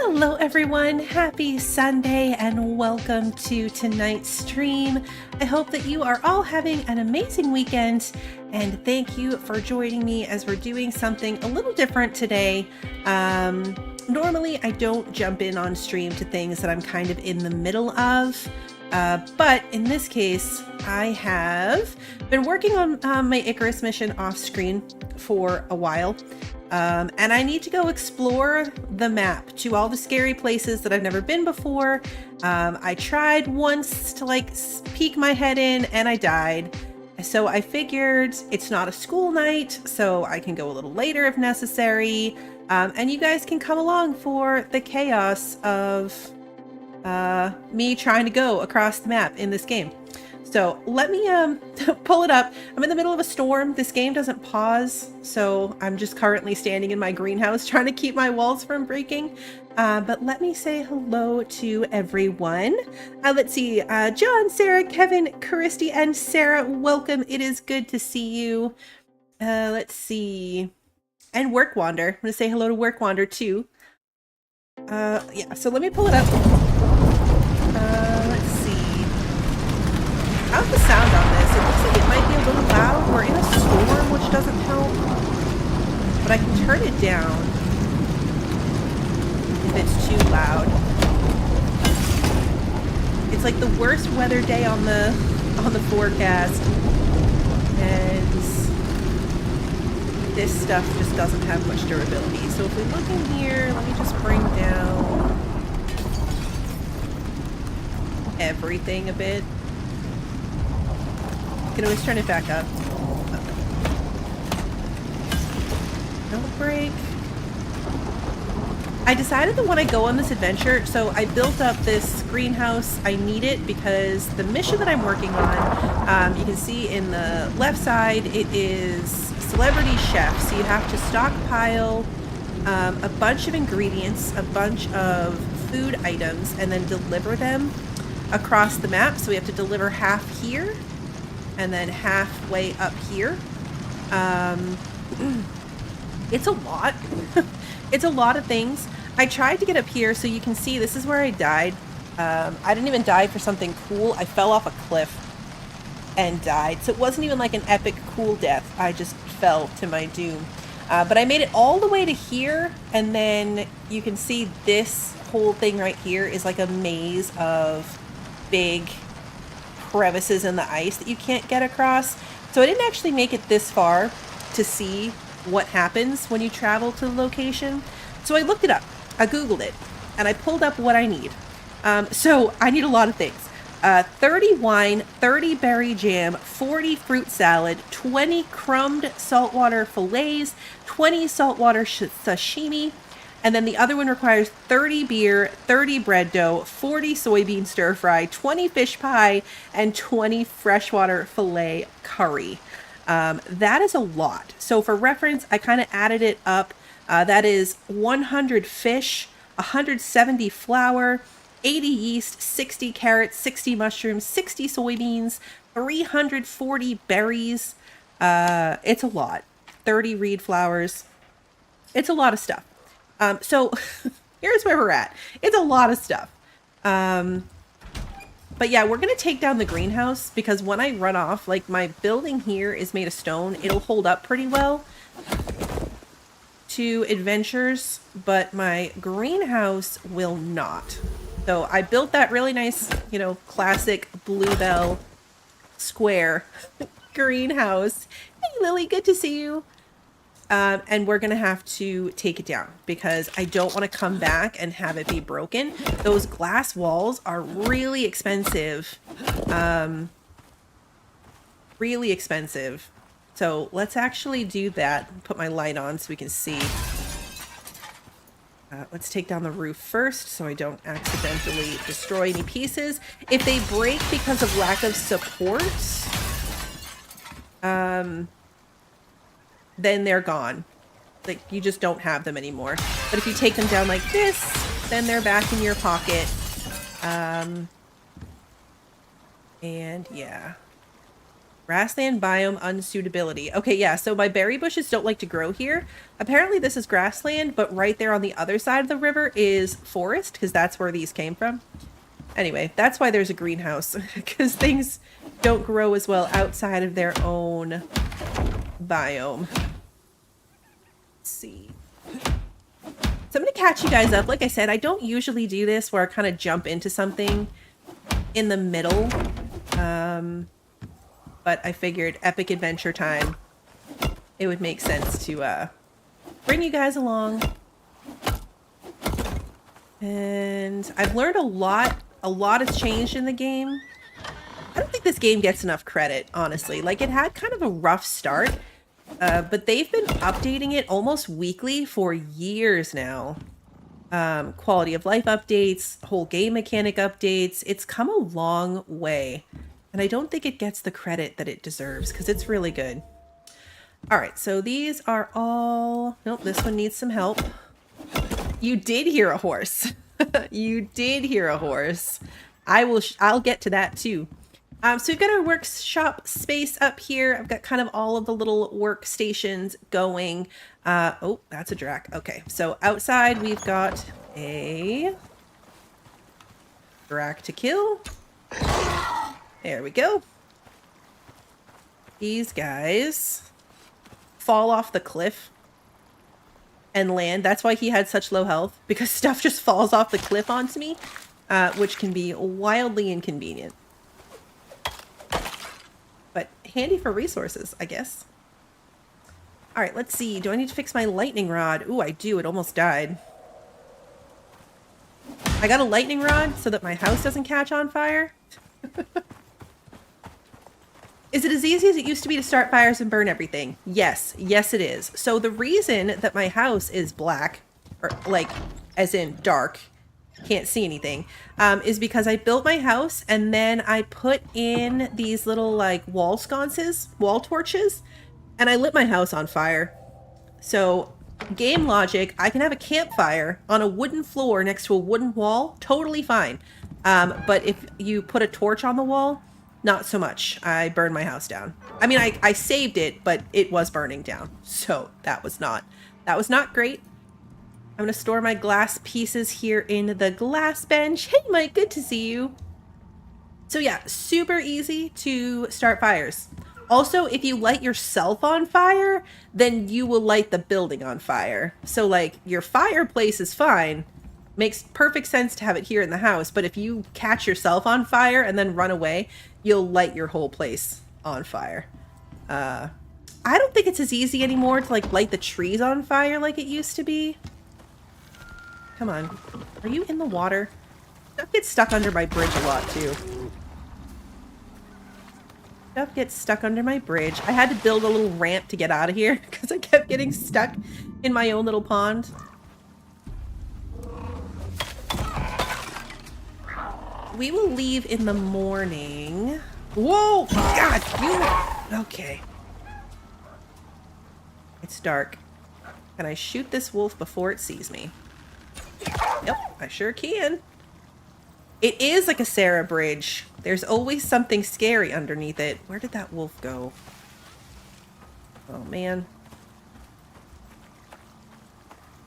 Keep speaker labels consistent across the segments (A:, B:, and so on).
A: Hello everyone, happy Sunday and welcome to tonight's stream. I hope that you are all having an amazing weekend and thank you for joining me as we're doing something a little different today. Normally I don't jump in on stream to things that I'm kind of in the middle of, but in this case I have been working on my Icarus mission off screen for a while. And I need to go explore the map to all the scary places that I've never been before. I tried once to peek my head in and I died. So I figured it's not a school night, so I can go a little later if necessary. And you guys can come along for the chaos of me trying to go across the map in this game. So let me pull it up. I'm in the middle of a storm. This game doesn't pause, so I'm just currently standing in my greenhouse trying to keep my walls from breaking. But let me say hello to everyone. Let's see, John, Sarah, Kevin, Christy, and Sarah, welcome. It is good to see you. Let's see. And Work Wander. I'm going to say hello to Work Wander too. Yeah, so let me pull it up. Let's see. How's the sound on this? It looks like it might be a little loud. We're in a storm, which doesn't help. But I can turn it down if it's too loud. It's like the worst weather day on the forecast. And this stuff just doesn't have much durability. So if we look in here, let me just bring down everything a bit. You can always turn it back up. Don't break. I decided that when I go on this adventure, so I built up this greenhouse. I need it because the mission that I'm working on, you can see in the left side, it is Celebrity Chef. So you have to stockpile a bunch of ingredients, a bunch of food items, and then deliver them across the map. So we have to deliver half here and then halfway up here. It's a lot. It's a lot of things. I tried to get up here so you can see this is where I died. I didn't even die for something cool. I fell off a cliff and died. So it wasn't even like an epic cool death. I just fell to my doom. But I made it all the way to here, and then you can see this whole thing right here is like a maze of big crevices in the ice that you can't get across. So I didn't actually make it this far to see what happens when you travel to the location. So I looked it up. I Googled it and I pulled up what I need. So I need a lot of things. 30 wine, 30 berry jam, 40 fruit salad, 20 crumbed saltwater fillets, 20 saltwater sashimi, and then the other one requires 30 beer, 30 bread dough, 40 soybean stir fry, 20 fish pie, and 20 freshwater fillet curry. That is a lot. So for reference, I kind of added it up. That is 100 fish, 170 flour, 80 yeast, 60 carrots, 60 mushrooms, 60 soybeans, 340 berries. It's a lot. 30 reed flowers. It's a lot of stuff. So here's where we're at. It's a lot of stuff. But yeah, we're going to take down the greenhouse because when I run off, like my building here is made of stone. It'll hold up pretty well to adventures, but my greenhouse will not. So I built that really nice, classic bluebell square greenhouse. Hey Lily, good to see you. And we're going to have to take it down because I don't want to come back and have it be broken. Those glass walls are really expensive. Really expensive. So let's actually do that. Put my light on so we can see. Let's take down the roof first so I don't accidentally destroy any pieces. If they break because of lack of support, then they're gone. Like, you just don't have them anymore. But if you take them down like this, then they're back in your pocket. And yeah. Grassland biome unsuitability. Okay, yeah, so my berry bushes don't like to grow here. Apparently this is grassland, but right there on the other side of the river is forest, because that's where these came from. Anyway, that's why there's a greenhouse, because things don't grow as well outside of their own biome. Let's see. So I'm going to catch you guys up. Like I said, I don't usually do this where I kind of jump into something in the middle. But I figured epic adventure time, it would make sense to bring you guys along. And I've learned a lot. A lot has changed in the game. I don't think this game gets enough credit, honestly. Like, it had kind of a rough start, but they've been updating it almost weekly for years now. Quality of life updates, whole game mechanic updates. It's come a long way. And I don't think it gets the credit that it deserves, because it's really good. All right, so these are all... Nope, this one needs some help. You did hear a horse. You did hear a horse. I'll get to that too. So we've got our workshop space up here. I've got kind of all of the little workstations going. Oh, that's a drac. Okay, so outside we've got a drac to kill. There we go. These guys fall off the cliff and land. That's why he had such low health, because stuff just falls off the cliff onto me, which can be wildly inconvenient. But handy for resources, I guess. All right, let's see. Do I need to fix my lightning rod? Ooh, I do. It almost died. I got a lightning rod so that my house doesn't catch on fire. Is it as easy as it used to be to start fires and burn everything? Yes. Yes, it is. So the reason that my house is black, or like, as in dark, can't see anything, is because I built my house and then I put in these little like wall sconces, wall torches, and I lit my house on fire. So game logic, I can have a campfire on a wooden floor next to a wooden wall, totally fine. But if you put a torch on the wall, not so much. I burned my house down. I mean, I saved it, but it was burning down. So that was not great. I'm going to store my glass pieces here in the glass bench. Hey, Mike, good to see you. So yeah, super easy to start fires. Also, if you light yourself on fire, then you will light the building on fire. So like your fireplace is fine. Makes perfect sense to have it here in the house. But if you catch yourself on fire and then run away, you'll light your whole place on fire. I don't think it's as easy anymore to like light the trees on fire like it used to be. Come on. Are you in the water? Stuff gets stuck under my bridge a lot too. Stuff gets stuck under my bridge. I had to build a little ramp to get out of here because I kept getting stuck in my own little pond. We will leave in the morning. Whoa! God, you... Okay. It's dark. Can I shoot this wolf before it sees me? Yep, I sure can. It is like a Sarah bridge. There's always something scary underneath it. Where did that wolf go? Oh, man.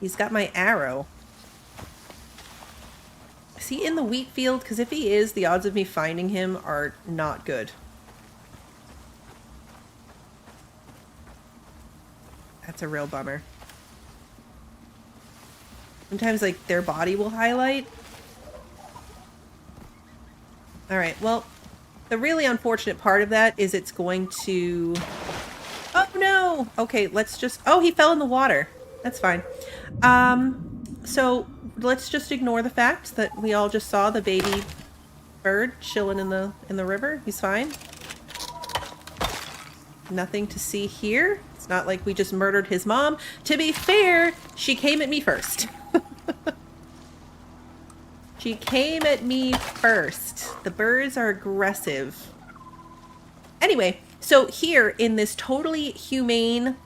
A: He's got my arrow. Is he in the wheat field? Because if he is, the odds of me finding him are not good. That's a real bummer. Sometimes, like, their body will highlight. Alright, well, the really unfortunate part of that is it's going to... Oh, no! Okay, let's just... Oh, he fell in the water. That's fine. So, let's just ignore the fact that we all just saw the baby bird chilling in the river. He's fine. Nothing to see here. It's not like we just murdered his mom. To be fair, she came at me first. She came at me first. The birds are aggressive. Anyway, so here in this totally humane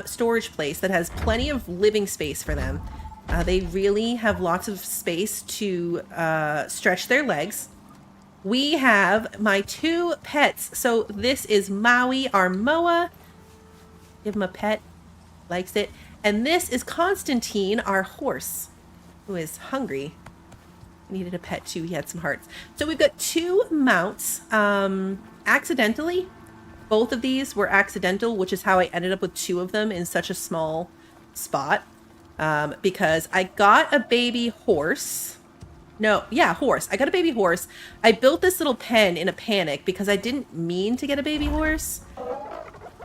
A: storage place that has plenty of living space for them, they really have lots of space to stretch their legs. we have my 2 pets. So this is Maui, our Moa. Give him a pet. Likes it. And this is Constantine, our horse, who is hungry. Needed a pet too. He had some hearts. So we've got 2 mounts. Accidentally, both of these were accidental, which is how I ended up with 2 of them in such a small spot. Because I got a baby horse. No, yeah, horse. I got a baby horse. I built this little pen in a panic because I didn't mean to get a baby horse.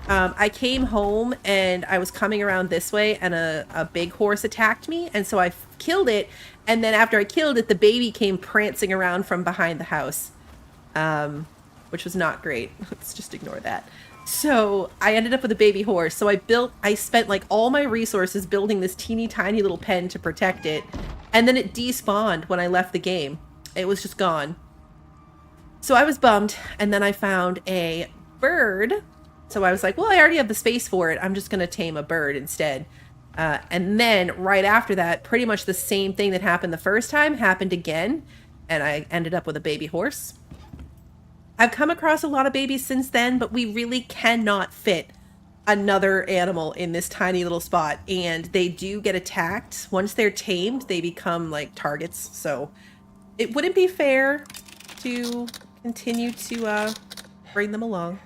A: I came home and I was coming around this way and a big horse attacked me. And so I killed it. And then after I killed it, the baby came prancing around from behind the house, which was not great. Let's just ignore that. So I ended up with a baby horse. So I spent like all my resources building this teeny tiny little pen to protect it. And then it despawned when I left the game. It was just gone. So I was bummed. And then I found a bird. So I was like, well, I already have the space for it. I'm just going to tame a bird instead. And then right after that, pretty much the same thing that happened the first time happened again. And I ended up with a baby horse. I've come across a lot of babies since then, but we really cannot fit another animal in this tiny little spot. And they do get attacked. Once they're tamed, they become like targets. So it wouldn't be fair to continue to bring them along.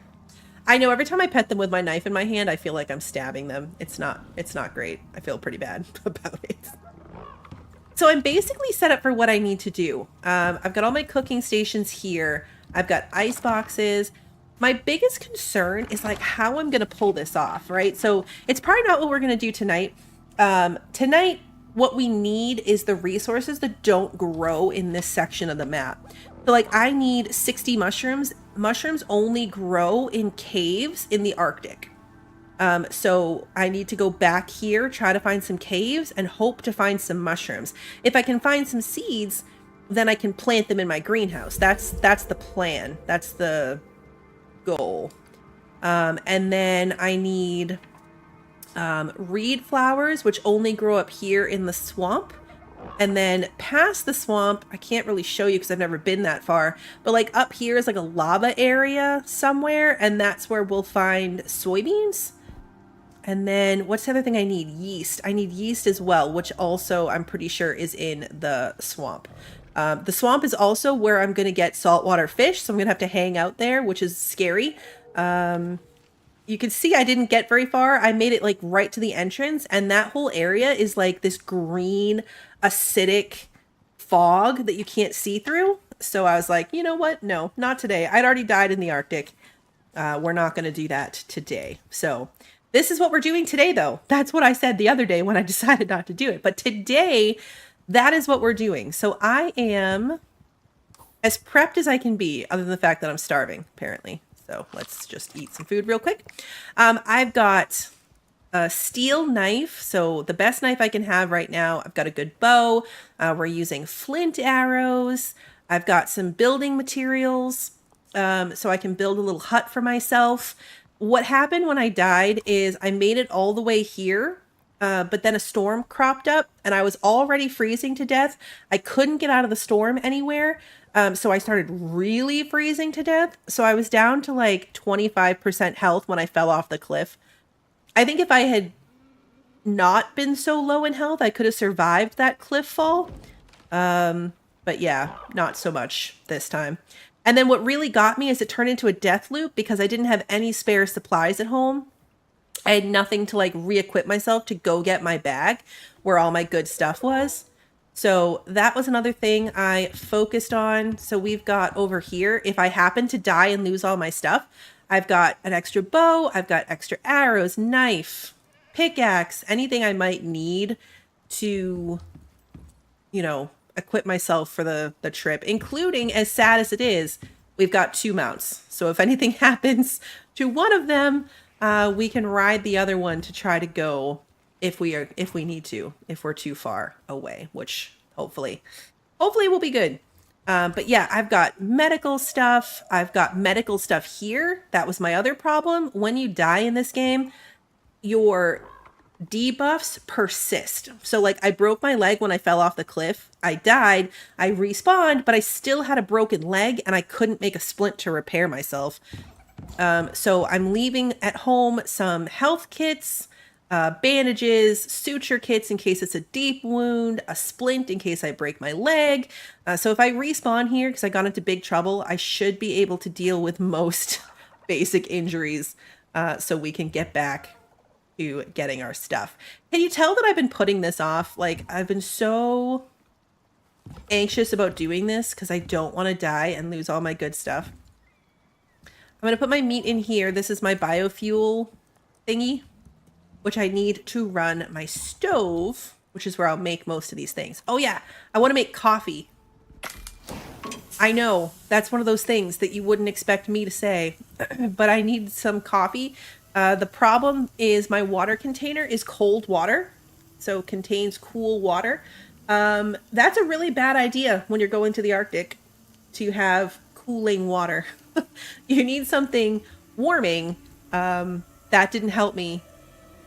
A: I know every time I pet them with my knife in my hand, I feel like I'm stabbing them. It's not great. I feel pretty bad about it. So I'm basically set up for what I need to do. I've got all my cooking stations here. I've got ice boxes. My biggest concern is like how I'm going to pull this off, right? So it's probably not what we're going to do tonight. Tonight, what we need is the resources that don't grow in this section of the map. So like I need 60 mushrooms. Mushrooms only grow in caves in the Arctic. So I need to go back here, try to find some caves and hope to find some mushrooms. If I can find some seeds, then I can plant them in my greenhouse. That's the plan. That's the goal. And then I need reed flowers, which only grow up here in the swamp. And then past the swamp, I can't really show you because I've never been that far, but like up here is like a lava area somewhere, and that's where we'll find soybeans. And then what's the other thing I need? Yeast. I need yeast as well, which also I'm pretty sure is in the swamp. The swamp is also where I'm going to get saltwater fish, so I'm going to have to hang out there, which is scary. You can see I didn't get very far. I made it like right to the entrance, and that whole area is like this green, acidic fog that you can't see through. So I was like, you know what? No, not today. I'd already died in the Arctic. We're not going to do that today. So this is what we're doing today, though. That's what I said the other day when I decided not to do it. But today, that is what we're doing. So I am as prepped as I can be, other than the fact that I'm starving, apparently. So let's just eat some food real quick. I've got a steel knife. So the best knife I can have right now. I've got a good bow. We're using flint arrows. I've got some building materials. So I can build a little hut for myself. What happened when I died is I made it all the way here. But then a storm cropped up and I was already freezing to death. I couldn't get out of the storm anywhere. So I started really freezing to death. So I was down to like 25% health when I fell off the cliff. I think if I had not been so low in health, I could have survived that cliff fall. But yeah, not so much this time. And then what really got me is it turned into a death loop because I didn't have any spare supplies at home. I had nothing to like re-equip myself to go get my bag where all my good stuff was. So that was another thing I focused on. So we've got over here, if I happen to die and lose all my stuff, I've got an extra bow, I've got extra arrows, knife, pickaxe, anything I might need to, you know, equip myself for the trip, including, as sad as it is, we've got 2 mounts. So if anything happens to one of them, we can ride the other one to try to go if we need to, if we're too far away, which hopefully will be good. But yeah, I've got medical stuff. I've got medical stuff here. That was my other problem. When you die in this game, your debuffs persist. So like I broke my leg when I fell off the cliff. I died, I respawned, but I still had a broken leg and I couldn't make a splint to repair myself. So I'm leaving at home some health kits, bandages, suture kits in case it's a deep wound, a splint in case I break my leg. So if I respawn here, because I got into big trouble, I should be able to deal with most basic injuries so we can get back to getting our stuff. Can you tell that I've been putting this off? Like, I've been so anxious about doing this because I don't want to die and lose all my good stuff. I'm going to put my meat in here. This is my biofuel thingy, which I need to run my stove, which is where I'll make most of these things. Oh yeah, I want to make coffee. I know, that's one of those things that you wouldn't expect me to say, but I need some coffee. The problem is my water container is cold water, so it contains cool water. That's a really bad idea when you're going to the Arctic to have cooling water. You need something warming. That didn't help me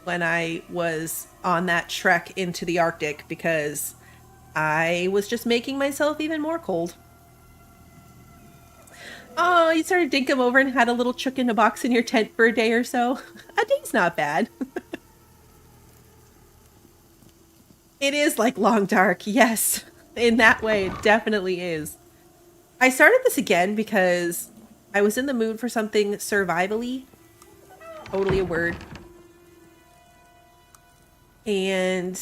A: when I was on that trek into the Arctic because I was just making myself even more cold. Oh, you started to dinkum over and had a little chook in a box in your tent for a day or so. A day's not bad. It is like Long Dark, yes. In that way, it definitely is. I started this again because I was in the mood for something survivally. Totally a word. And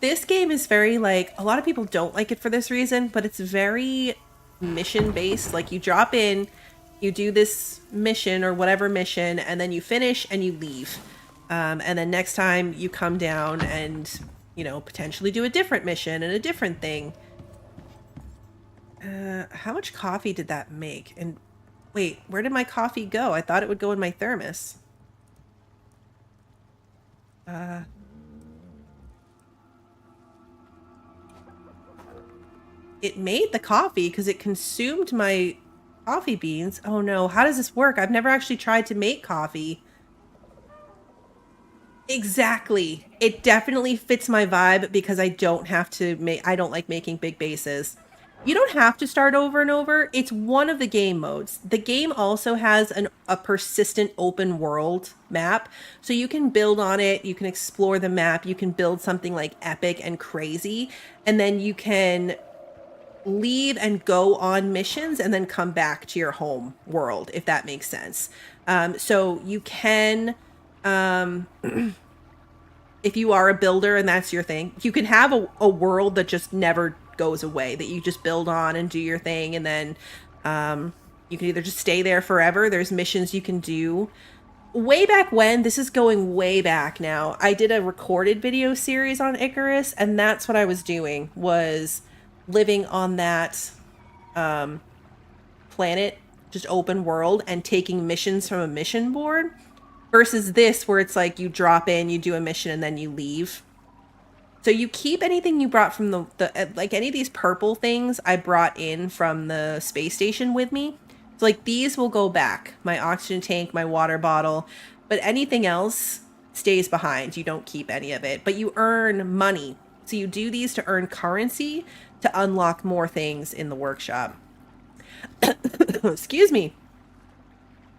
A: this game is very like, a lot of people don't like it for this reason, but it's very mission based. Like you drop in, you do this mission or whatever mission, and then you finish and you leave. And then next time you come down and, you know, potentially do a different mission and a different thing. How much coffee did that make? And wait, where did my coffee go? I thought it would go in my thermos. It made the coffee because it consumed my coffee beans. Oh no, how does this work? I've never actually tried to make coffee. Exactly. It definitely fits my vibe because I don't have to make, I don't like making big bases. You don't have to start over and over. It's one of the game modes. The game also has a persistent open world map. So you can build on it. You can explore the map. You can build something like epic and crazy. And then you can leave and go on missions and then come back to your home world, if that makes sense. So you can, if you are a builder and that's your thing, you can have a world that just never goes away, that you just build on and do your thing. And then you can either just stay there forever. There's missions you can do. Way back when, this is going way back now, I did a recorded video series on Icarus, and that's what I was doing, was living on that planet, just open world, and taking missions from a mission board, versus this where it's like you drop in, you do a mission, and then you leave. So you keep anything you brought from the like any of these purple things I brought in from the space station with me. So like these will go back, my oxygen tank, my water bottle, but anything else stays behind. You don't keep any of it, but you earn money. So you do these to earn currency to unlock more things in the workshop. Excuse me.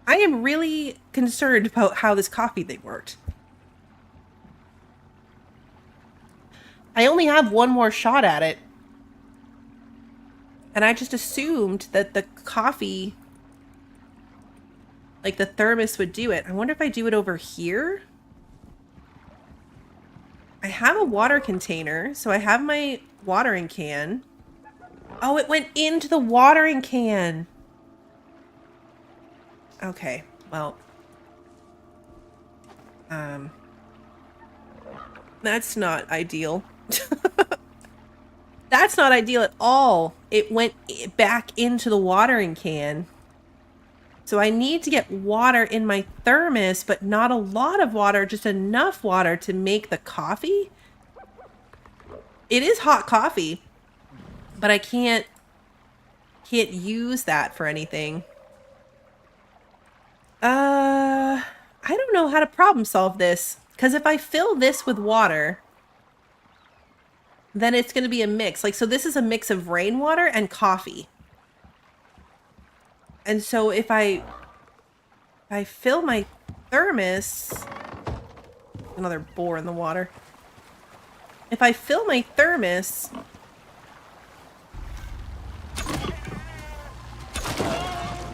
A: I am really concerned about how this coffee thing worked. I only have one more shot at it. And I just assumed that the coffee, like the thermos would do it. I wonder if I do it over here? I have a water container, so I have my watering can. Oh, it went into the watering can. Okay, well. That's not ideal. That's not ideal at all. It went back into the watering can. So I need to get water in my thermos, but not a lot of water, just enough water to make the coffee. It is hot coffee, but I can't use that for anything. I don't know how to problem solve this, Because if I fill this with water, then it's going to be a mix. Like, so this is a mix of rainwater and coffee. And so if I fill my thermos, another boar in the water. If I fill my thermos,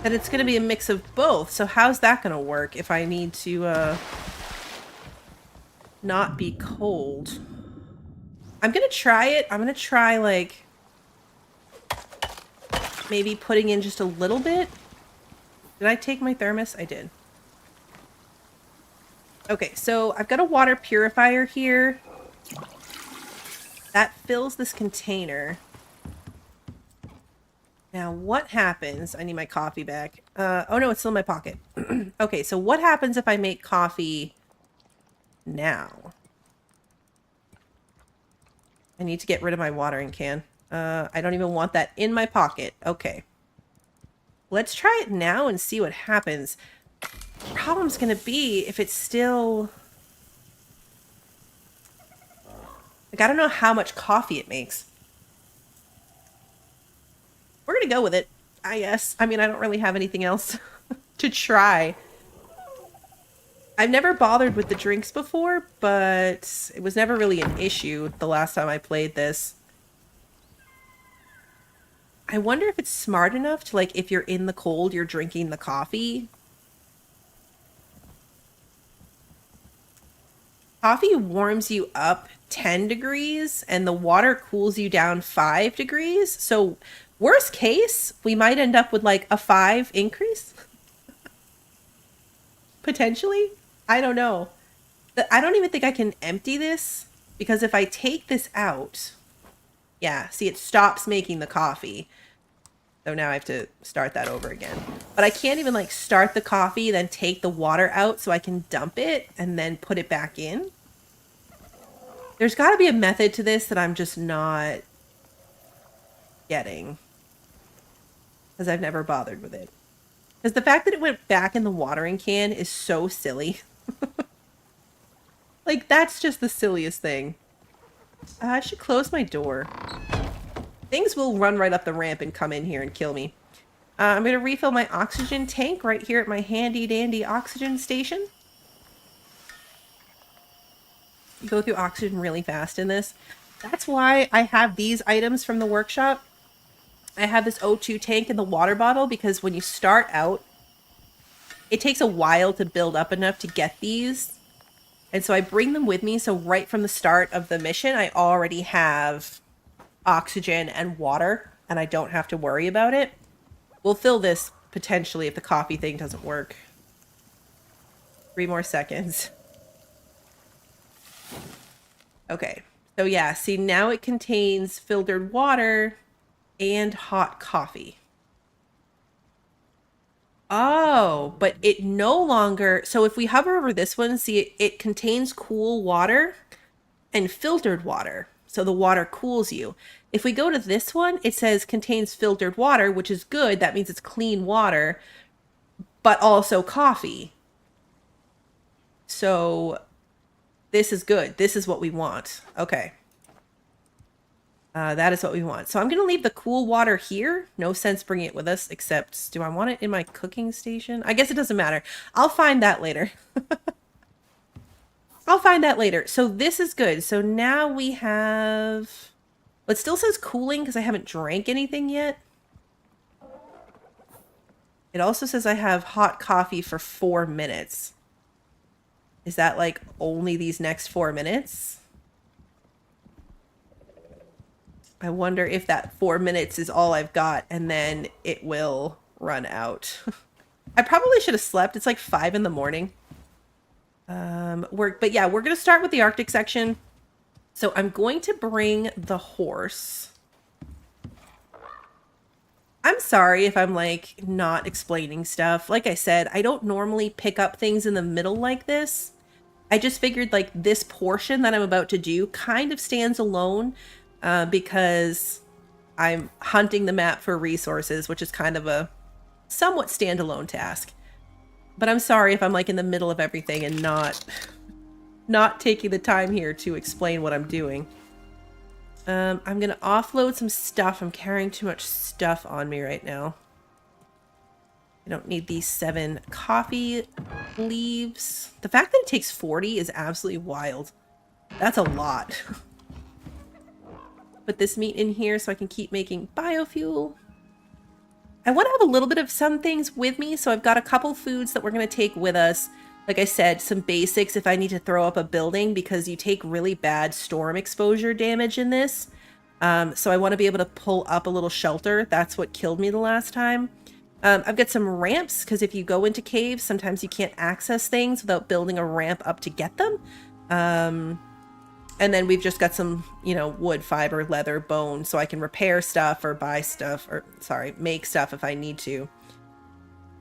A: then it's going to be a mix of both. So how's that going to work if I need to not be cold? I'm going to try it. I'm going to try, like, maybe putting in just a little bit. Did I take my thermos? I did. Okay, so I've got a water purifier here. That fills this container. Now, what happens? I need my coffee back. Oh no, it's still in my pocket. Okay, so what happens if I make coffee now? I need to get rid of my watering can. I don't even want that in my pocket. Okay. Let's try it now and see what happens. The problem's gonna be if it's still... Like, I don't know how much coffee it makes. We're gonna go with it, I guess. I mean, I don't really have anything else to try. I've never bothered with the drinks before, but it was never really an issue the last time I played this. I wonder if it's smart enough to, like, if you're in the cold, you're drinking the coffee. Coffee warms you up 10 degrees and the water cools you down 5 degrees. So worst case, we might end up with like a 5 increase. Potentially. I don't know. I don't even think I can empty this because if I take this out, yeah, see, it stops making the coffee. So now I have to start that over again. But I can't even like start the coffee, then take the water out so I can dump it and then put it back in. There's got to be a method to this that I'm just not getting. Because I've never bothered with it. Because the fact that it went back in the watering can is so silly. Like, that's just the silliest thing. I should close my door. Things will run right up the ramp and come in here and kill me. I'm going to refill my oxygen tank right here at my handy-dandy oxygen station. You go through oxygen really fast in this. That's why I have these items from the workshop. I have this O2 tank and the water bottle because when you start out, it takes a while to build up enough to get these. And so I bring them with me, so right from the start of the mission, I already have oxygen and water, and I don't have to worry about it. We'll fill this potentially if the coffee thing doesn't work. 3 more seconds. Okay, so yeah, see, now it contains filtered water and hot coffee. Oh, but it no longer... So if we hover over this one, see, it contains cool water and filtered water. So the water cools you. If we go to this one, it says contains filtered water, which is good. That means it's clean water, but also coffee. So this is good. This is what we want. Okay. That is what we want. So I'm going to leave the cool water here. No sense bringing it with us, except do I want it in my cooking station? I guess it doesn't matter. I'll find that later. I'll find that later. So this is good. So now we have... Well, it still says cooling because I haven't drank anything yet. It also says I have hot coffee for 4 minutes. Is that like only these next 4 minutes? I wonder if that 4 minutes is all I've got and then it will run out. I probably should have slept. It's like 5 in the morning. But yeah, we're going to start with the Arctic section. So I'm going to bring the horse. I'm sorry if I'm like not explaining stuff. Like I said, I don't normally pick up things in the middle like this. I just figured like this portion that I'm about to do kind of stands alone. Because I'm hunting the map for resources, which is kind of a somewhat standalone task. But I'm sorry if I'm like in the middle of everything and not not taking the time here to explain what I'm doing. I'm going to offload some stuff. I'm carrying too much stuff on me right now. I don't need these 7 coffee leaves. The fact that it takes 40 is absolutely wild. That's a lot. Put this meat in here so I can keep making biofuel. I want to have a little bit of some things with me, so I've got a couple foods that we're going to take with us. Like I said, some basics if I need to throw up a building, because you take really bad storm exposure damage in this. So I want to be able to pull up a little shelter. That's what killed me the last time. I've got some ramps, because if you go into caves, sometimes you can't access things without building a ramp up to get them. And then we've just got some, you know, wood, fiber, leather, bone, so I can repair stuff or buy stuff, or sorry, make stuff if I need to.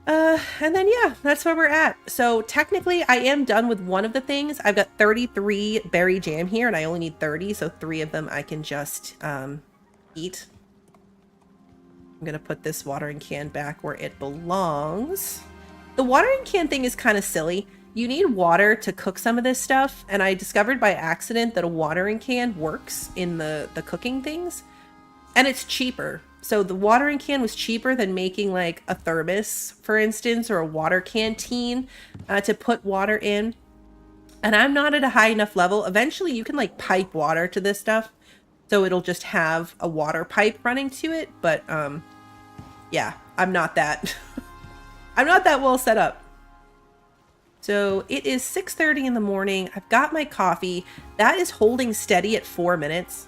A: And then, yeah, that's where we're at. So technically I am done with one of the things. I've got 33 berry jam here and I only need 30. So 3 of them I can just, eat. I'm going to put this watering can back where it belongs. The watering can thing is kind of silly. You need water to cook some of this stuff. And I discovered by accident that a watering can works in the cooking things. And it's cheaper. So the watering can was cheaper than making like a thermos, for instance, or a water canteen to put water in. And I'm not at a high enough level. Eventually you can like pipe water to this stuff. So it'll just have a water pipe running to it. But yeah, I'm not that, I'm not that well set up. So it is 6:30 in the morning. I've got my coffee. That is holding steady at 4 minutes.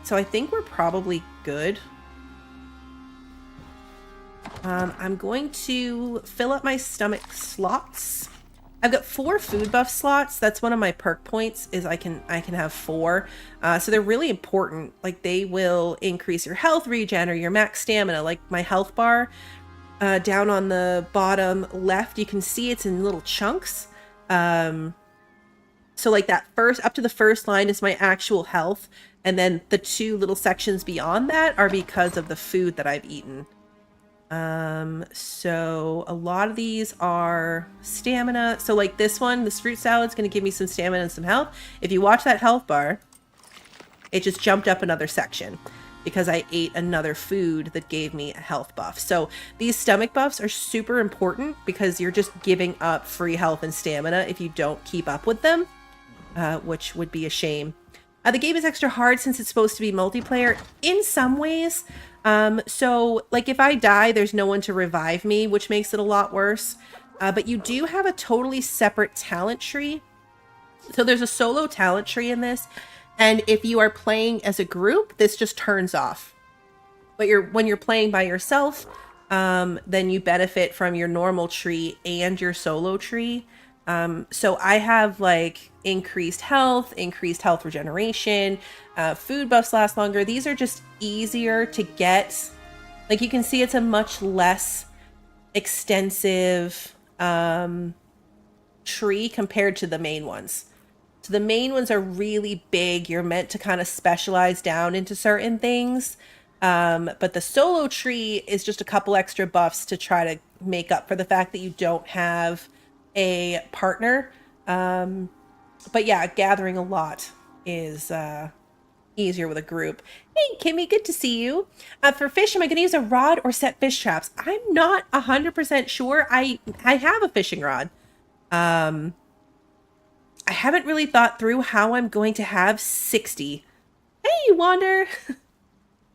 A: So I think we're probably good. I'm going to fill up my stomach slots. I've got 4 food buff slots. That's one of my perk points, is I can have 4. So they're really important. Like they will increase your health regen or your max stamina. Like my health bar down on the bottom left, you can see it's in little chunks. So like that first, up to the first line is my actual health. And then the 2 little sections beyond that are because of the food that I've eaten. So a lot of these are stamina. So like this one, this fruit salad is going to give me some stamina and some health. If you watch that health bar, it just jumped up another section because I ate another food that gave me a health buff. So these stomach buffs are super important because you're just giving up free health and stamina if you don't keep up with them, which would be a shame. The game is extra hard since it's supposed to be multiplayer in some ways. So like if I die, there's no one to revive me, which makes it a lot worse. But you do have a totally separate talent tree. So there's a solo talent tree in this. And if you are playing as a group, this just turns off. But when you're playing by yourself, then you benefit from your normal tree and your solo tree. So I have like increased health regeneration, food buffs last longer. These are just easier to get. Like you can see it's a much less extensive tree compared to the main ones. So the main ones are really big. You're meant to kind of specialize down into certain things. But the solo tree is just a couple extra buffs to try to make up for the fact that you don't have a partner. But yeah, gathering a lot is easier with a group. Hey Kimmy, good to see you. For fish, am I going to use a rod or set fish traps? I'm not 100% sure. I have a fishing rod. I haven't really thought through how I'm going to have 60. Hey Wander.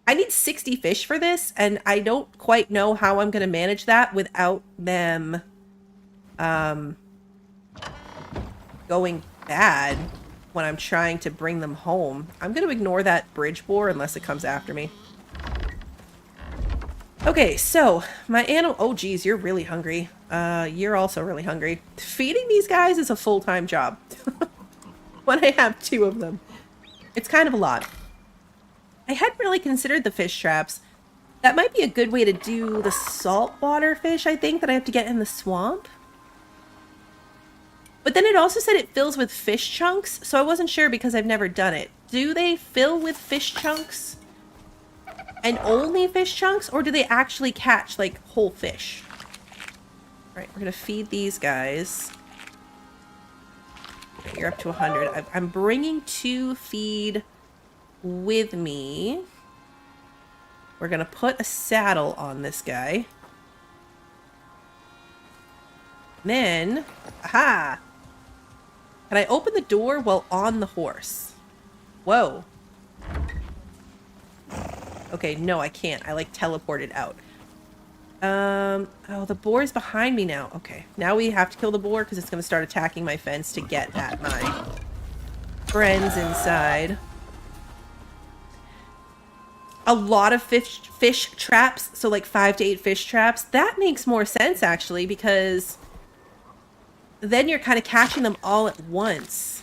A: I need 60 fish for this, and I don't quite know how I'm going to manage that without them going bad when I'm trying to bring them home. I'm going to ignore that bridge boar unless it comes after me. Okay, so my animal... Oh, geez, you're really hungry. You're also really hungry. Feeding these guys is a full-time job. When I have 2 of them. It's kind of a lot. I hadn't really considered the fish traps. That might be a good way to do the saltwater fish, I think, that I have to get in the swamp. But then it also said it fills with fish chunks, so I wasn't sure because I've never done it. Do they fill with fish chunks? And only fish chunks? Or do they actually catch, like, whole fish? Alright, we're gonna feed these guys. You're up to 100. I'm bringing 2 feed with me. We're going to put a saddle on this guy. Then, aha! Can I open the door while on the horse? Whoa. Okay, no, I can't. I, like, teleported out. Oh, the boar is behind me now. Okay, now we have to kill the boar because it's going to start attacking my fence to get at my friends inside. A lot of fish traps, so like 5 to 8 fish traps. That makes more sense, actually, because then you're kind of catching them all at once.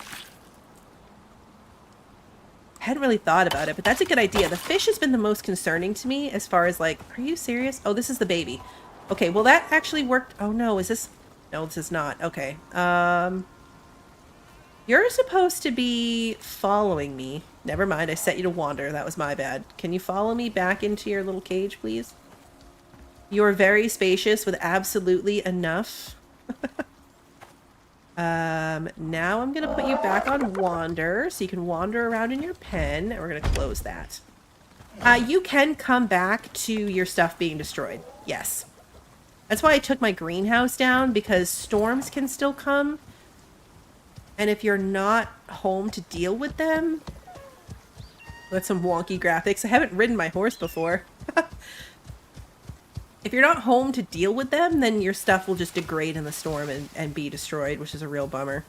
A: I hadn't really thought about it, but that's a good idea. The fish has been the most concerning to me as far as like, are you serious? Oh, this is the baby. Okay, well that actually worked. Oh no, is this? No, this is not. Okay. You're supposed to be following me. Never mind, I set you to wander. That was my bad. Can you follow me back into your little cage, please? You're very spacious with absolutely enough. Now I'm gonna put you back on wander so you can wander around in your pen, and we're gonna close that. You can come back to your stuff being destroyed. Yes. That's why I took my greenhouse down, because storms can still come. And if you're not home to deal with them... That's some wonky graphics. I haven't ridden my horse before. If you're not home to deal with them, then your stuff will just degrade in the storm and be destroyed, which is a real bummer.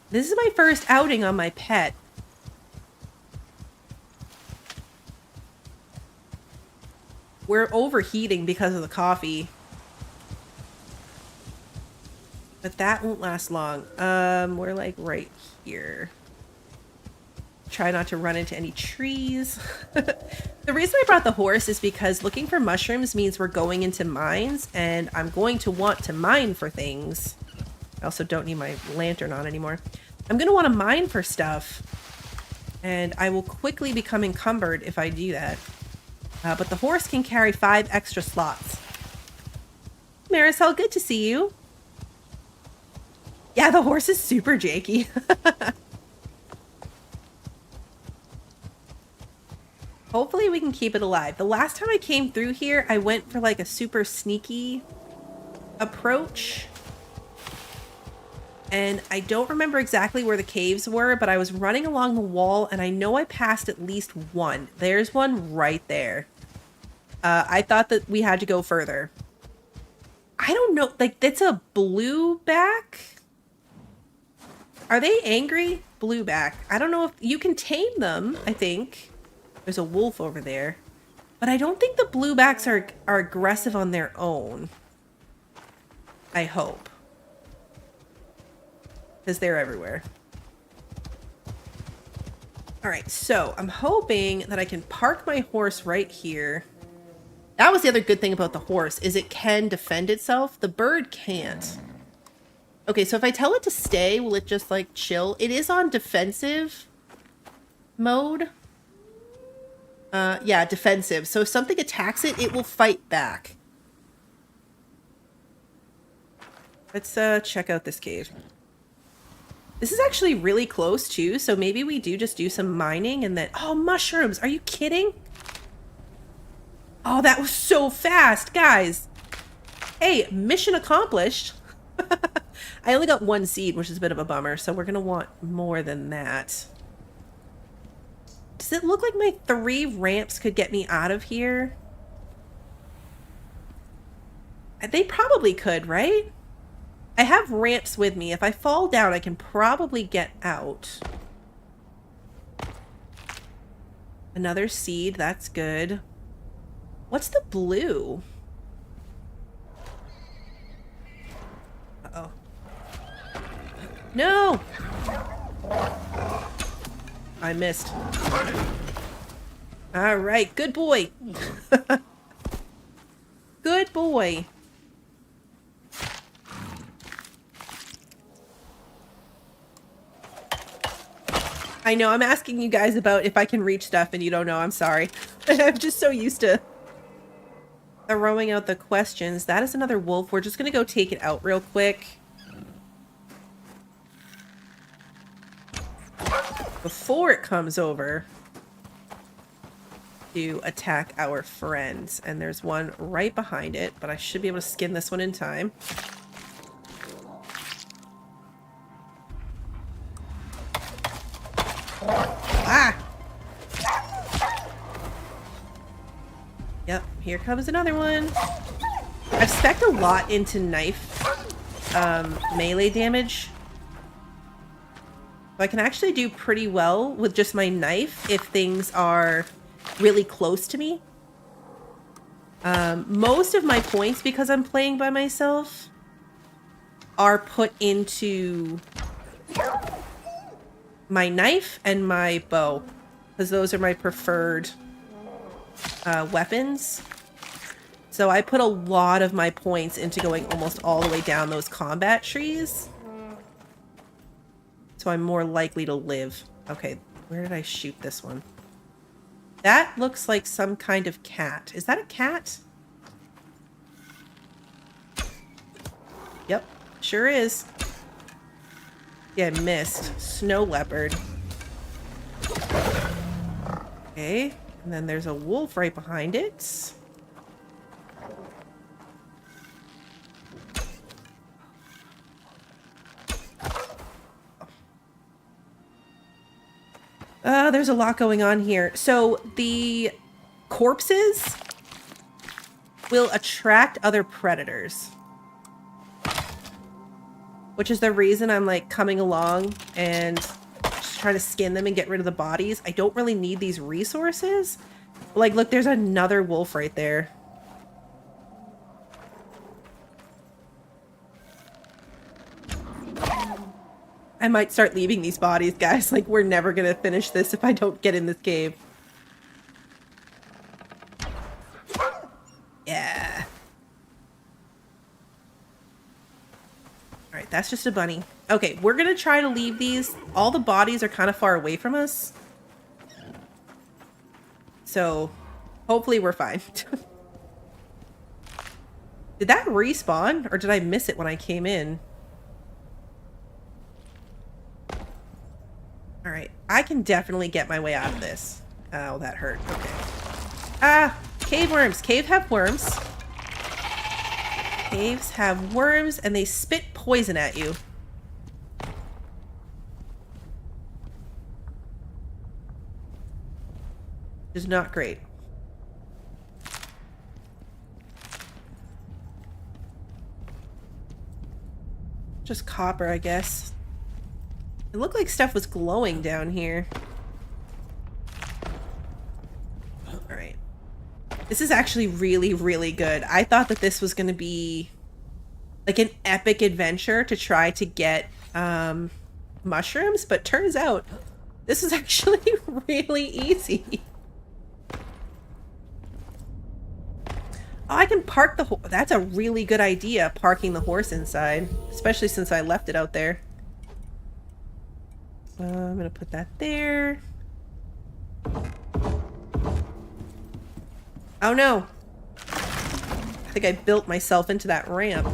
A: This is my first outing on my pet. We're overheating because of the coffee. But that won't last long. We're like right here. Try not to run into any trees. The reason I brought the horse is because looking for mushrooms means we're going into mines, and I'm going to want to mine for things. I also don't need my lantern on anymore. I'm going to want to mine for stuff, and I will quickly become encumbered if I do that. But the horse can carry 5 extra slots. Marisol, good to see you. Yeah, the horse is super janky. Hopefully we can keep it alive. The last time I came through here, I went for like a super sneaky approach. And I don't remember exactly where the caves were, but I was running along the wall and I know I passed at least one. There's one right there. I thought that we had to go further. I don't know, like that's a blue back? Are they angry? Blue back. I don't know if you can tame them, I think. There's a wolf over there. But I don't think the bluebacks are aggressive on their own. I hope. Because they're everywhere. Alright, so I'm hoping that I can park my horse right here. That was the other good thing about the horse, is it can defend itself. The bird can't. Okay, so if I tell it to stay, will it just like chill? It is on defensive mode. Yeah, defensive. So if something attacks it, it will fight back. Let's check out this cave. This is actually really close too, so maybe we do just do some mining and then... Oh, mushrooms! Are you kidding? Oh, that was so fast, guys! Hey, mission accomplished! I only got 1 seed, which is a bit of a bummer, so we're gonna want more than that. Does it look like my 3 ramps could get me out of here? They probably could, right? I have ramps with me. If I fall down, I can probably get out. Another seed, that's good. What's the blue? Uh-oh. No! I missed. All right, good boy. Good boy. I know, I'm asking you guys about if I can reach stuff and you don't know, I'm sorry. I'm just so used to throwing out the questions. That is another wolf. We're just gonna go take it out real quick. before it comes over to attack our friends. And there's one right behind it, but I should be able to skin this one in time. Ah! Yep, here comes another one. I've spec'd a lot into knife melee damage. So I can actually do pretty well with just my knife if things are really close to me. Most of my points, because I'm playing by myself, are put into my knife and my bow, because those are my preferred weapons. So I put a lot of my points into going almost all the way down those combat trees. So I'm more likely to live. Okay, where did I shoot this one? That looks like some kind of cat. Is that a cat? Yep, sure is. Yeah, I missed. Snow leopard. Okay, and then there's a wolf right behind it. There's a lot going on here. So the corpses will attract other predators, which is the reason I'm like coming along and just trying to skin them and get rid of the bodies. I don't really need these resources. Like, look, there's another wolf right there. I might start leaving these bodies, guys. Like, we're never gonna finish this if I don't get in this cave. Yeah. Alright, that's just a bunny. Okay, we're gonna try to leave these. All the bodies are kind of far away from us. So, hopefully we're fine. Did that respawn? Or did I miss it when I came in? Alright, I can definitely get my way out of this. Oh, that hurt. Okay. Ah! Cave worms! Cave have worms. Caves have worms, and they spit poison at you. Which is not great. Just copper, I guess. It looked like stuff was glowing down here. Alright. This is actually really, really good. I thought that this was going to be like an epic adventure to try to get mushrooms, but turns out this is actually really easy. Oh, I can park the horse. That's a really good idea, parking the horse inside, especially since I left it out there. I'm gonna put that there. Oh no! I think I built myself into that ramp.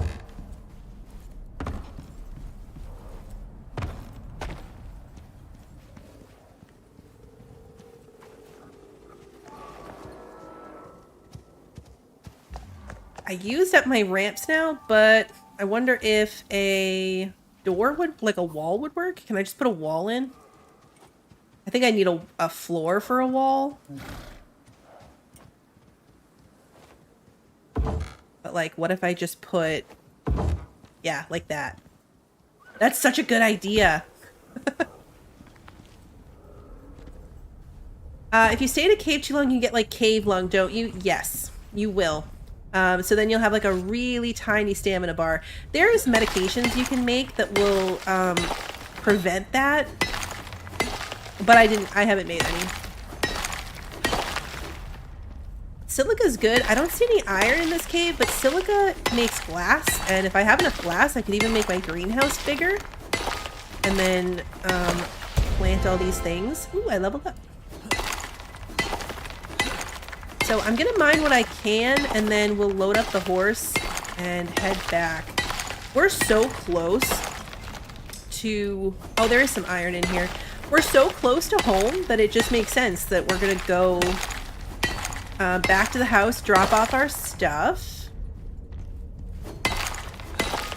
A: I used up my ramps now, but I wonder if a door would, like a wall would work. Can I just put a wall in? I think I need a floor for a wall. But like, what if I just put, yeah, like that. That's such a good idea. If you stay in a cave too long, you get like cave lung, don't you? Yes, you will. So then you'll have like a really tiny stamina bar. There's medications you can make that will prevent that, but I haven't made any. Silica's good. I don't see any iron in this cave, but silica makes glass, and if I have enough glass, I could even make my greenhouse bigger, and then plant all these things. Ooh, I leveled up. So I'm gonna mine what I can, and then we'll load up the horse and head back. We're so close to... Oh, there is some iron in here. We're so close to home that it just makes sense that we're gonna go back to the house, drop off our stuff,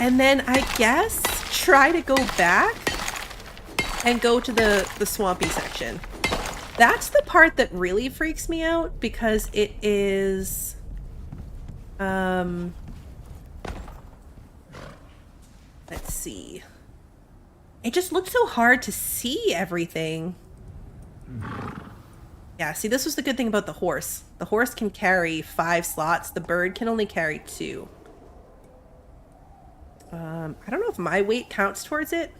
A: and then I guess try to go back and go to the swampy section. That's the part that really freaks me out because it is let's see. It just looked so hard to see everything. Yeah, see, this was the good thing about the horse. The horse can carry 5 slots. The bird can only carry 2. I don't know if my weight counts towards it.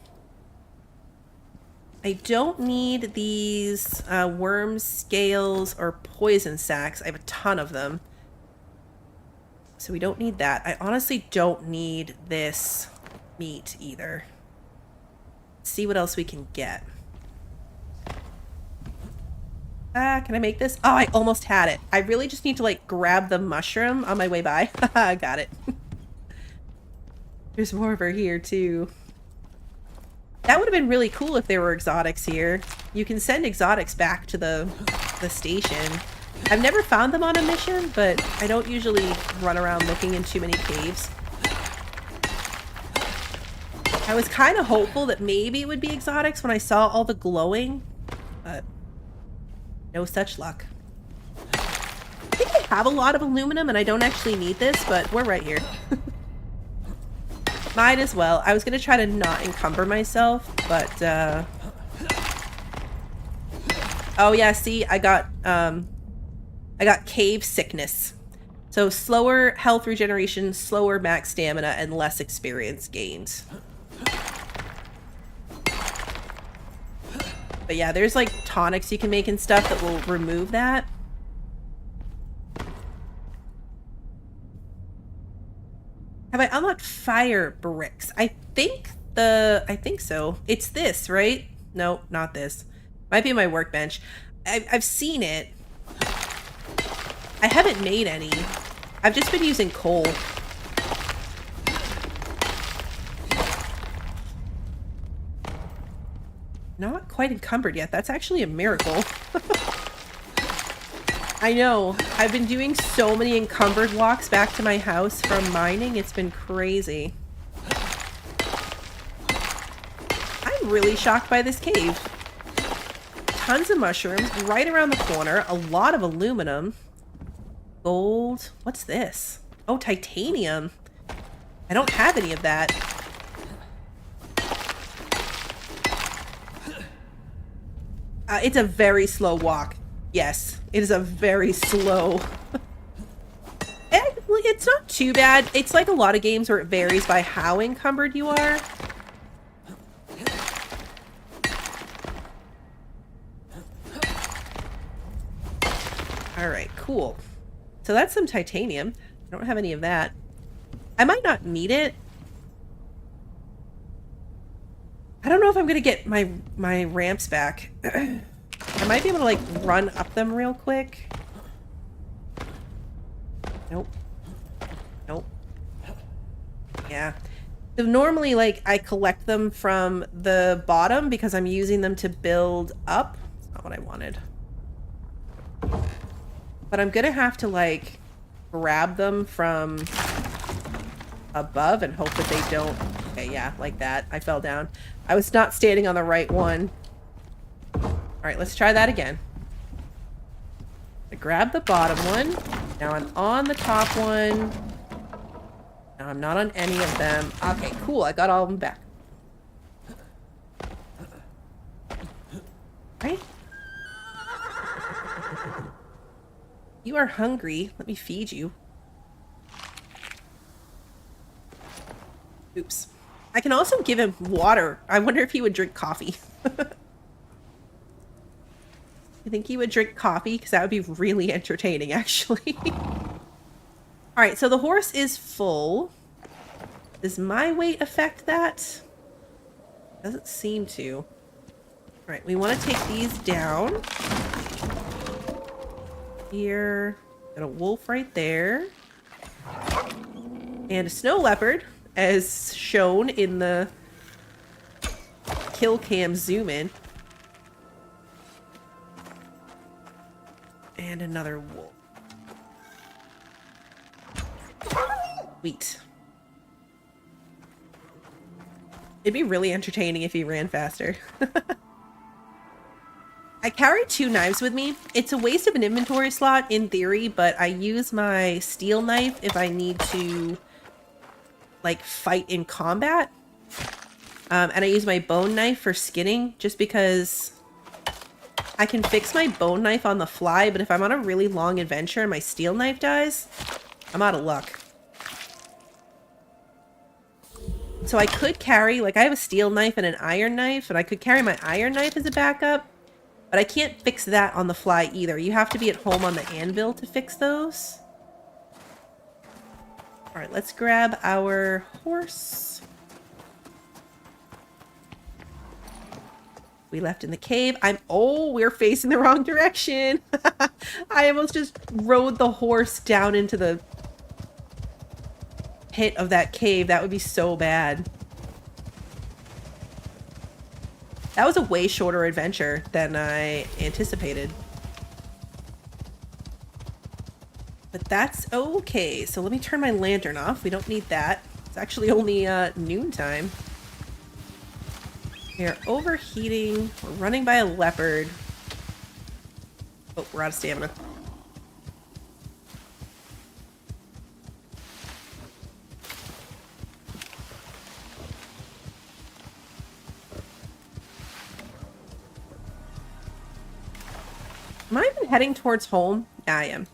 A: I don't need these worms, scales, or poison sacs. I have a ton of them. So we don't need that. I honestly don't need this meat either. Let's see what else we can get. Can I make this? Oh, I almost had it. I really just need to like grab the mushroom on my way by. I got it. There's more over here too. That would have been really cool if there were exotics here. You can send exotics back to the station. I've never found them on a mission, but I don't usually run around looking in too many caves. I was kind of hopeful that maybe it would be exotics when I saw all the glowing, but no such luck. I think I have a lot of aluminum and I don't actually need this, but we're right here. Might as well. I was going to try to not encumber myself, but oh yeah, see, I got cave sickness. So slower health regeneration, slower max stamina, and less experience gained. But yeah, there's like tonics you can make and stuff that will remove that. Have I unlocked fire bricks? I think so. It's this, right? No, not this. Might be my workbench. I've seen it. I haven't made any. I've just been using coal. Not quite encumbered yet. That's actually a miracle. I know. I've been doing so many encumbered walks back to my house from mining. It's been crazy. I'm really shocked by this cave. Tons of mushrooms right around the corner. A lot of aluminum. Gold. What's this? Oh, titanium. I don't have any of that. It's a very slow walk. Yes, it is a very slow. It's not too bad. It's like a lot of games where it varies by how encumbered you are. All right, cool. So that's some titanium. I don't have any of that. I might not need it. I don't know if I'm gonna get my ramps back. I might be able to like run up them real quick. Nope. Nope. Yeah. So normally like I collect them from the bottom because I'm using them to build up. That's not what I wanted. But I'm gonna have to like grab them from above and hope that they don't. Okay, yeah, like that. I fell down. I was not standing on the right one. Alright, let's try that again. I grab the bottom one. Now I'm on the top one. Now I'm not on any of them. Okay, cool. I got all of them back. Right? You are hungry. Let me feed you. Oops. I can also give him water. I wonder if he would drink coffee. I think he would drink coffee because that would be really entertaining, actually. All right, so the horse is full. Does my weight affect that? Doesn't seem to. All right, we want to take these down. Here, got a wolf right there. And a snow leopard, as shown in the kill cam zoom in. And another wolf. Sweet. It'd be really entertaining if he ran faster. I carry 2 knives with me. It's a waste of an inventory slot in theory, but I use my steel knife if I need to, like, fight in combat. And I use my bone knife for skinning, just because I can fix my bone knife on the fly, but if I'm on a really long adventure and my steel knife dies, I'm out of luck. So I could carry, like, I have a steel knife and an iron knife, and I could carry my iron knife as a backup, but I can't fix that on the fly either. You have to be at home on the anvil to fix those. All right, let's grab our horse. We left in the cave. Oh, we're facing the wrong direction. I almost just rode the horse down into the pit of that cave. That would be so bad. That was a way shorter adventure than I anticipated. But that's okay. So let me turn my lantern off. We don't need that. It's actually only noontime. We are overheating. We're running by a leopard. Oh, we're out of stamina. Am I even heading towards home? Yeah, I am.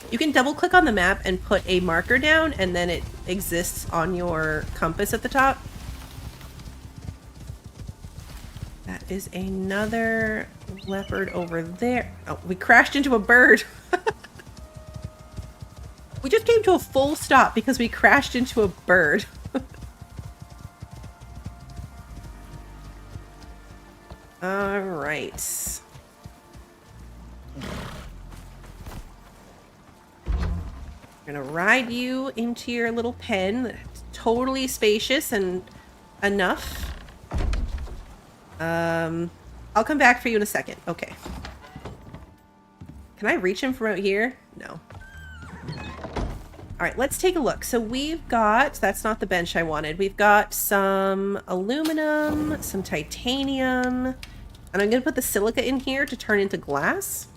A: You can double click on the map and put a marker down, and then it exists on your compass at the top. That is another leopard over there. Oh, we crashed into a bird. We just came to a full stop because we crashed into a bird. All right. I'm gonna ride you into your little pen. That's totally spacious and enough. I'll come back for you in a second. Okay. Can I reach him from out here? No. All right, let's take a look. So we've got, that's not the bench I wanted. We've got some aluminum, some titanium, and I'm gonna put the silica in here to turn into glass.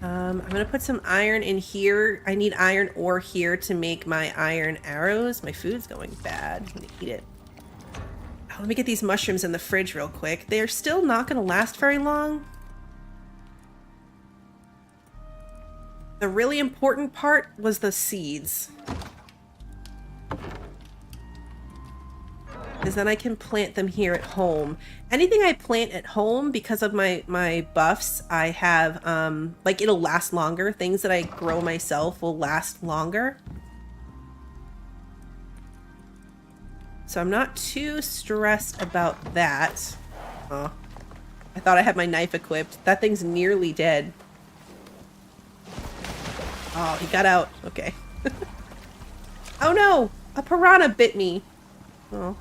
A: I'm gonna put some iron in here. I need iron ore here to make my iron arrows. My food's going bad. I'm gonna eat it. Oh, let me get these mushrooms in the fridge real quick. They're still not gonna last very long. The really important part was the seeds. Because then I can plant them here at home. Anything I plant at home, because of my buffs, I have, like, it'll last longer. Things that I grow myself will last longer. So I'm not too stressed about that. Oh, I thought I had my knife equipped. That thing's nearly dead. Oh, he got out. Okay. Oh no! A piranha bit me. Oh.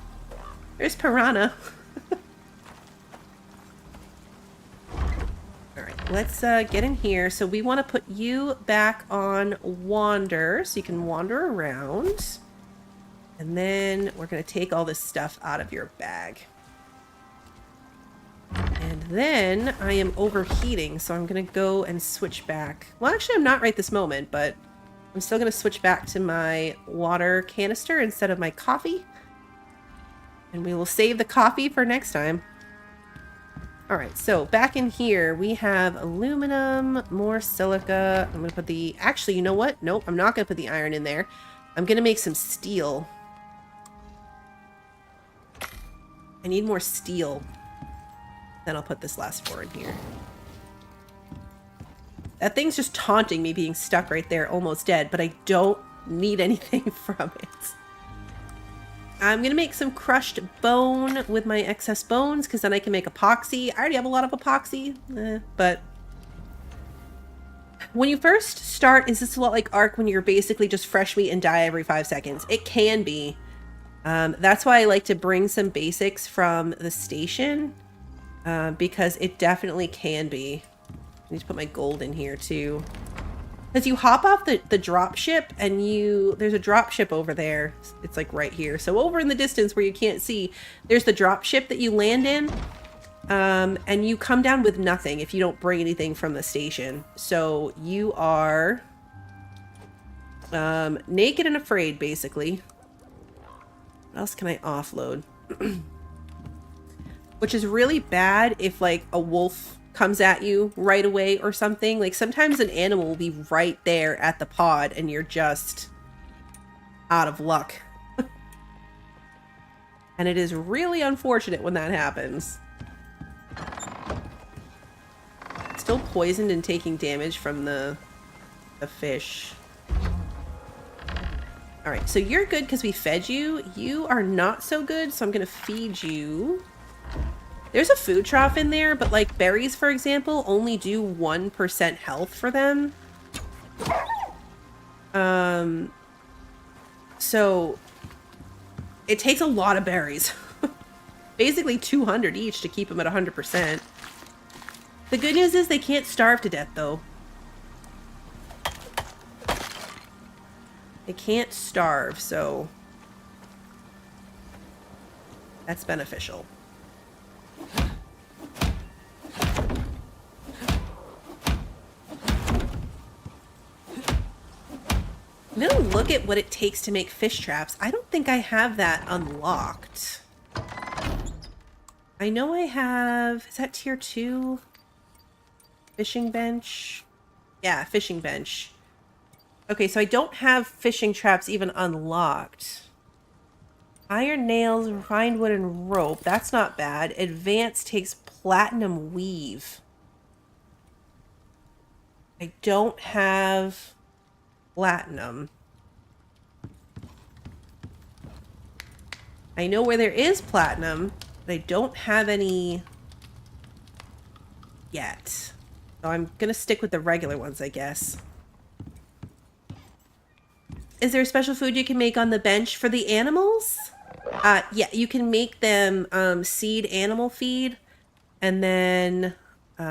A: There's piranha. Alright, let's get in here. So we want to put you back on wander, so you can wander around. And then we're going to take all this stuff out of your bag. And then I am overheating, so I'm going to go and switch back. Well, actually, I'm not right this moment, but I'm still going to switch back to my water canister instead of my coffee. And we will save the coffee for next time. Alright, so back in here, we have aluminum, more silica. I'm going to put the... Actually, you know what? Nope, I'm not going to put the iron in there. I'm going to make some steel. I need more steel. Then I'll put this last 4 in here. That thing's just taunting me being stuck right there, almost dead, but I don't need anything from it. I'm going to make some crushed bone with my excess bones, because then I can make epoxy. I already have a lot of epoxy, but when you first start, is this a lot like Ark when you're basically just fresh meat and die every 5 seconds? It can be. That's why I like to bring some basics from the station, because it definitely can be. I need to put my gold in here too. Because you hop off the drop ship and there's a drop ship over there. It's like right here. So over in the distance where you can't see, there's the drop ship that you land in. And you come down with nothing if you don't bring anything from the station. So you are naked and afraid, basically. What else can I offload? Which is really bad if like a wolf comes at you right away or something. Like sometimes an animal will be right there at the pod and you're just out of luck. And it is really unfortunate when that happens. Still poisoned and taking damage from the fish. Alright, so you're good because we fed you. You are not so good, so I'm going to feed you. There's a food trough in there, but like berries, for example, only do 1% health for them. So it takes a lot of berries. Basically 200 each to keep them at 100%. The good news is they can't starve to death, though. They can't starve, so that's beneficial. I'm gonna look at what it takes to make fish traps. I don't think I have that unlocked. I know I have... Is that tier 2? Fishing bench? Yeah, fishing bench. Okay, so I don't have fishing traps even unlocked. Iron nails, refined wood, and rope. That's not bad. Advanced takes platinum weave. I don't have platinum. I know where there is platinum, but I don't have any yet. So I'm gonna stick with the regular ones, I guess. Is there a special food you can make on the bench for the animals? Yeah, you can make them seed animal feed, and then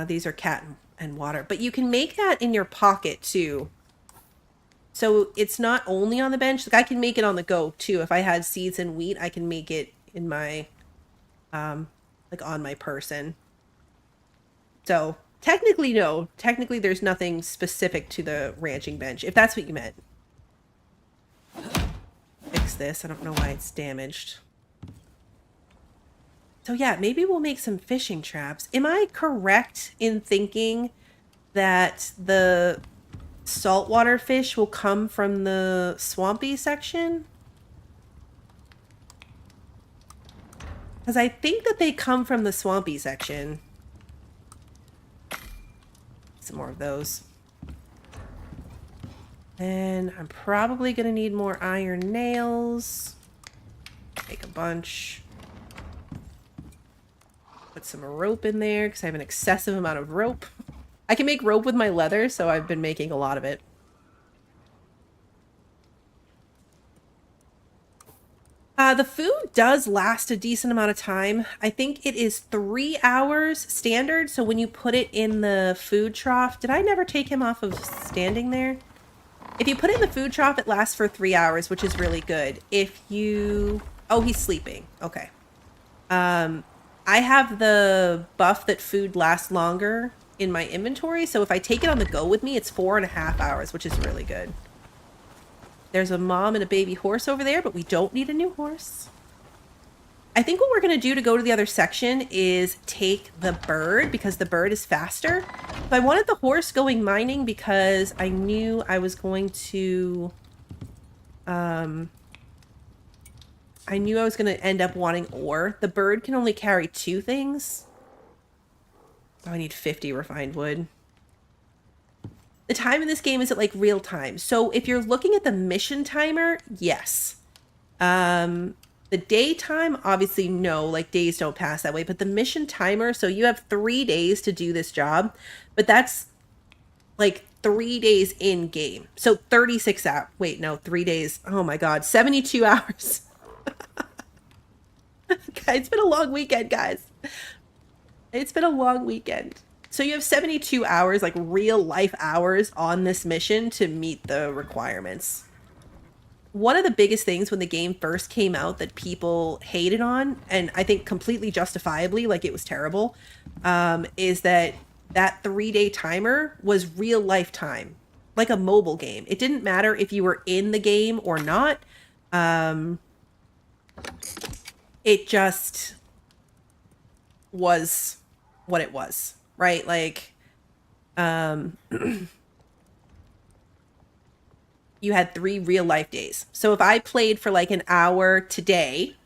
A: these are cat and water. But you can make that in your pocket too. So it's not only on the bench. Like I can make it on the go too. If I had seeds and wheat, I can make it in my like on my person. So technically, no. Technically, there's nothing specific to the ranching bench, if that's what you meant. Fix this. I don't know why it's damaged. So yeah, maybe we'll make some fishing traps. Am I correct in thinking that the saltwater fish will come from the swampy section? Because I think that they come from the swampy section. Some more of those. And I'm probably going to need more iron nails. Make a bunch. Put some rope in there because I have an excessive amount of rope. I can make rope with my leather, so I've been making a lot of it. The food does last a decent amount of time. I think it is 3 hours standard. So when you put it in the food trough, did I never take him off of standing there? If you put it in the food trough, it lasts for 3 hours, which is really good. If you... Oh, he's sleeping. Okay. I have the buff that food lasts longer in my inventory. So if I take it on the go with me, it's 4.5 hours, which is really good. There's a mom and a baby horse over there, but we don't need a new horse. I think what we're going to do to go to the other section is take the bird because the bird is faster. So I wanted the horse going mining because I knew I was going to... I knew I was going to end up wanting ore. The bird can only carry 2 things. Oh, I need 50 refined wood. The time in this game is at like real time. So if you're looking at the mission timer, yes. The daytime, obviously no, like days don't pass that way. But the mission timer, so you have 3 days to do this job. But that's like 3 days in game. So 36 hours. Wait, no, 3 days. Oh my God, 72 hours. It's been a long weekend, guys. It's been a long weekend. So you have 72 hours, like real life hours on this mission to meet the requirements. One of the biggest things when the game first came out that people hated on, and I think completely justifiably, like it was terrible, is that 3-day timer was real life time, like a mobile game. It didn't matter if you were in the game or not. It just was what it was, right? Like, you had 3 real life days. So if I played for like an hour today,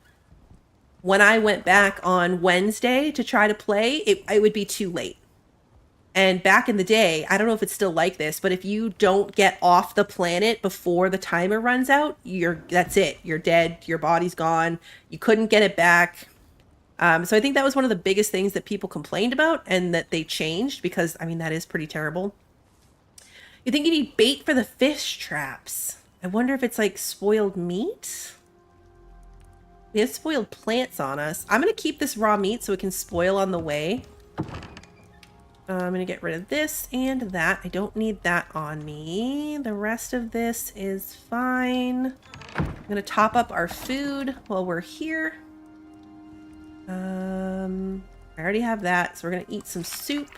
A: when I went back on Wednesday to try to play, it would be too late. And back in the day, I don't know if it's still like this, but if you don't get off the planet before the timer runs out, that's it. You're dead. Your body's gone. You couldn't get it back. So I think that was one of the biggest things that people complained about and that they changed because, I mean, that is pretty terrible. You think you need bait for the fish traps. I wonder if it's like spoiled meat? We have spoiled plants on us. I'm going to keep this raw meat so it can spoil on the way. I'm going to get rid of this and that. I don't need that on me. The rest of this is fine. I'm going to top up our food while we're here. I already have that, so we're going to eat some soup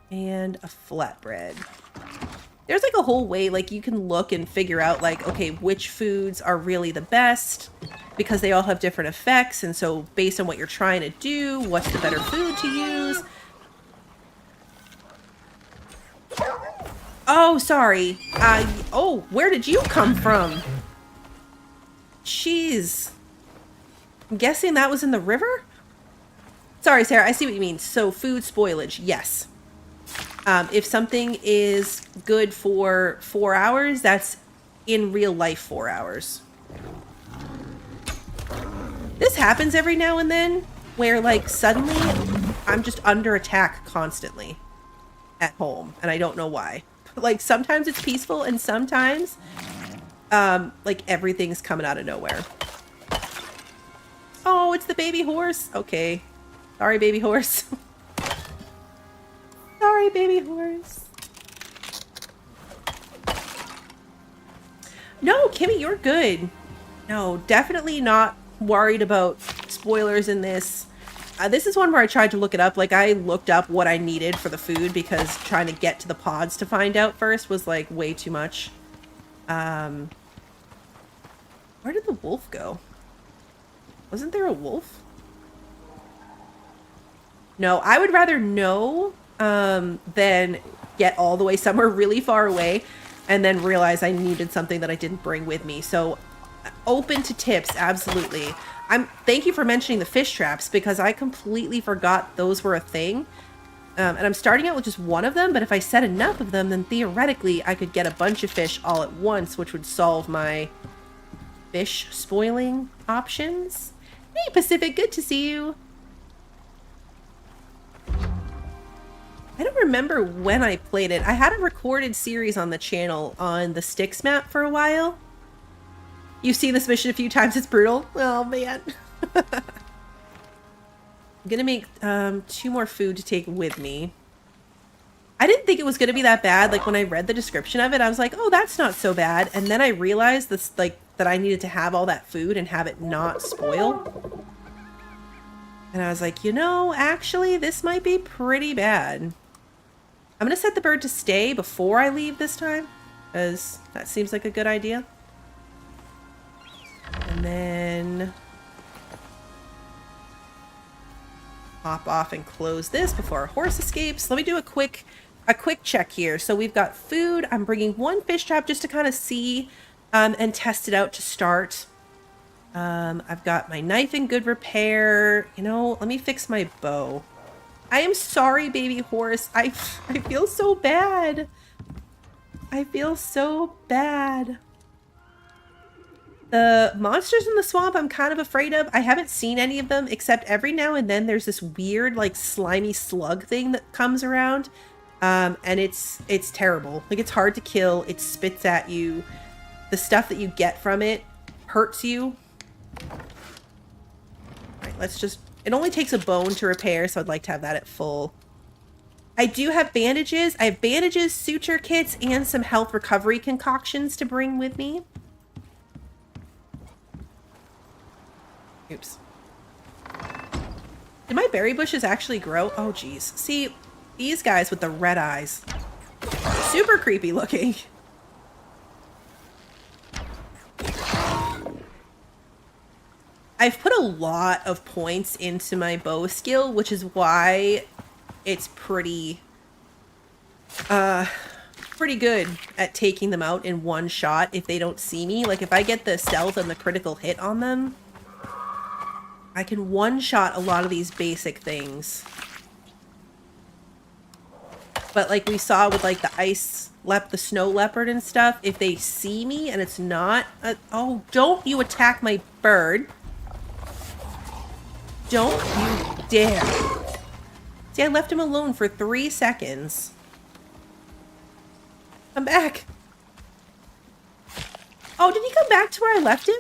A: and a flatbread. There's like a whole way, like you can look and figure out like, okay, which foods are really the best because they all have different effects. And so based on what you're trying to do, what's the better food to use? Oh, sorry. Oh, where did you come from? Jeez. I'm guessing that was in the river? Sorry, Sarah, I see what you mean. So food spoilage, yes. If something is good for 4 hours, that's in real life 4 hours. This happens every now and then, where like suddenly I'm just under attack constantly at home, and I don't know why. Like sometimes it's peaceful, and sometimes like everything's coming out of nowhere. Oh, it's the baby horse. Okay. Sorry, baby horse. Sorry, baby horse. No, Kimmy, you're good. No, definitely not worried about spoilers in this. This is one where I tried to look it up. Like, I looked up what I needed for the food because trying to get to the pods to find out first was, like, way too much. Where did the wolf go? Wasn't there a wolf? No, I would rather know than get all the way somewhere really far away and then realize I needed something that I didn't bring with me. So open to tips, absolutely. Thank you for mentioning the fish traps because I completely forgot those were a thing. And I'm starting out with just one of them, but if I set enough of them, then theoretically I could get a bunch of fish all at once, which would solve my fish spoiling options. Hey, Pacific, good to see you. I don't remember when I played it. I had a recorded series on the channel on the Styx map for a while. You've seen this mission a few times. It's brutal. Oh, man. I'm going to make 2 more food to take with me. I didn't think it was going to be that bad. Like, when I read the description of it, I was like, oh, that's not so bad. And then I realized this, like, that I needed to have all that food and have it not spoil. And I was like, you know, actually, this might be pretty bad. I'm going to set the bird to stay before I leave this time, because that seems like a good idea. And then hop off and close this before our horse escapes. Let me do a quick check here. So we've got food. I'm bringing 1 fish trap just to kind of see and test it out to start. I've got my knife in good repair. You know, let me fix my bow. I am sorry, baby horse. I feel so bad. I feel so bad. The monsters in the swamp I'm kind of afraid of. I haven't seen any of them, except every now and then there's this weird, like, slimy slug thing that comes around. And it's terrible. Like, it's hard to kill. It spits at you. The stuff that you get from it hurts you. Alright, let's just... It only takes a bone to repair, so I'd like to have that at full. I do have bandages. I have bandages, suture kits, and some health recovery concoctions to bring with me. Oops. Did my berry bushes actually grow? Oh, geez. See, these guys with the red eyes. Super creepy looking. I've put a lot of points into my bow skill, which is why it's pretty good at taking them out in one shot if they don't see me. Like, if I get the stealth and the critical hit on them, I can one-shot a lot of these basic things. But like we saw with like the snow leopard and stuff, if they see me and it's not... oh, don't you attack my bird. Don't you dare. See, I left him alone for 3 seconds. Come back. Oh, did he come back to where I left him?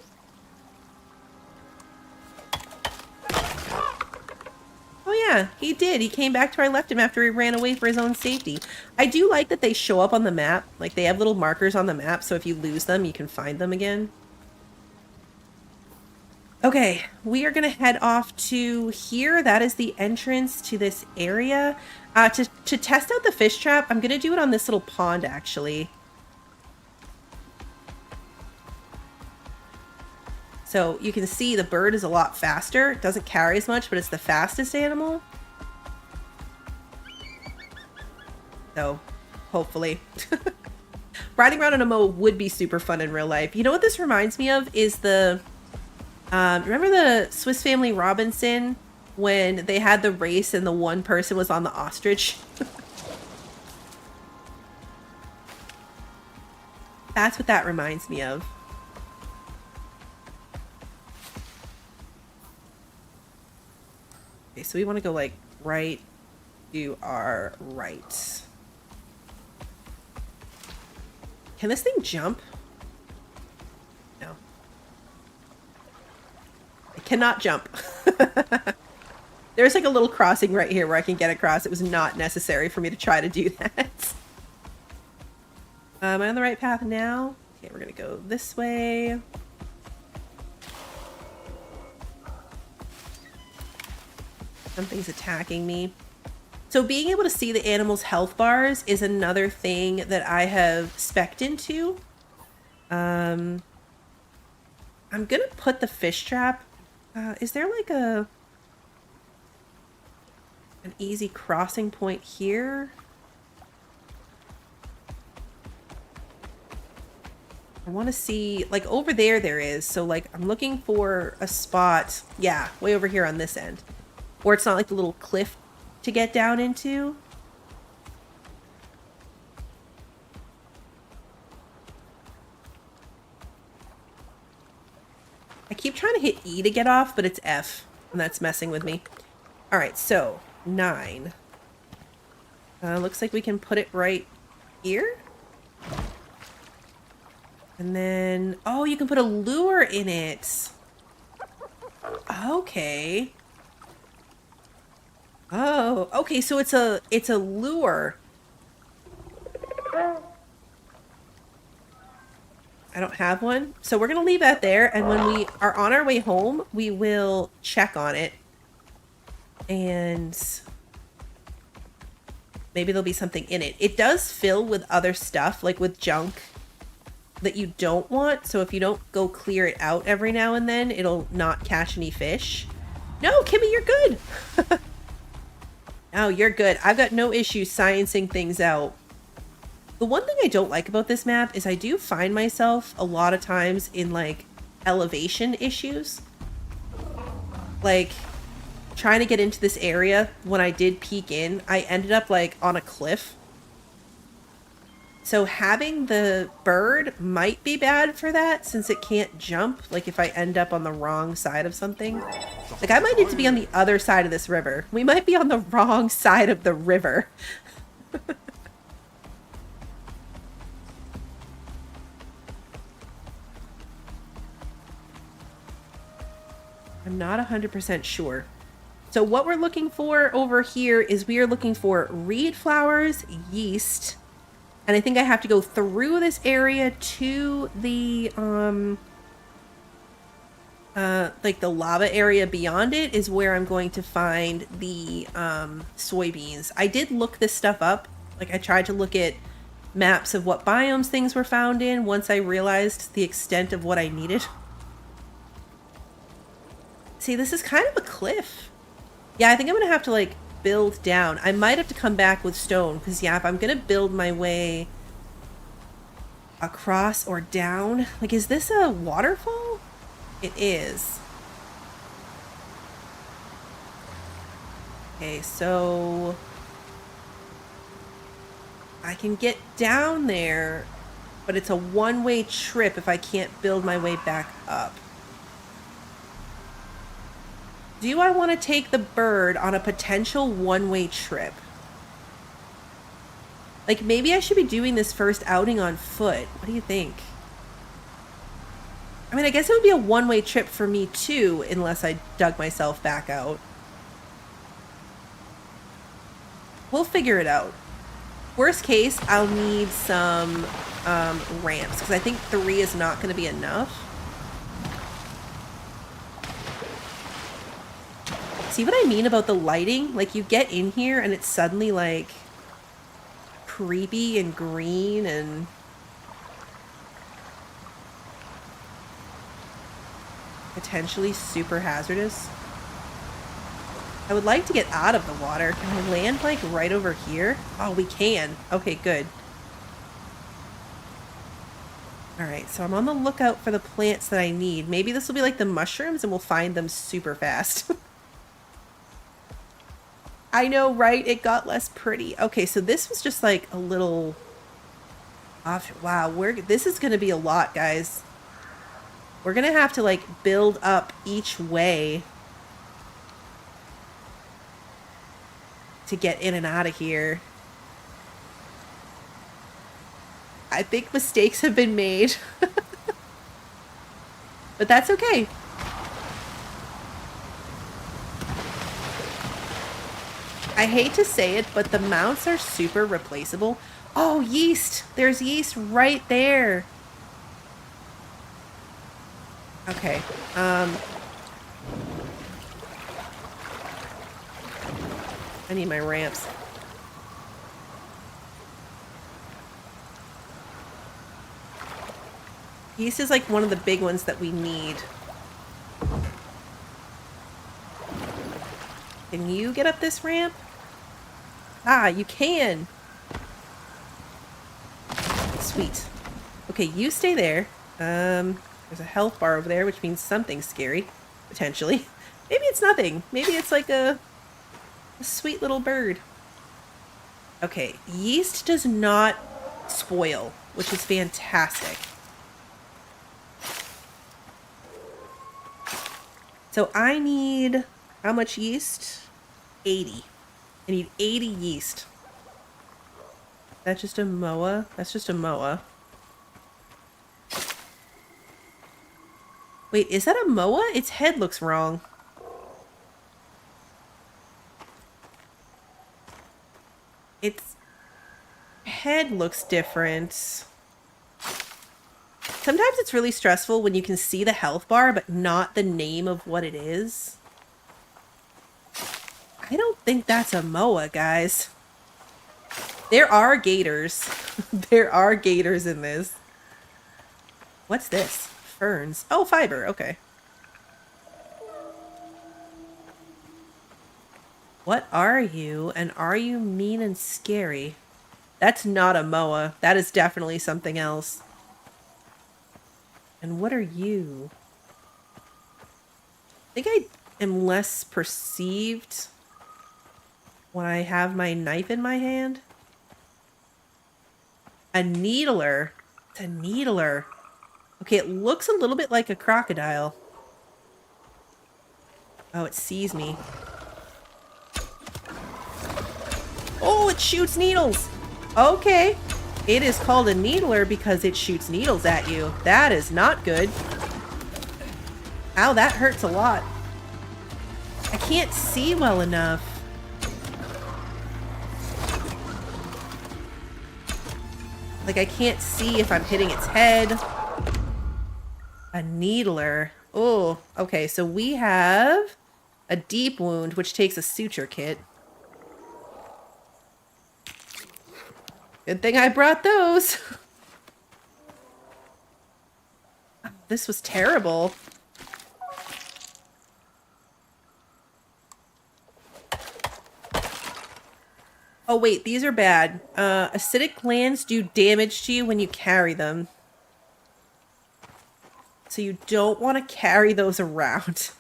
A: Oh yeah, he did. He came back to where I left him after he ran away for his own safety. I do like that they show up on the map. Like, they have little markers on the map, so if you lose them, you can find them again. Okay, we are going to head off to here. That is the entrance to this area. To test out the fish trap, I'm going to do it on this little pond, actually. So you can see the bird is a lot faster. It doesn't carry as much, but it's the fastest animal. So, hopefully. Riding around on a mow would be super fun in real life. You know what this reminds me of is the... remember the Swiss Family Robinson when they had the race and the one person was on the ostrich? That's what that reminds me of. Okay, so we want to go like right to our right. Can this thing jump? No. I cannot jump. There's like a little crossing right here where I can get across. It was not necessary for me to try to do that. Am I on the right path now? Okay, we're gonna go this way. Something's attacking me. So being able to see the animal's health bars is another thing that I have spec'd into. I'm gonna put the fish trap. Is there like an easy crossing point here? I want to see, like over there is. So like I'm looking for a spot. Yeah, way over here on this end. Or it's not like a little cliff to get down into. I keep trying to hit E to get off, but it's F, and that's messing with me. All right, so 9. Looks like we can put it right here. And then, oh, you can put a lure in it. Okay. Oh, okay, so it's a lure. I don't have one. So we're gonna leave that there, and when we are on our way home, we will check on it. And maybe there'll be something in it. It does fill with other stuff, like with junk that you don't want. So if you don't go clear it out every now and then, it'll not catch any fish. No, Kimmy, you're good. Oh, you're good. I've got no issue sciencing things out. The one thing I don't like about this map is I do find myself a lot of times in like elevation issues. Like trying to get into this area, when I did peek in, I ended up like on a cliff. So having the bird might be bad for that since it can't jump. Like if I end up on the wrong side of something. Like I might need to be on the other side of this river. We might be on the wrong side of the river. I'm not 100% sure. So what we're looking for over here is we are looking for reed flowers, yeast, and I think I have to go through this area to the, like the lava area beyond it is where I'm going to find the, soybeans. I did look this stuff up. Like I tried to look at maps of what biomes things were found in once I realized the extent of what I needed. See, this is kind of a cliff. Yeah, I think I'm gonna have to like build down. I might have to come back with stone because yeah, if I'm gonna build my way across or down, like is this a waterfall? It is. Okay, so I can get down there, but it's a one-way trip if I can't build my way back up. Do I want to take the bird on a potential one-way trip? Like, maybe I should be doing this first outing on foot. What do you think? I mean, I guess it would be a one-way trip for me, too, unless I dug myself back out. We'll figure it out. Worst case, I'll need some ramps, because I think 3 is not going to be enough. See what I mean about the lighting? Like, you get in here and it's suddenly, like, creepy and green and... potentially super hazardous. I would like to get out of the water. Can I land, like, right over here? Oh, we can. Okay, good. Alright, so I'm on the lookout for the plants that I need. Maybe this will be like the mushrooms and we'll find them super fast. I know, right? It got less pretty. Okay, so this was just like a little off. Wow, this is going to be a lot, guys. We're going to have to like build up each way to get in and out of here. I think mistakes have been made. But that's okay. I hate to say it, but the mounts are super replaceable. Oh, yeast! There's yeast right there. Okay. I need my ramps. Yeast is like one of the big ones that we need. Can you get up this ramp? Ah, you can. Sweet. Okay, you stay there. There's a health bar over there, which means something's scary. Potentially. Maybe it's nothing. Maybe it's like a sweet little bird. Okay, yeast does not spoil, which is fantastic. So I need... how much yeast? 80. I need 80 yeast. That's just a moa? That's just a moa. Wait, is that a moa? Its head looks wrong. Its head looks different. Sometimes it's really stressful when you can see the health bar, but not the name of what it is. I don't think that's a moa, guys. There are gators. There are gators in this. What's this? Ferns. Oh, fiber. Okay. What are you? And are you mean and scary? That's not a moa. That is definitely something else. And what are you? I think I am less perceived when I have my knife in my hand. A needler. It's a needler. Okay, it looks a little bit like a crocodile. Oh, it sees me. Oh, it shoots needles. Okay. It is called a needler because it shoots needles at you. That is not good. Ow, that hurts a lot. I can't see well enough. Like, I can't see if I'm hitting its head. A needler. Oh, okay. So we have a deep wound, which takes a suture kit. Good thing I brought those. This was terrible. Oh, wait. These are bad. Acidic glands do damage to you when you carry them. So you don't want to carry those around.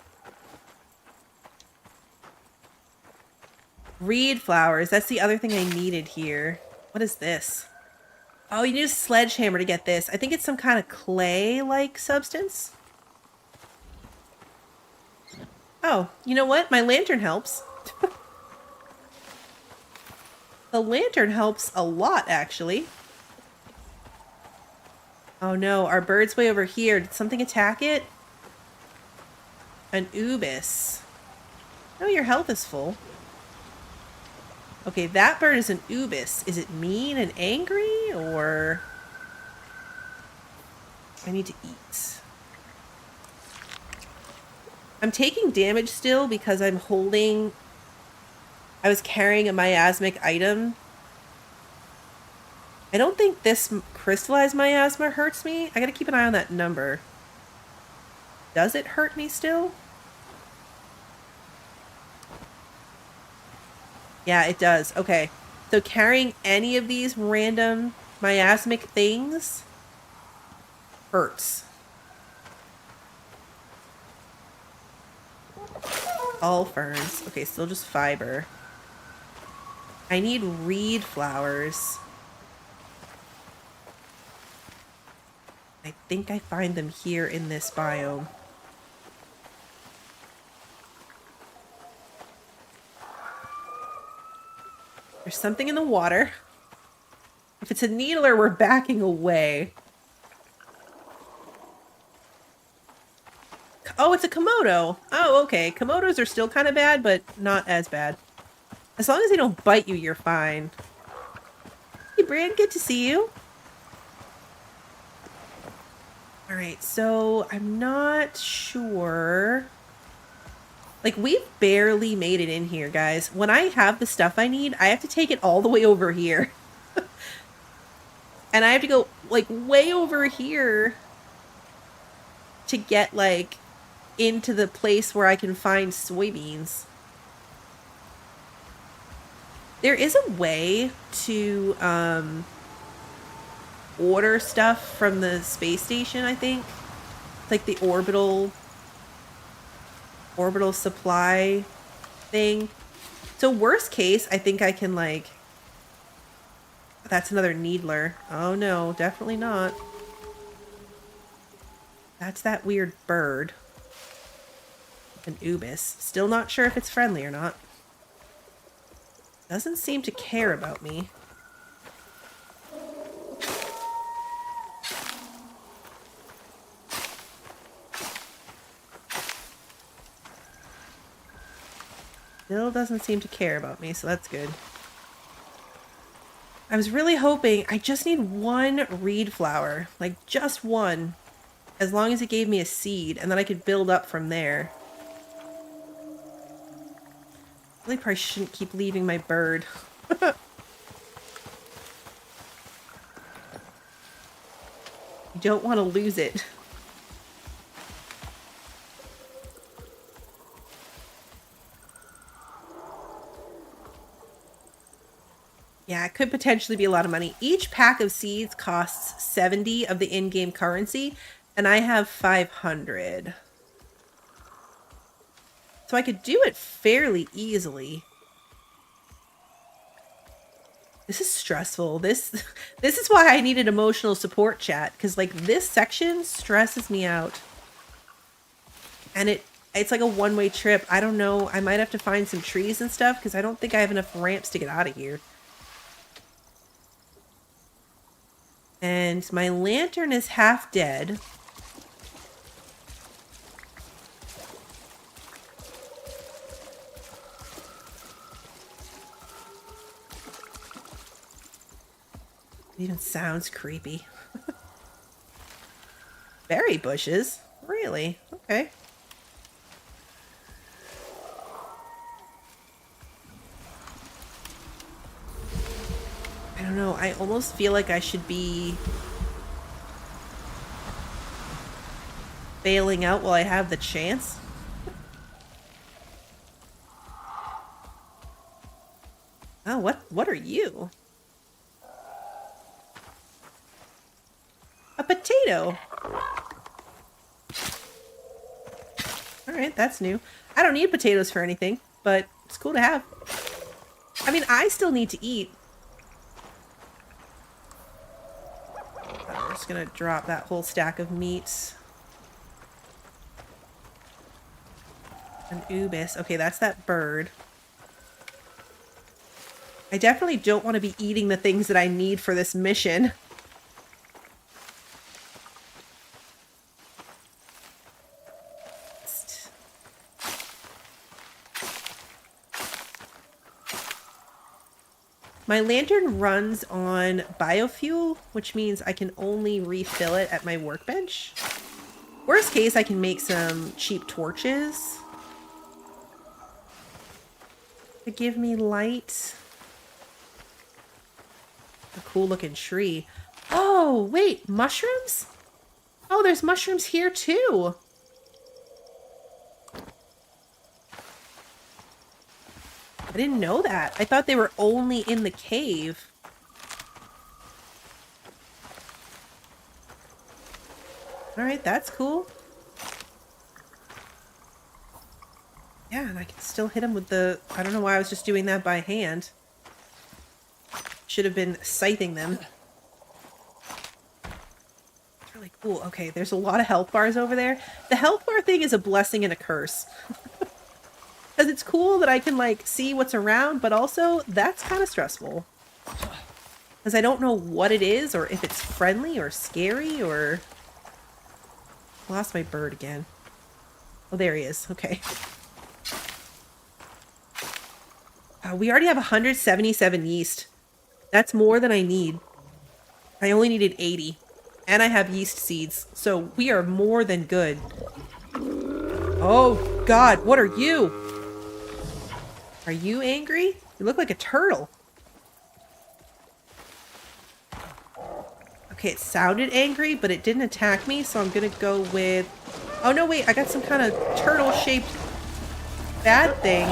A: Reed flowers. That's the other thing I needed here. What is this? Oh, you need a sledgehammer to get this. I think it's some kind of clay-like substance. Oh, you know what? My lantern helps. The lantern helps a lot, actually. Oh no, our bird's way over here. Did something attack it? An ubis. No, your health is full. Okay, that bird is an ubis. Is it mean and angry, or... I need to eat. I'm taking damage still because I'm holding... I was carrying a miasmic item. I don't think this crystallized miasma hurts me. I gotta keep an eye on that number. Does it hurt me still? Yeah, it does. Okay. So carrying any of these random miasmic things hurts. All ferns. Okay, still just fiber. I need reed flowers. I think I find them here in this biome. There's something in the water. If it's a needler, we're backing away. Oh, it's a Komodo. Oh, okay. Komodos are still kind of bad, but not as bad. As long as they don't bite you, you're fine. Hey, Bran, good to see you. Alright, so I'm not sure. Like, we've barely made it in here, guys. When I have the stuff I need, I have to take it all the way over here. And I have to go, like, way over here to get, like, into the place where I can find soybeans. There is a way to order stuff from the space station, I think. It's like the orbital supply thing. So worst case, I think I can, like... That's another needler. Oh no, definitely not. That's that weird bird. An ubis. Still not sure if it's friendly or not. Doesn't seem to care about me. Still doesn't seem to care about me, so that's good. I was really hoping... I just need one reed flower. Like, just one. As long as it gave me a seed, and then I could build up from there. Really probably shouldn't keep leaving my bird. You don't want to lose it. Yeah, it could potentially be a lot of money. Each pack of seeds costs 70 of the in-game currency, and I have 500. So I could do it fairly easily. This is stressful. This is why I needed emotional support chat, because like this section stresses me out. And it's like a one-way trip. I don't know. I might have to find some trees and stuff because I don't think I have enough ramps to get out of here. And my lantern is half dead. It even sounds creepy. Berry bushes? Really? Okay. I don't know. I almost feel like I should be bailing out while I have the chance. Oh, what are you? A potato. All right, that's new. I don't need potatoes for anything, but it's cool to have. I mean, I still need to eat. We're just gonna drop that whole stack of meats. An ubis. Okay, that's that bird. I definitely don't want to be eating the things that I need for this mission. My lantern runs on biofuel, which means I can only refill it at my workbench. Worst case, I can make some cheap torches to give me light. A cool looking tree. Oh, wait, mushrooms? Oh, there's mushrooms here too. I didn't know that. I thought they were only in the cave. Alright, that's cool. Yeah, and I can still hit him with the... I don't know why I was just doing that by hand. Should have been scything them. It's really cool. Okay, there's a lot of health bars over there. The health bar thing is a blessing and a curse. Because it's cool that I can, like, see what's around, but also, that's kind of stressful. Because I don't know what it is, or if it's friendly, or scary, or... Lost my bird again. Oh, there he is. Okay. We already have 177 yeast. That's more than I need. I only needed 80. And I have yeast seeds, so we are more than good. Oh, God, what are you? Are you angry? You look like a turtle. Okay, it sounded angry, but it didn't attack me, so I'm gonna go with... Oh, no, wait, I got some kind of turtle-shaped bad thing.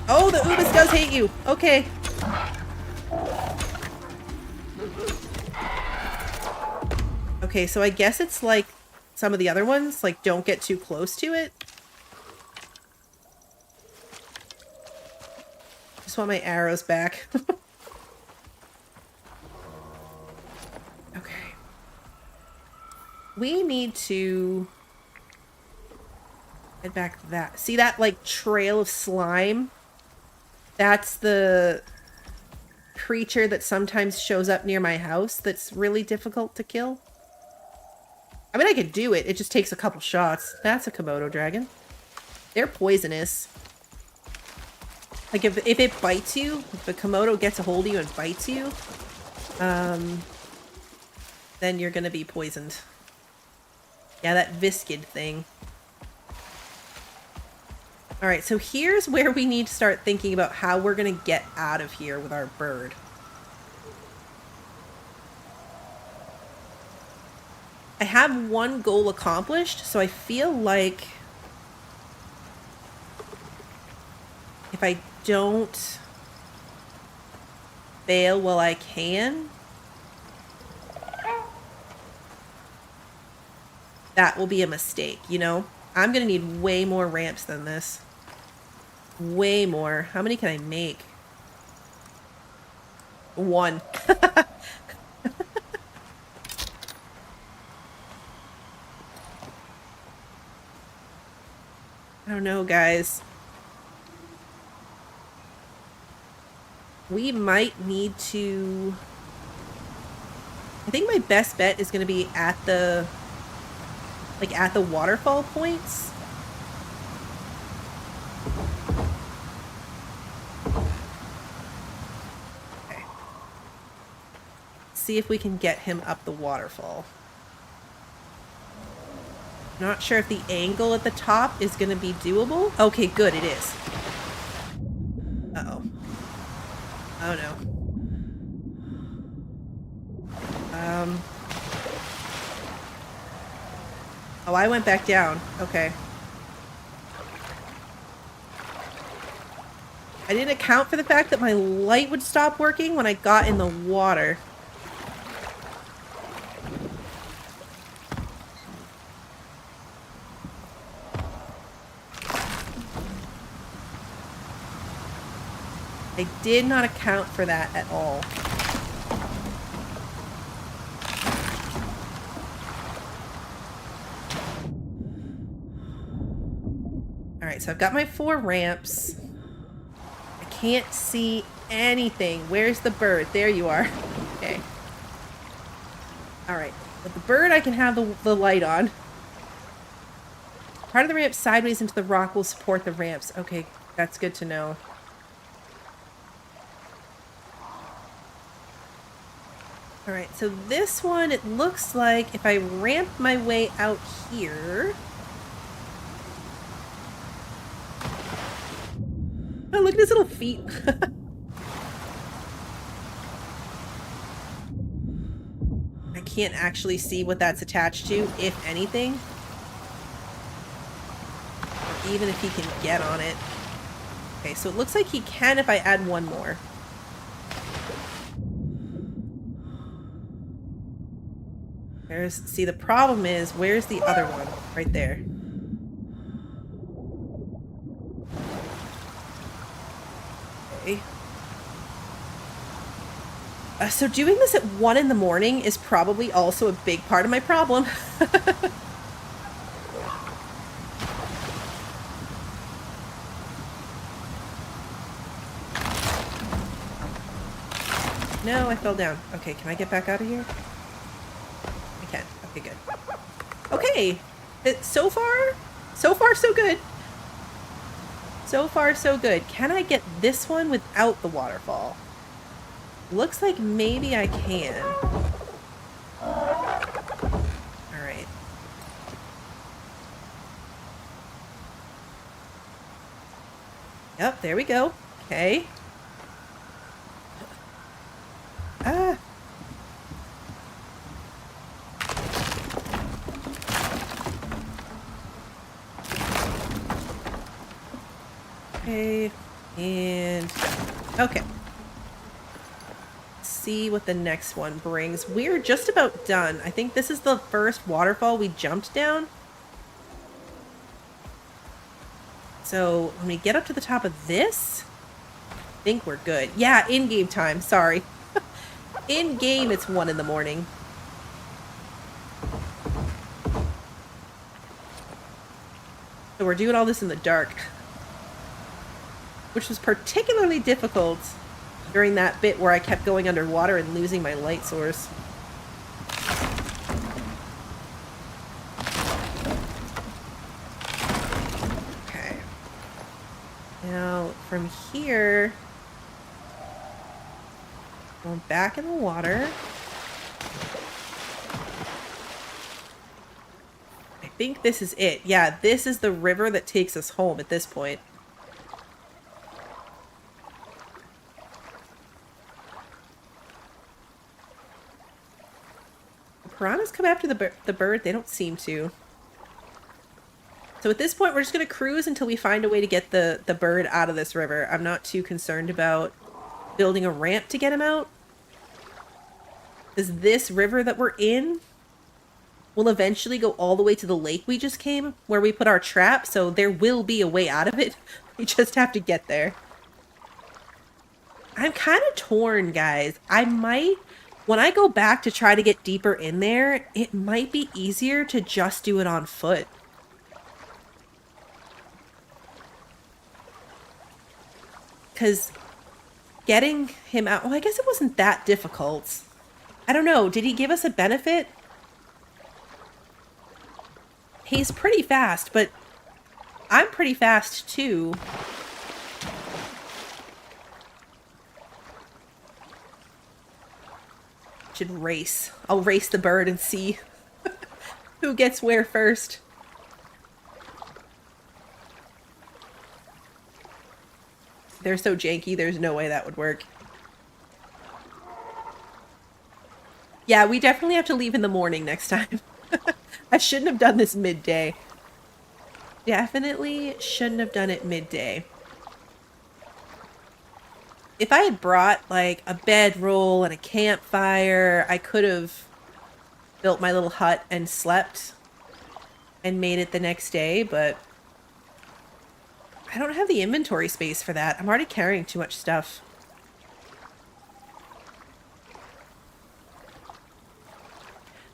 A: Oh, the Ubis does hate you. Okay. Okay, so I guess it's like some of the other ones, like, don't get too close to it. Just want my arrows back. Okay. We need to head back to that. See that, like, trail of slime? That's the creature that sometimes shows up near my house that's really difficult to kill. I mean, I could do it. It just takes a couple shots. That's a Komodo dragon. They're poisonous. Like, if it bites you, if a Komodo gets a hold of you and bites you, then you're gonna be poisoned. Yeah, that viscid thing. Alright, so here's where we need to start thinking about how we're gonna get out of here with our bird. I have one goal accomplished, so I feel like if I don't fail while I can, that will be a mistake, you know? I'm gonna need way more ramps than this. Way more. How many can I make? One. I don't know, guys. We might need to... I think my best bet is going to be at the... like, at the waterfall points. Okay. see if we can get him up the waterfall. Not sure if the angle at the top is going to be doable. Okay, good, it is. Uh-oh. Oh, no. Oh, I went back down. Okay. I didn't account for the fact that my light would stop working when I got in the water. I did not account for that at all. Alright, so I've got my 4 ramps. I can't see anything. Where's the bird? There you are. Okay. Alright. With the bird, I can have the light on. Part of the ramp sideways into the rock will support the ramps. Okay, that's good to know. Alright, so this one, it looks like if I ramp my way out here... Oh, look at his little feet. I can't actually see what that's attached to, if anything. Or even if he can get on it. Okay, so it looks like he can if I add one more. See, the problem is, where's the other one? Right there. Okay. So doing this at 1 in the morning is probably also a big part of my problem. No, I fell down. Okay, can I get back out of here? I can. Okay, good. Okay! So far, so good. So far, so good. Can I get this one without the waterfall? Looks like maybe I can. Alright. Yep, there we go. Okay. Ah! Okay, and okay. Let's see what the next one brings. We're just about done. I think this is the first waterfall we jumped down. So when we get up to the top of this, I think we're good. Yeah, in-game time, sorry. In-game, it's 1 in the morning. So we're doing all this in the dark. Which was particularly difficult during that bit where I kept going underwater and losing my light source. Okay. Now, from here, going back in the water. I think this is it. Yeah, this is the river that takes us home at this point. Piranhas come after the bird? They don't seem to. So at this point, we're just going to cruise until we find a way to get the bird out of this river. I'm not too concerned about building a ramp to get him out. Because this river that we're in will eventually go all the way to the lake we just came, where we put our trap, so there will be a way out of it. We just have to get there. I'm kind of torn, guys. I might... When I go back to try to get deeper in there, it might be easier to just do it on foot. Because getting him out... Well, I guess it wasn't that difficult. I don't know. Did he give us a benefit? He's pretty fast, but I'm pretty fast too. Should race. I'll race the bird and see who gets where first. They're so janky, there's no way that would work. Yeah, we definitely have to leave in the morning next time. I shouldn't have done this midday. Definitely shouldn't have done it midday. If I had brought, like, a bedroll and a campfire, I could have built my little hut and slept and made it the next day, but I don't have the inventory space for that. I'm already carrying too much stuff.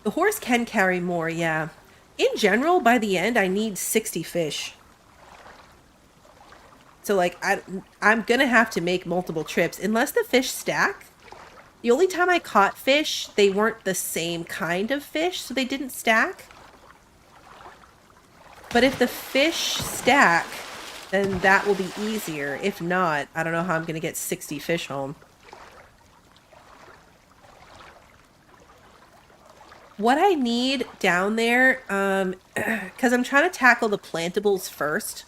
A: The horse can carry more, yeah. In general, by the end, I need 60 fish. So, like, I'm gonna have to make multiple trips. Unless the fish stack. The only time I caught fish, they weren't the same kind of fish, so they didn't stack. But if the fish stack, then that will be easier. If not, I don't know how I'm gonna get 60 fish home. What I need down there, because I'm trying to tackle the plantables first,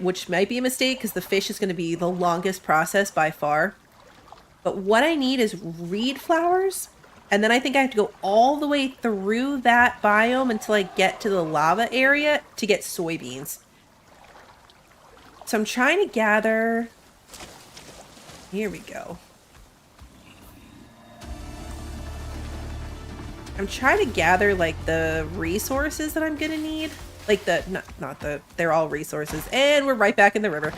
A: which might be a mistake because the fish is going to be the longest process by far. But what I need is reed flowers, and then I think I have to go all the way through that biome until I get to the lava area to get soybeans. So I'm trying to gather... Here we go. I'm trying to gather, like, the resources that I'm gonna need. Like, not the, they're all resources. And we're right back in the river.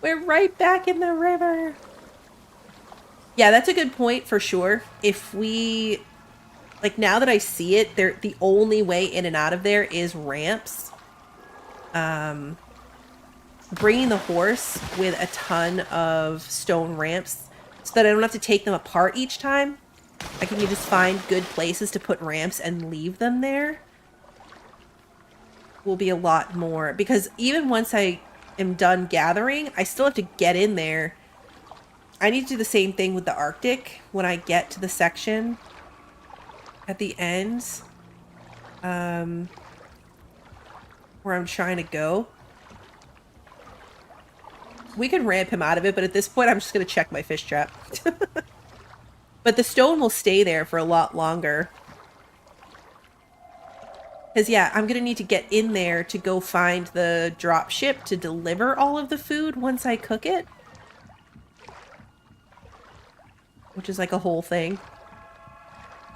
A: We're right back in the river. Yeah, that's a good point for sure. If we, like, now that I see it, the only way in and out of there is ramps. Bringing the horse with a ton of stone ramps so that I don't have to take them apart each time. I can just find good places to put ramps and leave them there. Will be a lot more, because even once I am done gathering, I still have to get in there. I need to do the same thing with the Arctic when I get to the section at the end where I'm trying to go. We could ramp him out of it, but at this point I'm just going to check my fish trap. But the stone will stay there for a lot longer. Because, yeah, I'm going to need to get in there to go find the drop ship to deliver all of the food once I cook it. Which is like a whole thing.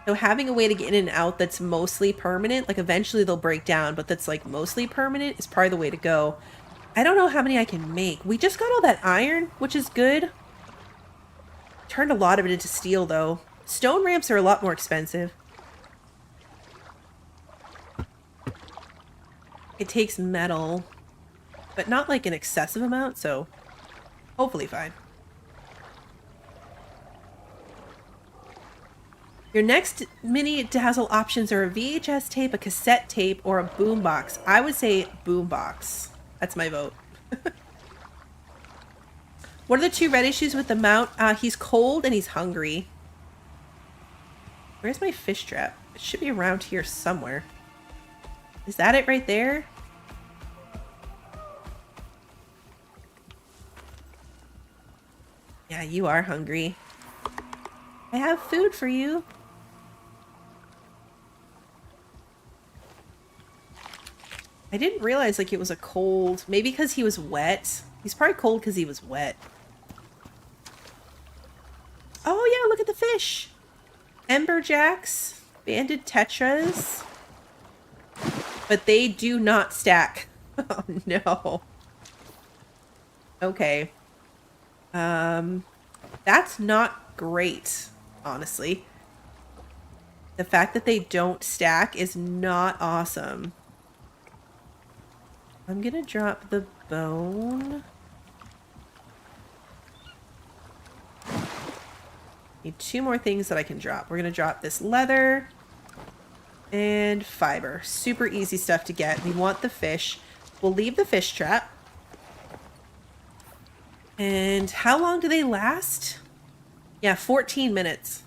A: So having a way to get in and out that's mostly permanent, like eventually they'll break down, but that's like mostly permanent is probably the way to go. I don't know how many I can make. We just got all that iron, which is good. Turned a lot of it into steel, though. Stone ramps are a lot more expensive. It takes metal, but not like an excessive amount, so hopefully fine. Your next mini dazzle options are a VHS tape, a cassette tape, or a boombox. I would say boombox. That's my vote. What are the two red issues with the mount? He's cold and he's hungry. Where's my fish trap? It should be around here somewhere. Is that it right there? Yeah, you are hungry. I have food for you. I didn't realize, like, it was a cold... Maybe because he was wet. He's probably cold because he was wet. Oh, yeah, look at the fish. Emberjacks. Banded tetras. But they do not stack. Oh, no. Okay. That's not great, honestly. The fact that they don't stack is not awesome. I'm gonna drop the bone. Need two more things that I can drop. We're gonna drop this leather and fiber. Super easy stuff to get. We want the fish. We'll leave the fish trap. And how long do they last? Yeah, 14 minutes.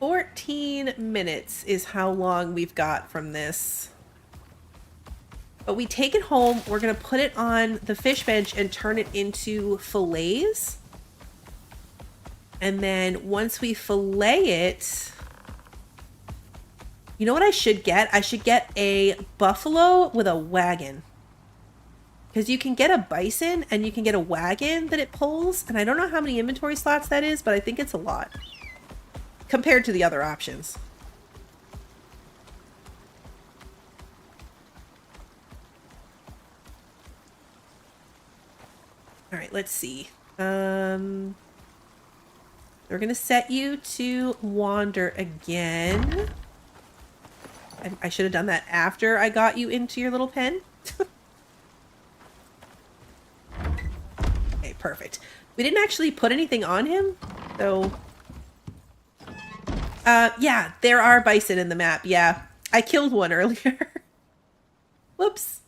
A: 14 minutes is how long we've got from this. But we take it home, we're gonna put it on the fish bench and turn it into fillets. And then once we fillet it, you know what I should get? I should get a buffalo with a wagon. Because you can get a bison and you can get a wagon that it pulls. And I don't know how many inventory slots that is, but I think it's a lot. Compared to the other options. All right, let's see. We're going to set you to wander again. I should have done that after I got you into your little pen. Okay, perfect. We didn't actually put anything on him, so... yeah, there are bison in the map, yeah. I killed one earlier. Whoops.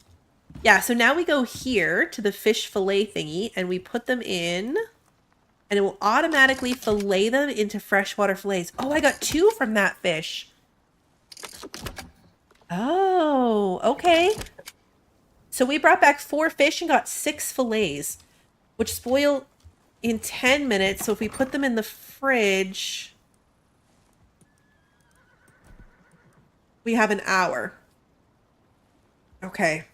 A: Yeah, so now we go here to the fish fillet thingy, and we put them in, and it will automatically fillet them into freshwater fillets. Oh, I got 2 from that fish. Oh, okay. So we brought back 4 fish and got 6 fillets, which spoil in 10 minutes. So if we put them in the fridge, we have an hour. Okay.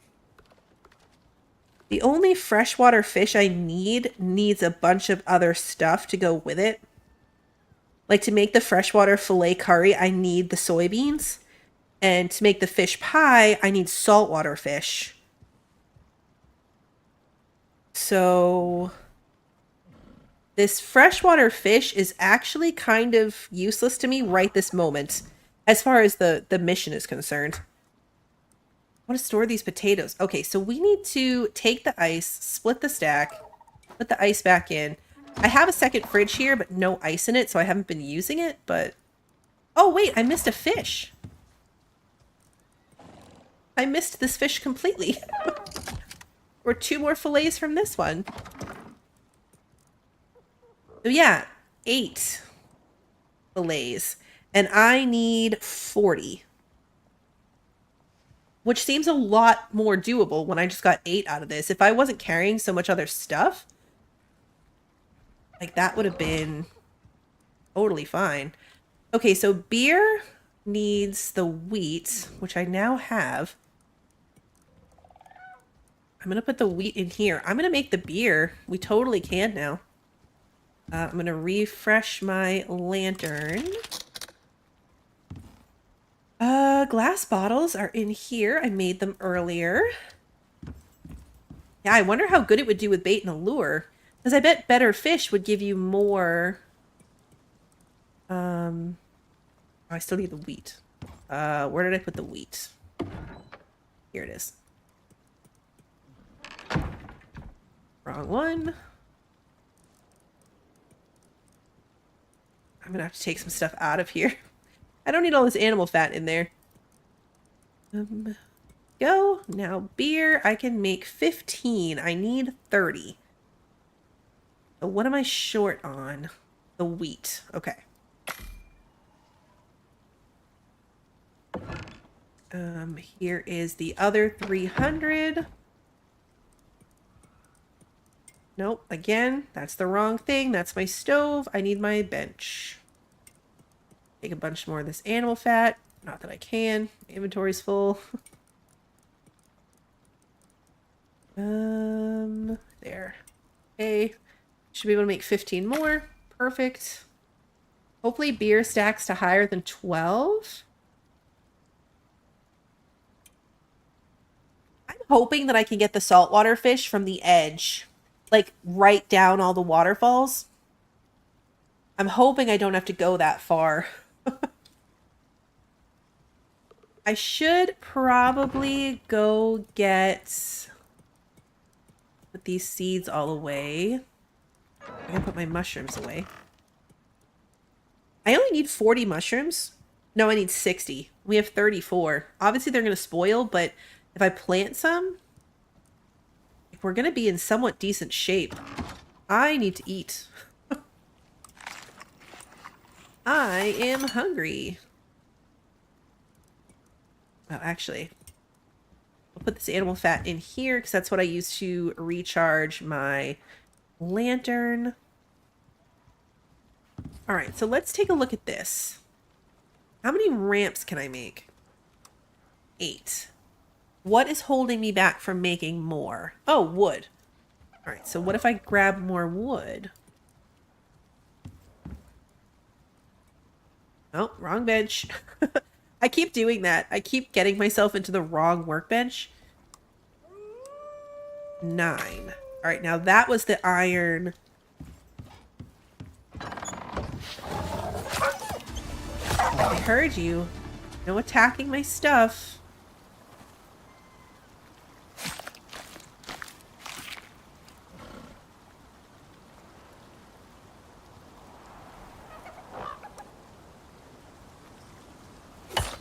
A: The only freshwater fish I need needs a bunch of other stuff to go with it. Like to make the freshwater fillet curry, I need the soybeans. And to make the fish pie, I need saltwater fish. So this freshwater fish is actually kind of useless to me right this moment, as far as the mission is concerned. I want to store these potatoes. Okay, so we need to take the ice, split the stack, put the ice back in. I have a second fridge here, but no ice in it, so I haven't been using it, but... Oh, wait, I missed a fish. I missed this fish completely. Or 2 more fillets from this one. So yeah, 8 fillets. And I need 40. Which seems a lot more doable when I just got 8 out of this. If I wasn't carrying so much other stuff, like that would have been totally fine. Okay, so beer needs the wheat, which I now have. I'm going to put the wheat in here. I'm going to make the beer. We totally can now. I'm going to refresh my lantern. Glass bottles are in here. I made them earlier. Yeah, I wonder how good it would do with bait and a lure. Because I bet better fish would give you more... Oh, I still need the wheat. Where did I put the wheat? Here it is. Wrong one. I'm gonna have to take some stuff out of here. I don't need all this animal fat in there. Go. Now beer, I can make 15. I need 30. So what am I short on? The wheat. Okay. Here is the other 300. Nope, again, that's the wrong thing. That's my stove. I need my bench. Take a bunch more of this animal fat. Not that I can. My inventory's full. There. Okay. Should be able to make 15 more. Perfect. Hopefully beer stacks to higher than 12. I'm hoping that I can get the saltwater fish from the edge. Like, right down all the waterfalls. I'm hoping I don't have to go that far. I should probably go get... Put these seeds all away. I'm gonna put my mushrooms away. I only need 40 mushrooms. No, I need 60. We have 34. Obviously, they're gonna spoil, but if I plant some... we're going to be in somewhat decent shape. I need to eat. I am hungry. Oh, actually, I'll put this animal fat in here because that's what I use to recharge my lantern. All right, so let's take a look at this. How many ramps can I make? 8. What is holding me back from making more? Oh, wood. All right, so what if I grab more wood? Oh, wrong bench. I keep doing that. I keep getting myself into the wrong workbench. 9. All right, now that was the iron. I heard you. No attacking my stuff.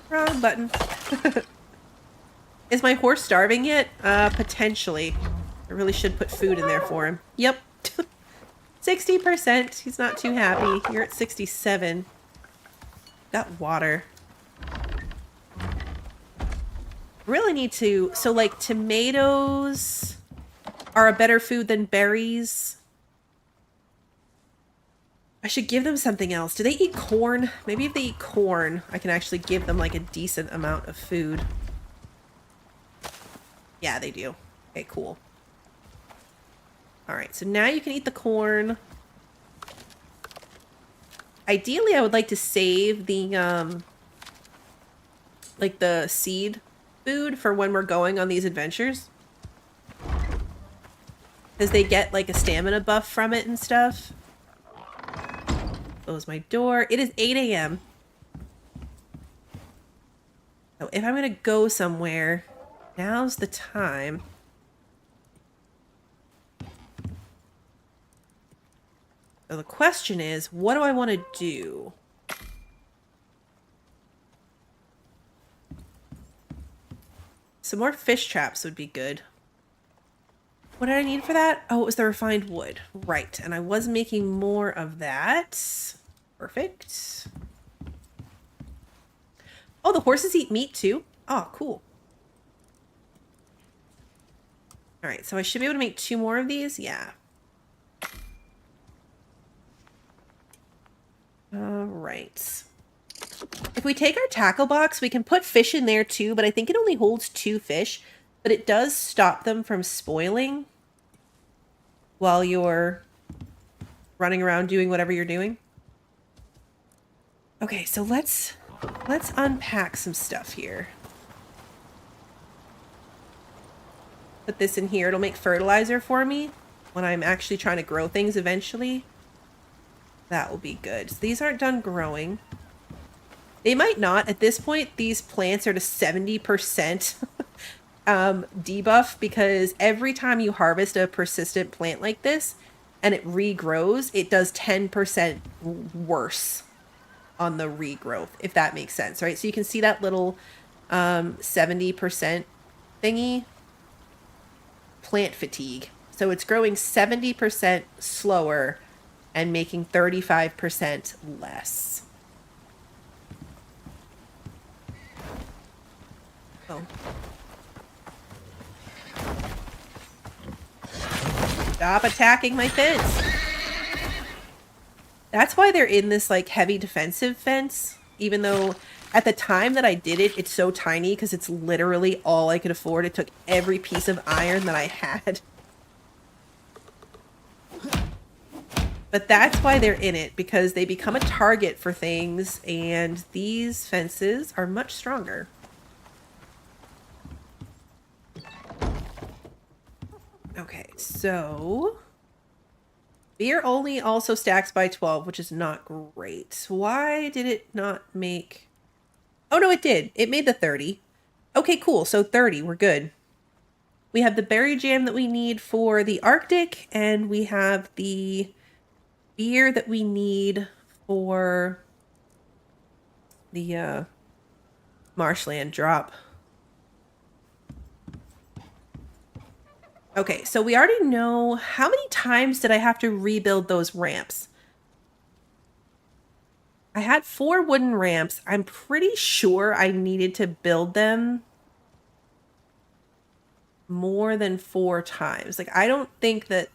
A: Wrong button. Is my horse starving yet? Potentially. I really should put food in there for him. Yep. 60%. He's not too happy. You're at 67. Got water. Really need to... So, like, tomatoes are a better food than berries. I should give them something else. Do they eat corn? Maybe if they eat corn, I can actually give them, like, a decent amount of food. Yeah, they do. Okay, cool. Alright, so now you can eat the corn. Ideally, I would like to save the, like, the seed food for when we're going on these adventures. Because they get, like, a stamina buff from it and stuff. Close my door. It is 8 a.m. So if I'm going to go somewhere, now's the time. So the question is, what do I want to do? Some more fish traps would be good. What did I need for that? Oh, it was the refined wood. Right, and I was making more of that. Perfect. Oh, the horses eat meat too? Oh, cool. All right, so I should be able to make 2 more of these? Yeah. All right. If we take our tackle box, we can put fish in there too, but I think it only holds 2 fish, but it does stop them from spoiling while you're running around doing whatever you're doing. Okay, so let's unpack some stuff here. Put this in here. It'll make fertilizer for me when I'm actually trying to grow things eventually. That will be good. So these aren't done growing. They might not. At this point, these plants are to 70% debuff because every time you harvest a persistent plant like this and it regrows, it does 10% worse on the regrowth, if that makes sense, right? So you can see that little 70% thingy. Plant fatigue. So it's growing 70% slower and making 35% less. Oh. Stop attacking my fence. That's why they're in this like heavy defensive fence, even though at the time that I did it, it's so tiny because it's literally all I could afford. It took every piece of iron that I had. But that's why they're in it, because they become a target for things, and these fences are much stronger. Okay, so beer only also stacks by 12, which is not great. Why did it not make... Oh, no, it did. It made the 30. Okay, cool. So 30, we're good. We have the berry jam that we need for the Arctic, and we have the beer that we need for the marshland drop. Okay, so we already know how many times did I have to rebuild those ramps? I had 4 wooden ramps. I'm pretty sure I needed to build them more than 4 times. Like, I don't think that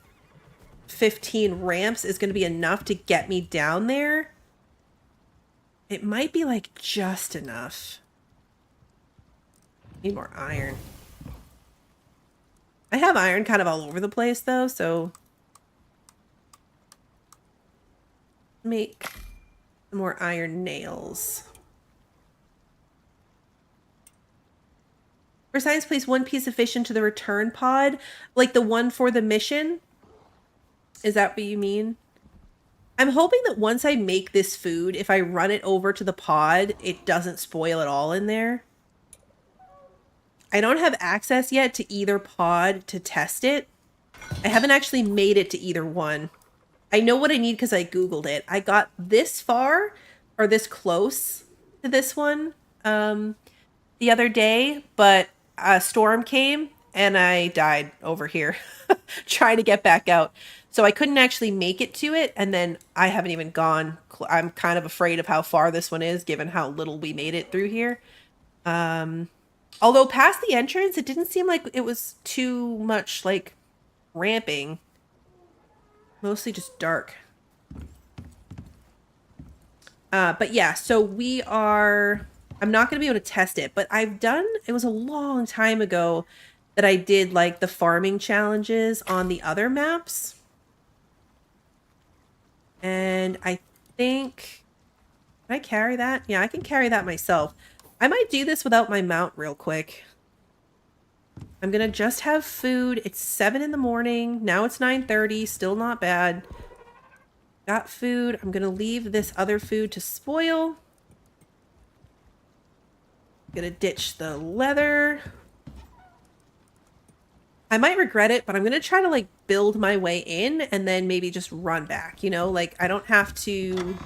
A: 15 ramps is going to be enough to get me down there. It might be like just enough. Need more iron. I have iron kind of all over the place though, so make some more iron nails. For science, place 1 piece of fish into the return pod, like the one for the mission. Is that what you mean? I'm hoping that once I make this food, if I run it over to the pod, it doesn't spoil at all in there. I don't have access yet to either pod to test it. I haven't actually made it to either one. I know what I need because I Googled it. I got this far, or this close to this one the other day, but a storm came and I died over here trying to get back out. So I couldn't actually make it to it, and then I haven't even gone. I'm kind of afraid of how far this one is, given how little we made it through here. Although past the entrance, it didn't seem like it was too much, like, ramping. Mostly just dark. But yeah, so we are... I'm not going to be able to test it, but I've done... It was a long time ago that I did, like, the farming challenges on the other maps. And I think... Can I carry that? Yeah, I can carry that myself. I might do this without my mount real quick. I'm going to just have food. It's 7 in the morning. Now it's 9:30. Still not bad. Got food. I'm going to leave this other food to spoil. I'm going to ditch the leather. I might regret it, but I'm going to try to, like, build my way in and then maybe just run back, you know? Like, I don't have to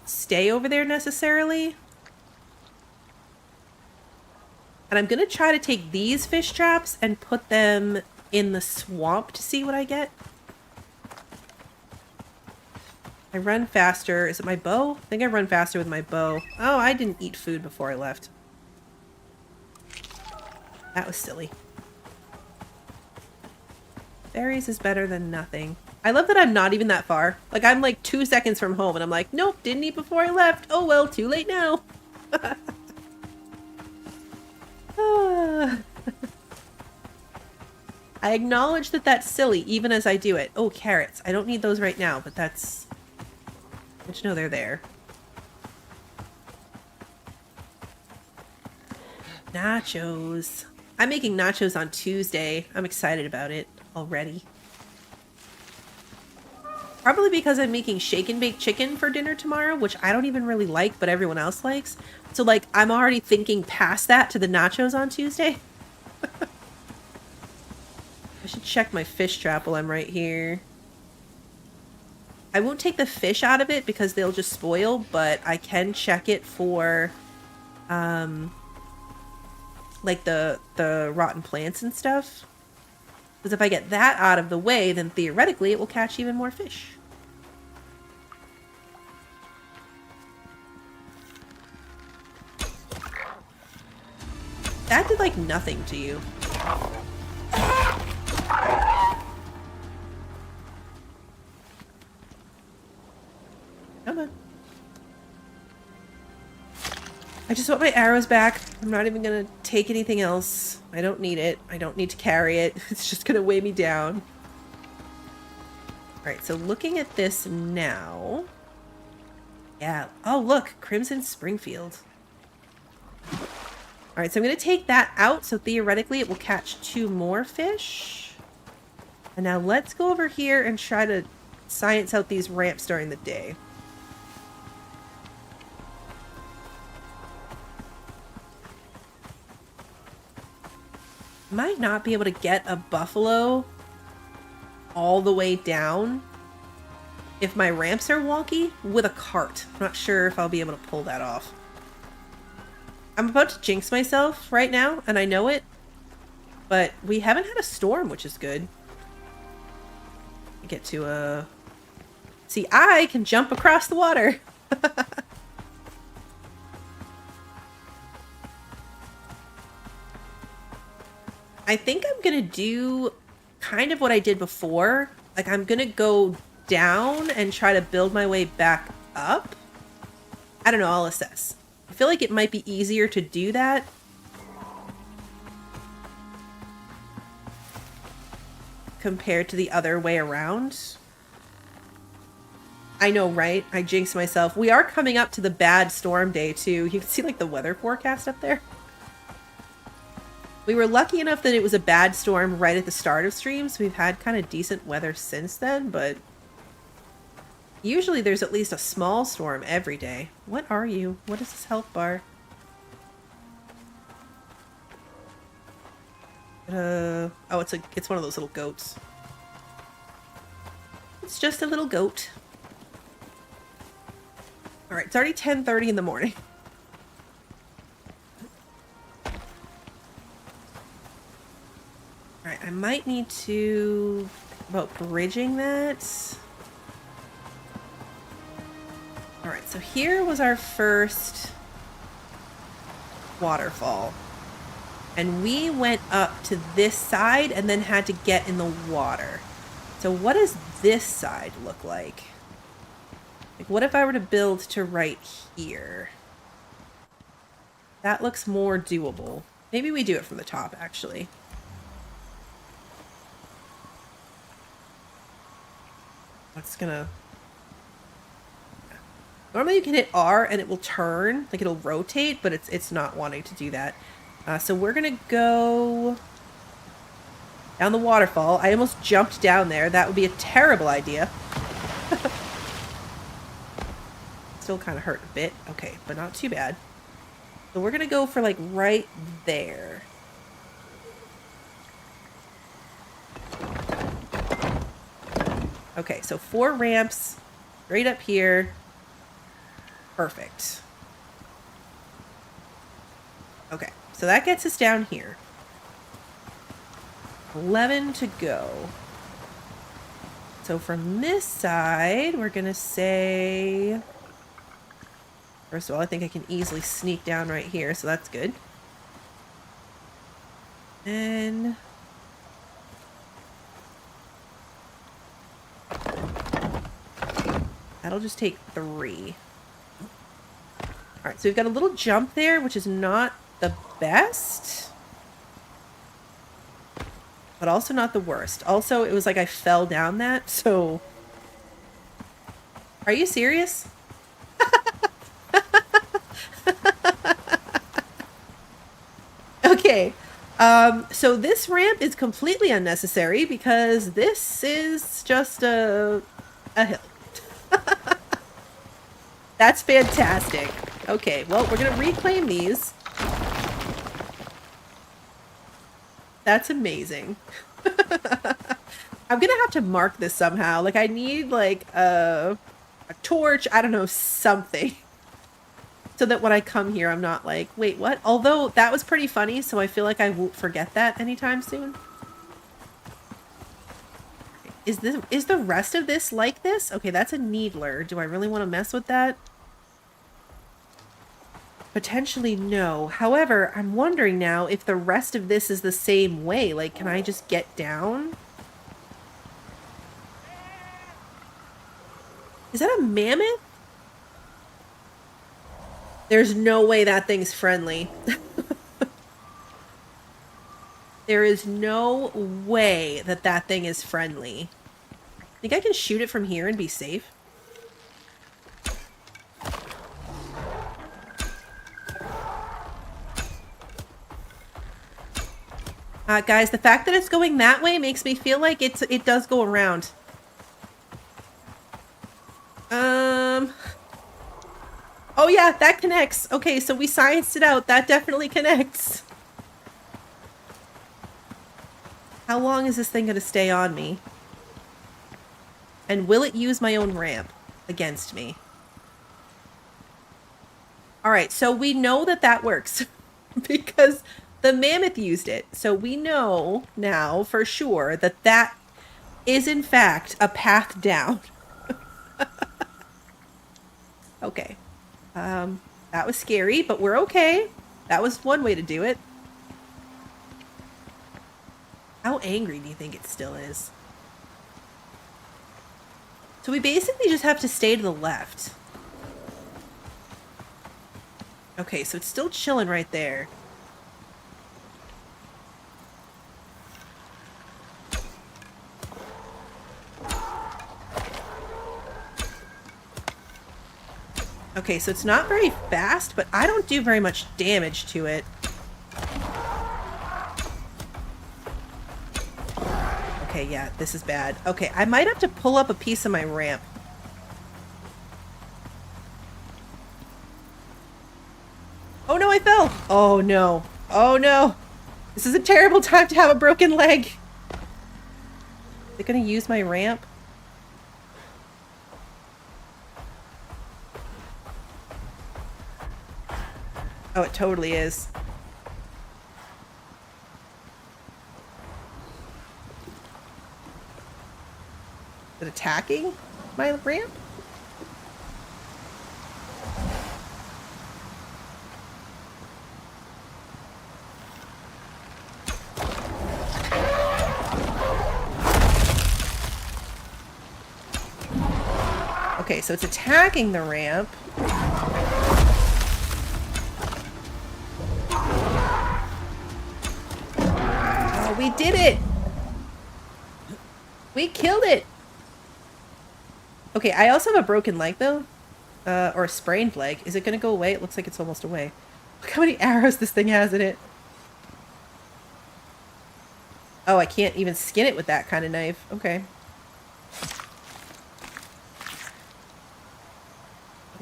A: stay over there necessarily. And I'm going to try to take these fish traps and put them in the swamp to see what I get. I run faster. Is it my bow? I think I run faster with my bow. Oh, I didn't eat food before I left. That was silly. Berries is better than nothing. I love that I'm not even that far. Like, I'm like 2 seconds from home and I'm like, nope, didn't eat before I left. Oh well, too late now. I acknowledge that that's silly even as I do it. Oh, carrots. I don't need those right now, but that's... I just know they're there. Nachos. I'm making nachos on Tuesday. I'm excited about it already. Probably because I'm making shake and bake chicken for dinner tomorrow, which I don't even really like, but everyone else likes. So, like, I'm already thinking past that to the nachos on Tuesday. I should check my fish trap while I'm right here. I won't take the fish out of it because they'll just spoil, but I can check it for, like, the rotten plants and stuff. Because if I get that out of the way, then theoretically it will catch even more fish. That did, like, nothing to you. Come on. I just want my arrows back. I'm not even gonna take anything else. I don't need it. I don't need to carry it. It's just gonna weigh me down. Alright, so looking at this now... Yeah. Oh, look! Crimson Springfield. Alright, so I'm gonna take that out, so theoretically it will catch 2 more fish. And now let's go over here and try to science out these ramps during the day. Might not be able to get a buffalo all the way down if my ramps are wonky with a cart. I'm not sure if I'll be able to pull that off. I'm about to jinx myself right now, and I know it. But we haven't had a storm, which is good. Get to a... See, I can jump across the water. I think I'm gonna do kind of what I did before. Like, I'm gonna go down and try to build my way back up. I don't know, I'll assess. I feel like it might be easier to do that. Compared to the other way around. I know, right? I jinxed myself. We are coming up to the bad storm day, too. You can see, like, the weather forecast up there. We were lucky enough that it was a bad storm right at the start of streams. We've had kind of decent weather since then, but usually there's at least a small storm every day. What are you? What is this health bar? Oh, it's one of those little goats. It's just a little goat. All right, it's already 10:30 in the morning. All right, I might need to think about bridging that. All right, so here was our first waterfall. And we went up to this side and then had to get in the water. So what does this side look like? Like, what if I were to build to right here? That looks more doable. Maybe we do it from the top, actually. That's gonna... Normally you can hit R and it will turn, like it'll rotate, but it's not wanting to do that. So we're gonna go down the waterfall. I almost jumped down there. That would be a terrible idea. Still kind of hurt a bit. Okay, but not too bad. So we're gonna go for like right there. Okay, so 4 ramps right up here. Perfect. Okay, so that gets us down here. 11 to go. So from this side, we're gonna say... First of all, I think I can easily sneak down right here, so that's good. And... that'll just take 3. Alright, so we've got a little jump there, which is not the best. But also not the worst. Also, it was like I fell down that, so... Are you serious? Okay. So this ramp is completely unnecessary because this is just a hill. That's fantastic. Okay, well, we're gonna reclaim these. That's amazing. I'm gonna have to mark this somehow. Like, I need, like, a torch, I don't know, something. So that when I come here, I'm not like, wait, what? Although, that was pretty funny, so I feel like I won't forget that anytime soon. Is the rest of this like this? Okay, that's a needler. Do I really want to mess with that? Potentially no. However, I'm wondering now if the rest of this is the same way. Like, can I just get down? Is that a mammoth? There's no way that thing's friendly. There is no way that that thing is friendly. Think I can shoot it from here and be safe? Guys, the fact that it's going that way makes me feel like it does go around. Oh yeah, that connects. Okay, so we scienced it out. That definitely connects. How long is this thing going to stay on me? And will it use my own ramp against me? Alright, so we know that that works. Because The mammoth used it. So we know now for sure that that is in fact a path down. Okay. That was scary, but we're okay. That was one way to do it. How angry do you think it still is? So we basically just have to stay to the left. Okay, so it's still chilling right there. Okay, so it's not very fast, but I don't do very much damage to it. Okay, yeah, this is bad. Okay, I might have to pull up a piece of my ramp. Oh no, I fell! Oh no. Oh no! This is a terrible time to have a broken leg! Is it gonna use my ramp? Oh, it totally is. Is it attacking my ramp? Okay, so it's attacking the ramp. Oh, we did it! We killed it! Okay, I also have a broken leg, though. Or a sprained leg. Is it gonna go away? It looks like it's almost away. Look how many arrows this thing has in it. Oh, I can't even skin it with that kind of knife. Okay.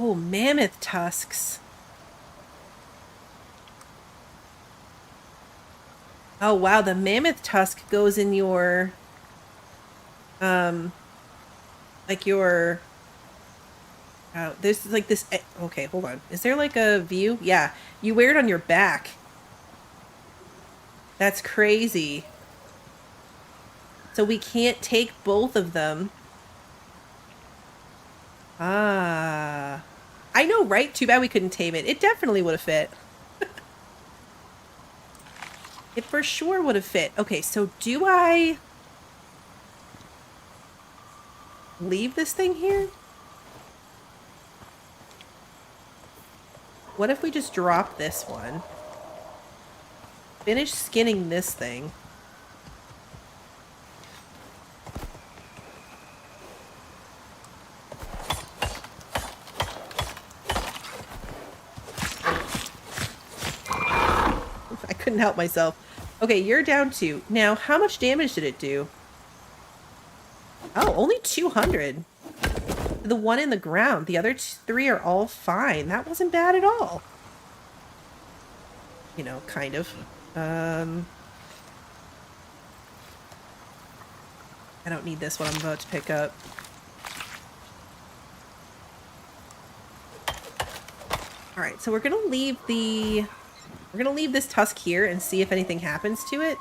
A: Oh, mammoth tusks. Oh, wow, the mammoth tusk goes in your... like your... there's like this... Okay, hold on. Is there like a view? Yeah. You wear it on your back. That's crazy. So we can't take both of them. Ah. I know, right? Too bad we couldn't tame it. It definitely would have fit. It for sure would have fit. Okay, so do I... leave this thing here? What if we just drop this one? Finish skinning this thing. I couldn't help myself. Okay, you're down 2. Now, how much damage did it do? Oh, only 200. The one in the ground. The other 3 are all fine. That wasn't bad at all. You know, kind of. I don't need this one I'm about to pick up. Alright, so we're gonna leave the... We're gonna leave this tusk here and see if anything happens to it.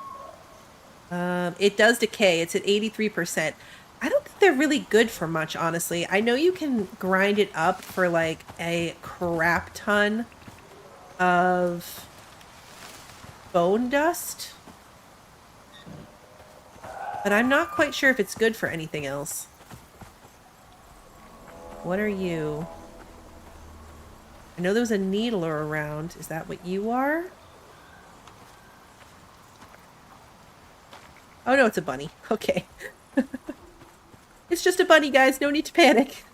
A: It does decay. It's at 83%. I don't think they're really good for much, honestly. I know you can grind it up for like a crap ton of bone dust. But I'm not quite sure if it's good for anything else. What are you? I know there was a needler around. Is that what you are? Oh no, it's a bunny. Okay. It's just a bunny, guys. No need to panic.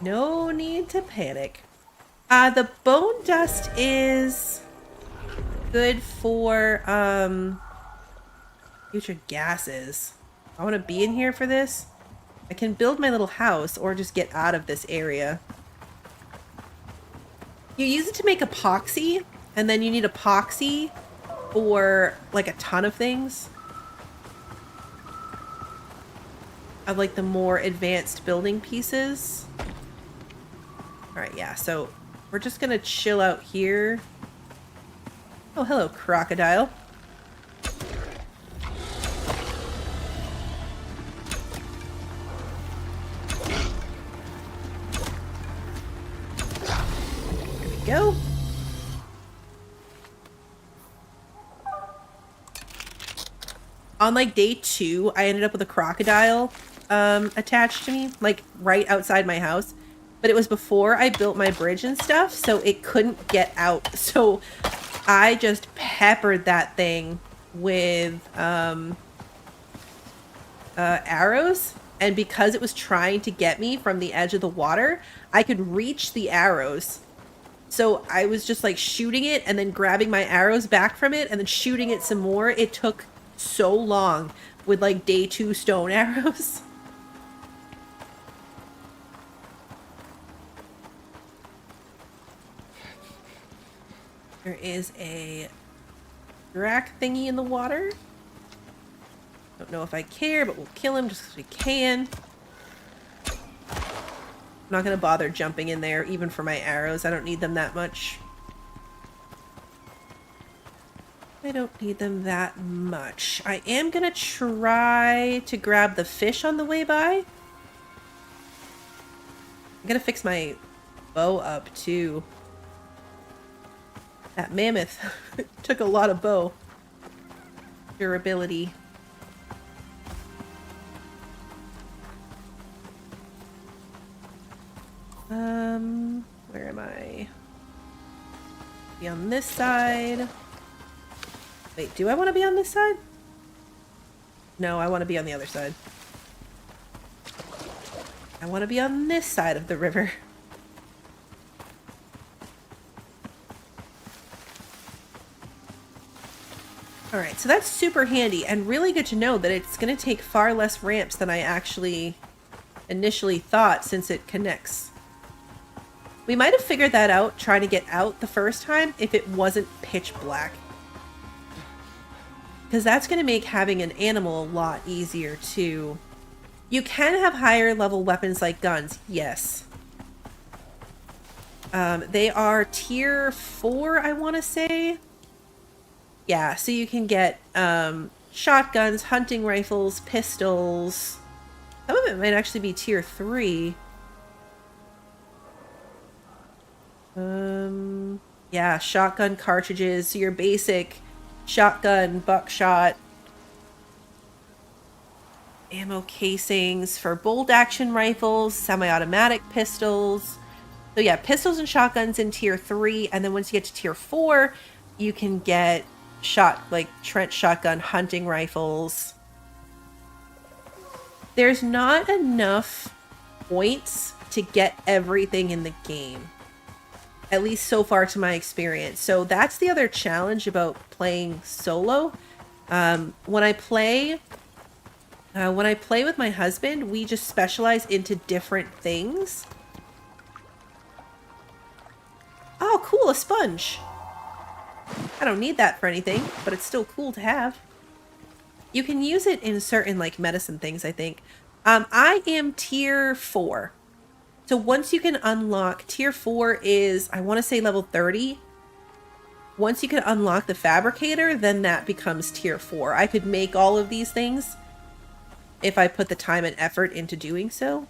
A: No need to panic. The bone dust is good for future gases. I want to be in here for this. I can build my little house or just get out of this area. You use it to make epoxy, and then you need epoxy for like a ton of things. Of like the more advanced building pieces. All right, yeah, so we're just gonna chill out here. Oh, hello, crocodile. Here we go. On like day 2, I ended up with a crocodile attached to me, like right outside my house. But it was before I built my bridge and stuff, so it couldn't get out. So I just peppered that thing with arrows. And because it was trying to get me from the edge of the water, I could reach the arrows. So I was just like shooting it and then grabbing my arrows back from it and then shooting it some more. It took so long with like day 2 stone arrows. There is a drac thingy in the water. Don't know if I care, but we'll kill him just because we can. I'm not going to bother jumping in there, even for my arrows. I don't need them that much. I don't need them that much. I am going to try to grab the fish on the way by. I'm going to fix my bow up, too. That mammoth took a lot of bow durability. Where am I? Be on this side. Wait, do I want to be on this side? No, I want to be on the other side. I want to be on this side of the river. Alright, so that's super handy and really good to know that it's going to take far less ramps than I actually initially thought since it connects. We might have figured that out trying to get out the first time if it wasn't pitch black. Because that's going to make having an animal a lot easier too. You can have higher level weapons like guns, yes. They are tier 4, I want to say. Yeah, so you can get shotguns, hunting rifles, pistols. Some of it might actually be tier 3. Yeah, shotgun cartridges, so your basic shotgun, buckshot, ammo casings for bolt action rifles, semi-automatic pistols. So yeah, pistols and shotguns in tier 3, and then once you get to tier 4, you can get trench shotgun hunting rifles. There's not enough points to get everything in the game. At least so far to my experience. So that's the other challenge about playing solo. When I play with my husband, we just specialize into different things. Oh, cool, a sponge. I don't need that for anything, but it's still cool to have. You can use it in certain like medicine things, I think. I am tier 4. So once you can unlock, tier 4 is, I want to say level 30. Once you can unlock the fabricator, then that becomes tier 4. I could make all of these things if I put the time and effort into doing so.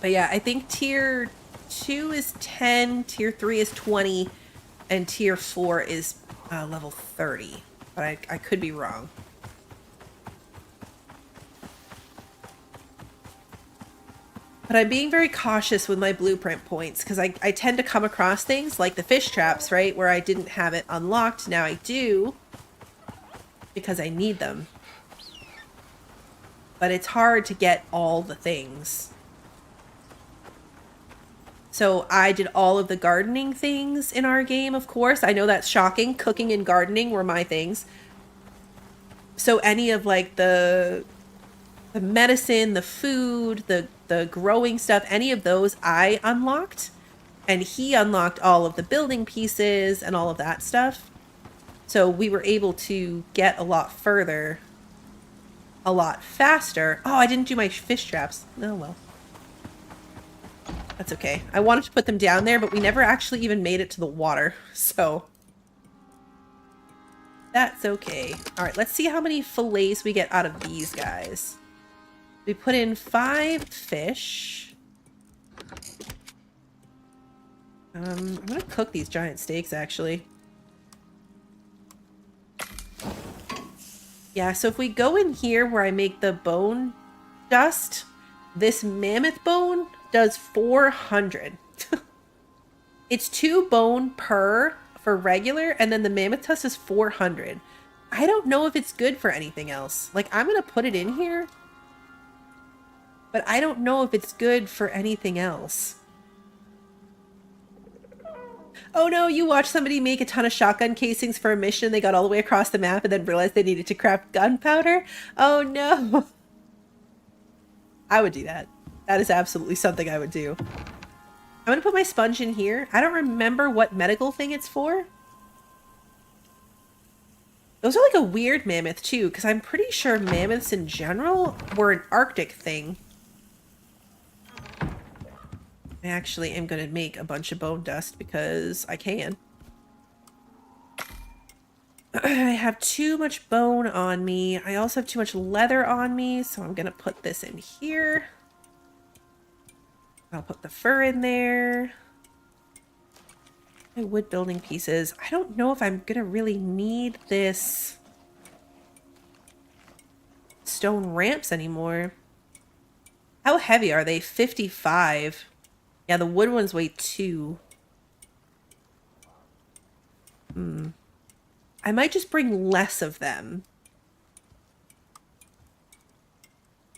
A: But yeah, I think tier 2 is 10, tier 3 is 20, and tier 4 is level 30. But I could be wrong. But I'm being very cautious with my blueprint points because I tend to come across things like the fish traps, right? Where I didn't have it unlocked. Now I do because I need them. But it's hard to get all the things. So I did all of the gardening things in our game, of course. I know that's shocking. Cooking and gardening were my things. So any of like the medicine, the food, the growing stuff, any of those I unlocked. And he unlocked all of the building pieces and all of that stuff. So we were able to get a lot further, a lot faster. Oh, I didn't do my fish traps. Oh, well. That's okay. I wanted to put them down there, but we never actually even made it to the water, so that's okay. All right, let's see how many fillets we get out of these guys. We put in 5 fish. I'm gonna cook these giant steaks, actually. Yeah, so if we go in here where I make the bone dust, this mammoth bone does 400. It's 2 bone per for regular, and then the mammoth tusk is 400. I don't know if it's good for anything else. Like, I'm gonna put it in here, but I don't know if it's good for anything else. Oh no, you watched somebody make a ton of shotgun casings for a mission. They got all the way across the map and then realized they needed to craft gunpowder. Oh no. I would do that. That is absolutely something I would do. I'm going to put my sponge in here. I don't remember what medical thing it's for. Those are like a weird mammoth too, because I'm pretty sure mammoths in general were an Arctic thing. I actually am going to make a bunch of bone dust because I can. I have too much bone on me. I also have too much leather on me, so I'm going to put this in here. I'll put the fur in there. My wood building pieces. I don't know if I'm going to really need this stone ramps anymore. How heavy are they? 55. Yeah, the wood ones weigh 2. I might just bring less of them.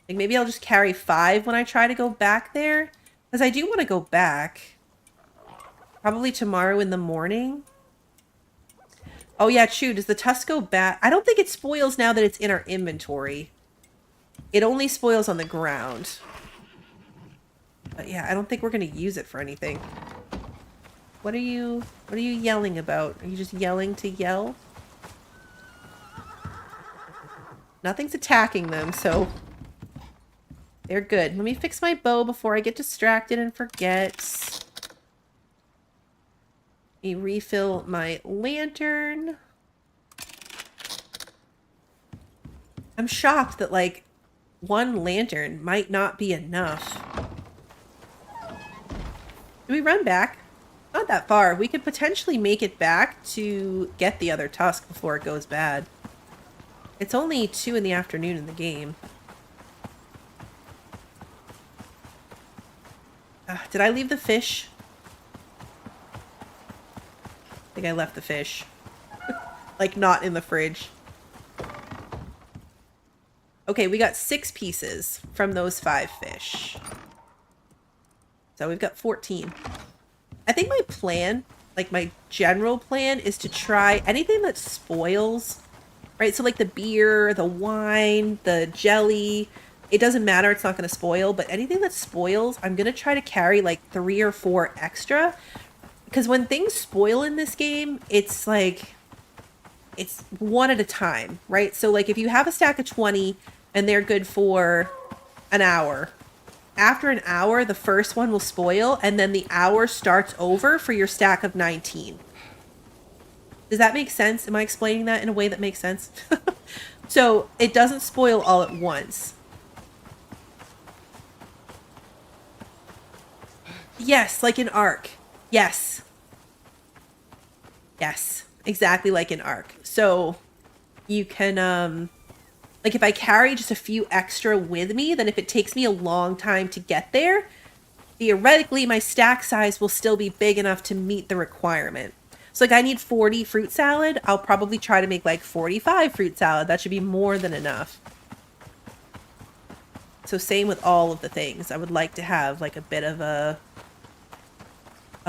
A: Like maybe I'll just carry 5 when I try to go back there. Because I do want to go back. Probably tomorrow in the morning. Oh yeah, true. Does the tusk go back? I don't think it spoils now that it's in our inventory. It only spoils on the ground. But yeah, I don't think we're going to use it for anything. What are you yelling about? Are you just yelling to yell? Nothing's attacking them, so they're good. Let me fix my bow before I get distracted and forget. Let me refill my lantern. I'm shocked that, like, 1 lantern might not be enough. Do we run back? Not that far. We could potentially make it back to get the other tusk before it goes bad. It's only 2 in the afternoon in the game. Did I leave the fish? I think I left the fish. Like, not in the fridge. Okay, we got 6 pieces from those 5 fish. So we've got 14. I think my plan, like my general plan, is to try anything that spoils, right? So like the beer, the wine, the jelly, it doesn't matter. It's not going to spoil, but anything that spoils, I'm going to try to carry like 3 or 4 extra. Because when things spoil in this game, it's like, it's one at a time, right? So like if you have a stack of 20 and they're good for an hour, after an hour, the first one will spoil, and then the hour starts over for your stack of 19. Does that make sense? Am I explaining that in a way that makes sense? So it doesn't spoil all at once. Yes, like in Ark. Yes. Yes, exactly like in Ark. So you can, like if I carry just a few extra with me, then if it takes me a long time to get there, theoretically my stack size will still be big enough to meet the requirement. So like I need 40 fruit salad. I'll probably try to make like 45 fruit salad. That should be more than enough. So same with all of the things. I would like to have like a bit of a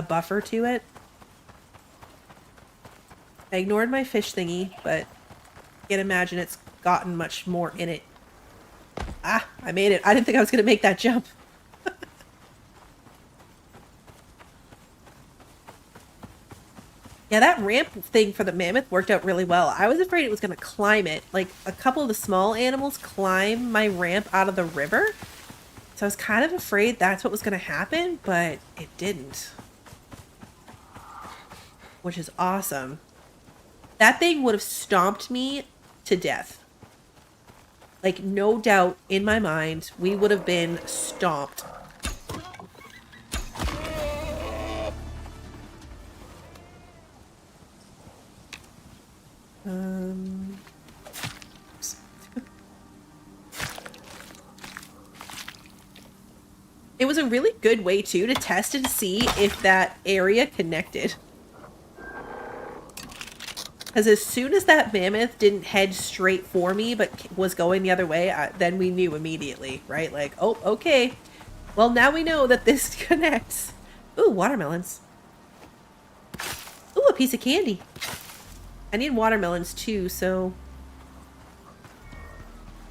A: buffer to it. I ignored my fish thingy, but I can't imagine it's gotten much more in it. Ah, I made it. I didn't think I was going to make that jump. Yeah, that ramp thing for the mammoth worked out really well. I was afraid it was going to climb it. Like, a couple of the small animals climb my ramp out of the river. So I was kind of afraid that's what was going to happen, but it didn't. Which is awesome. That thing would have stomped me to death. Like, no doubt in my mind, we would have been stomped. It was a really good way, too, to test and see if that area connected. Because as soon as that mammoth didn't head straight for me, but was going the other way, then we knew immediately, right? Like, oh, okay. Well, now we know that this connects. Ooh, watermelons. Ooh, a piece of candy. I need watermelons, too, so...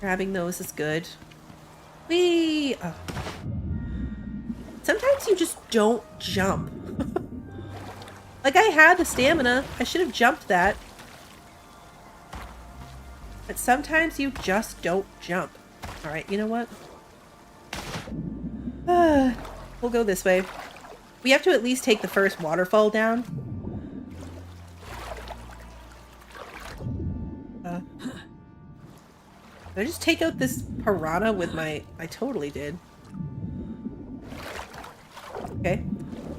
A: grabbing those is good. Whee! Oh. Sometimes you just don't jump. Like, I had the stamina. I should have jumped that. But sometimes you just don't jump. Alright, you know what? We'll go this way. We have to at least take the first waterfall down. Did I just take out this piranha with my... I totally did. Okay.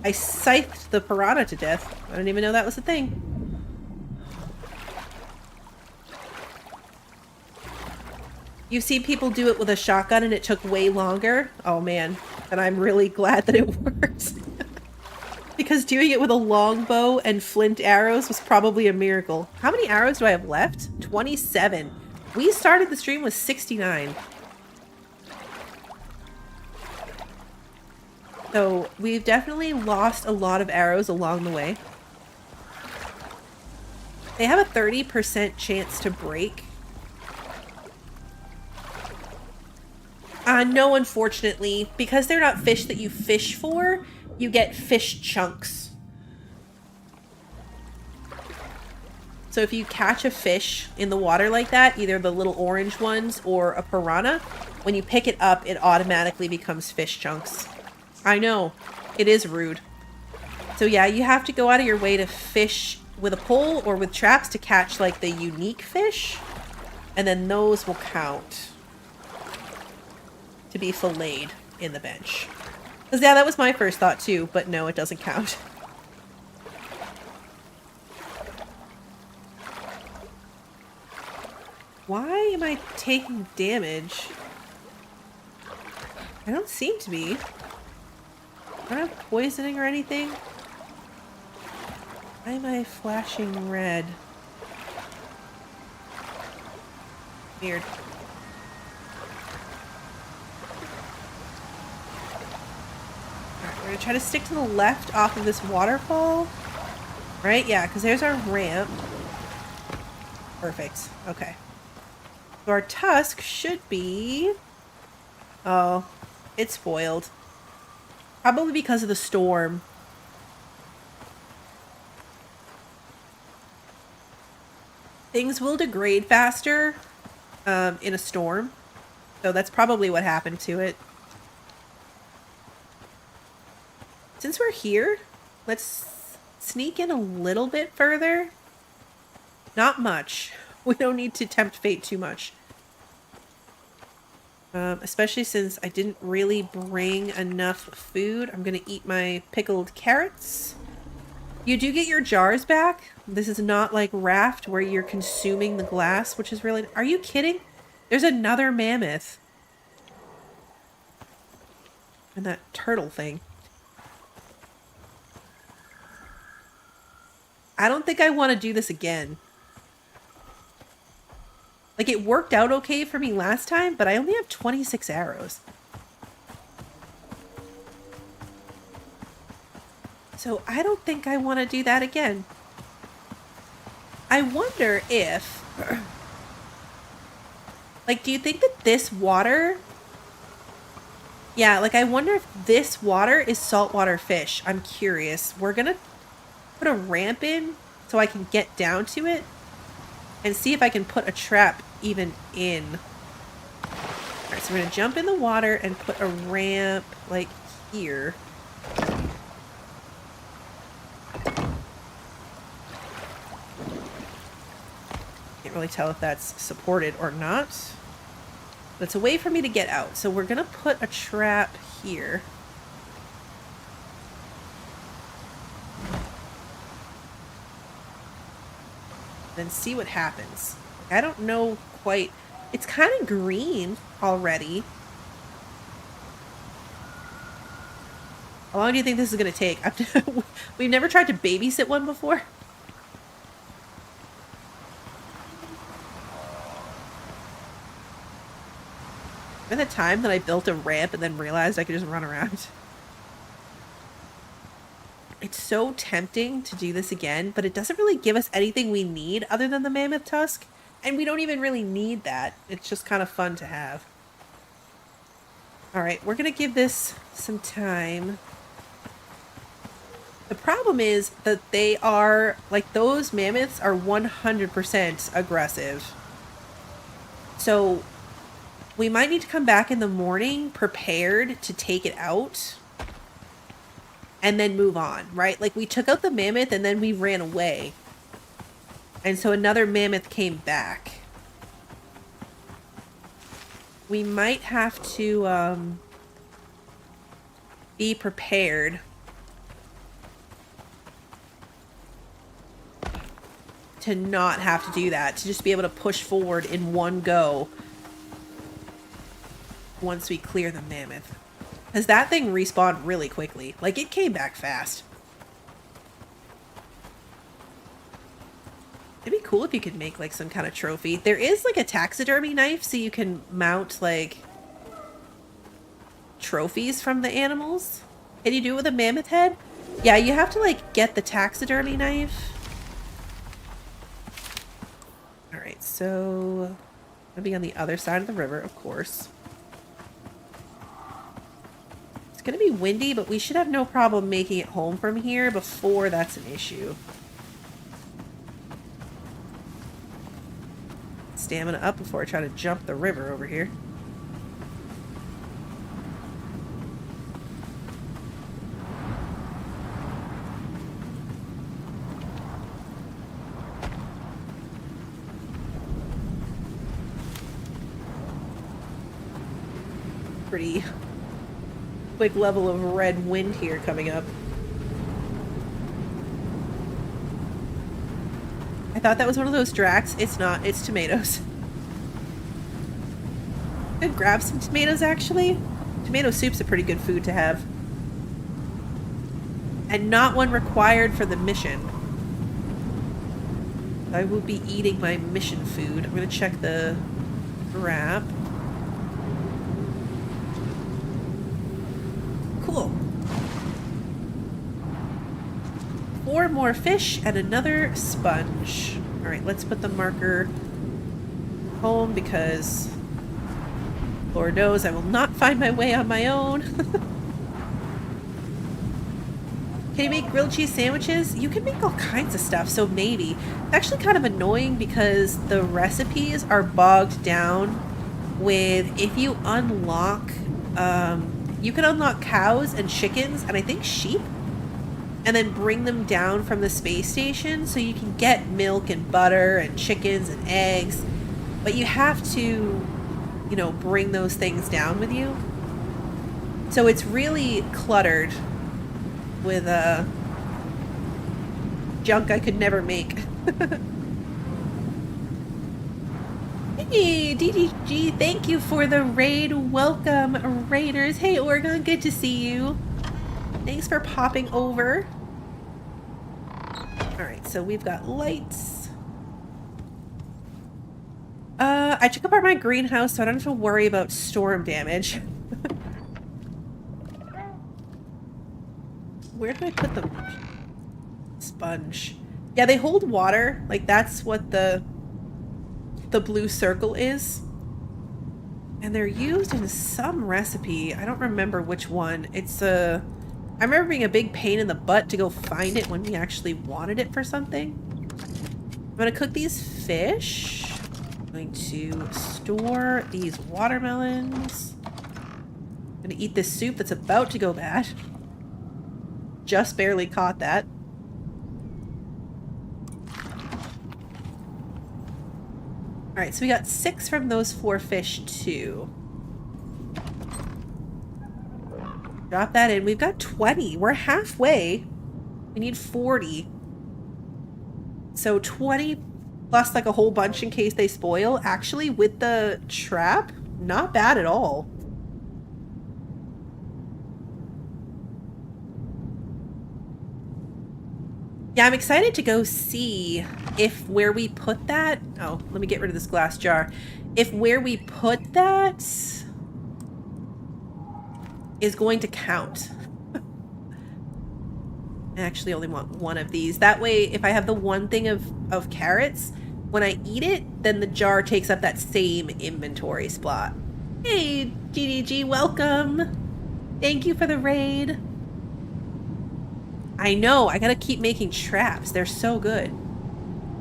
A: I scythed the piranha to death. I didn't even know that was a thing. You've seen people do it with a shotgun and it took way longer. Oh man. And I'm really glad that it worked. Because doing it with a longbow and flint arrows was probably a miracle. How many arrows do I have left? 27. We started the stream with 69. So we've definitely lost a lot of arrows along the way. They have a 30% chance to break. No, unfortunately, because they're not fish that you fish for, you get fish chunks. So if you catch a fish in the water like that, either the little orange ones or a piranha, when you pick it up, it automatically becomes fish chunks. I know, it is rude. So yeah, you have to go out of your way to fish with a pole or with traps to catch like the unique fish, and then those will count to be filleted in the bench. Because yeah, that was my first thought too, but no, it doesn't count. Why am I taking damage? I don't seem to be. I don't have poisoning or anything. Why am I flashing red? Weird. Alright, we're gonna try to stick to the left off of this waterfall. Right? Yeah, because there's our ramp. Perfect. Okay. So our tusk should be... Oh, it's spoiled. Probably because of the storm. Things will degrade faster in a storm. So that's probably what happened to it. Since we're here, let's sneak in a little bit further. Not much. We don't need to tempt fate too much. Especially since I didn't really bring enough food. I'm gonna eat my pickled carrots. You do get your jars back. This is not like Raft where you're consuming the glass, which is really... Are you kidding? There's another mammoth. And that turtle thing. I don't think I want to do this again. Like, it worked out okay for me last time, but I only have 26 arrows. So I don't think I want to do that again. I wonder if... Like, do you think that this water... Yeah, like, I wonder if this water is saltwater fish. I'm curious. We're gonna put a ramp in so I can get down to it and see if I can put a trap even in. Alright, so we're gonna jump in the water and put a ramp, like, here. Can't really tell if that's supported or not. But it's a way for me to get out. So we're gonna put a trap here. Then see what happens. I don't know quite. It's kind of green already. How long do you think this is going to take? We've never tried to babysit one before. Remember the time that I built a ramp and then realized I could just run around? It's so tempting to do this again, but it doesn't really give us anything we need other than the mammoth tusk. And we don't even really need that. It's just kind of fun to have. Alright, we're going to give this some time. The problem is that they are, like, those mammoths are 100% aggressive. So we might need to come back in the morning prepared to take it out and then move on, right? Like, we took out the mammoth and then we ran away. And so another mammoth came back. We might have to be prepared to not have to do that, to just be able to push forward in one go once we clear the mammoth. Because that thing respawned really quickly. Like, it came back fast. It'd be cool if you could make, like, some kind of trophy. There is, like, a taxidermy knife, so you can mount, like, trophies from the animals. Can you do it with a mammoth head? Yeah, you have to, like, get the taxidermy knife. Alright, so I'll be on the other side of the river, of course. It's gonna be windy, but we should have no problem making it home from here before that's an issue. Stamina up before I try to jump the river over here. Pretty quick level of red wind here coming up. I thought that was one of those Dracs. It's not. It's tomatoes. Could grab some tomatoes, actually. Tomato soup's a pretty good food to have. And not one required for the mission. I will be eating my mission food. I'm going to check the wrap. Cool. 4 more fish and another sponge. Alright, let's put the marker home because Lord knows I will not find my way on my own. Can you make grilled cheese sandwiches? You can make all kinds of stuff, so maybe. It's actually kind of annoying because the recipes are bogged down with, if you unlock, you can unlock cows and chickens and I think sheep, and then bring them down from the space station so you can get milk and butter and chickens and eggs, but you have to, you know, bring those things down with you. So it's really cluttered with junk I could never make. Hey, DDG, thank you for the raid. Welcome, raiders. Hey, Oregon, good to see you. Thanks for popping over. Alright, so we've got lights. I took apart my greenhouse, so I don't have to worry about storm damage. Where did I put the sponge? Yeah, they hold water. Like, that's what the blue circle is. And they're used in some recipe. I don't remember which one. It's a... I remember being a big pain in the butt to go find it when we actually wanted it for something. I'm gonna cook these fish. Going to store these watermelons. Gonna eat this soup that's about to go bad. Just barely caught that. Alright, so we got 6 from those 4 fish too. Drop that in. We've got 20. We're halfway. We need 40. So 20 plus like a whole bunch in case they spoil. Actually, with the trap, not bad at all. Yeah, I'm excited to go see if where we put that... Oh, let me get rid of this glass jar. If where we put that is going to count. I actually only want 1 of these. That way, if I have the 1 thing of carrots, when I eat it, then the jar takes up that same inventory spot. Hey, GDG, welcome. Thank you for the raid. I know, I gotta keep making traps. They're so good.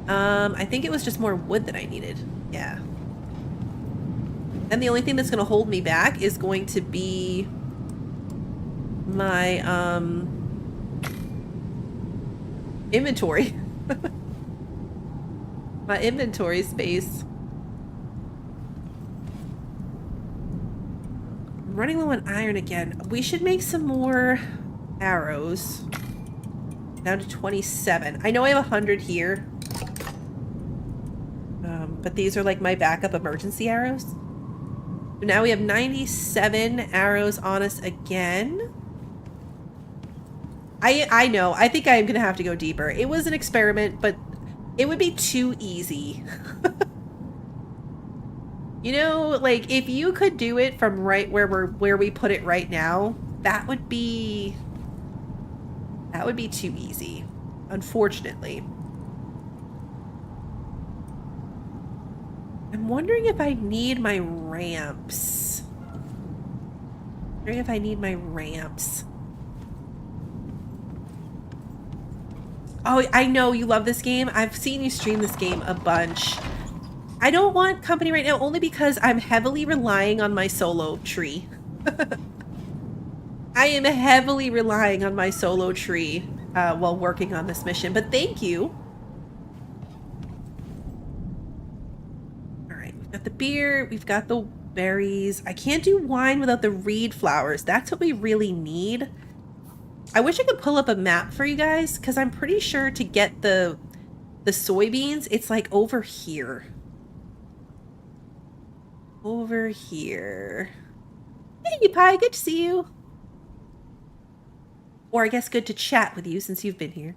A: I think it was just more wood that I needed. Yeah. And the only thing that's gonna hold me back is going to be my, inventory. My inventory space. I'm running low on iron again. We should make some more arrows. Down to 27. I know I have 100 here. But these are like my backup emergency arrows. So now we have 97 arrows on us again. I know. I think I am going to have to go deeper. It was an experiment, but it would be too easy. You know, like if you could do it from right where we put it right now, that would be too easy, unfortunately. I'm wondering if I need my ramps. Oh, I know you love this game. I've seen you stream this game a bunch. I don't want company right now only because I'm heavily relying on my solo tree. I am heavily relying on my solo tree while working on this mission, but thank you. All right, we've got the beer, we've got the berries. I can't do wine without the reed flowers. That's what we really need. I wish I could pull up a map for you guys because I'm pretty sure to get the soybeans, it's like over here. Over here. Hey, Pie, good to see you. Or I guess good to chat with you since you've been here.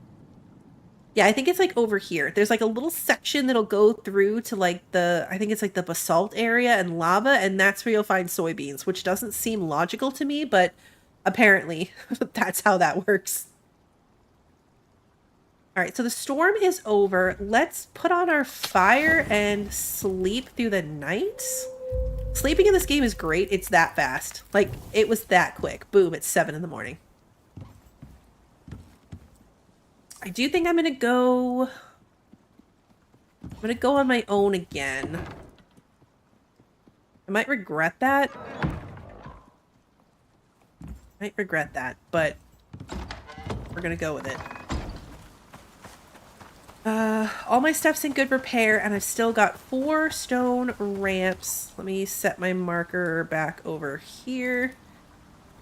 A: Yeah, I think it's like over here. There's like a little section that'll go through to like I think it's like the basalt area and lava, and that's where you'll find soybeans, which doesn't seem logical to me, but apparently that's how that works. All right, so the storm is over. Let's put on our fire and sleep through the night. Sleeping in this game is great. It's that fast. Like, it was that quick. Boom, it's 7 in the morning. I do think I'm gonna go on my own again. I might regret that. But we're gonna go with it. All my stuff's in good repair, and I've still got 4 stone ramps. Let me set my marker back over here.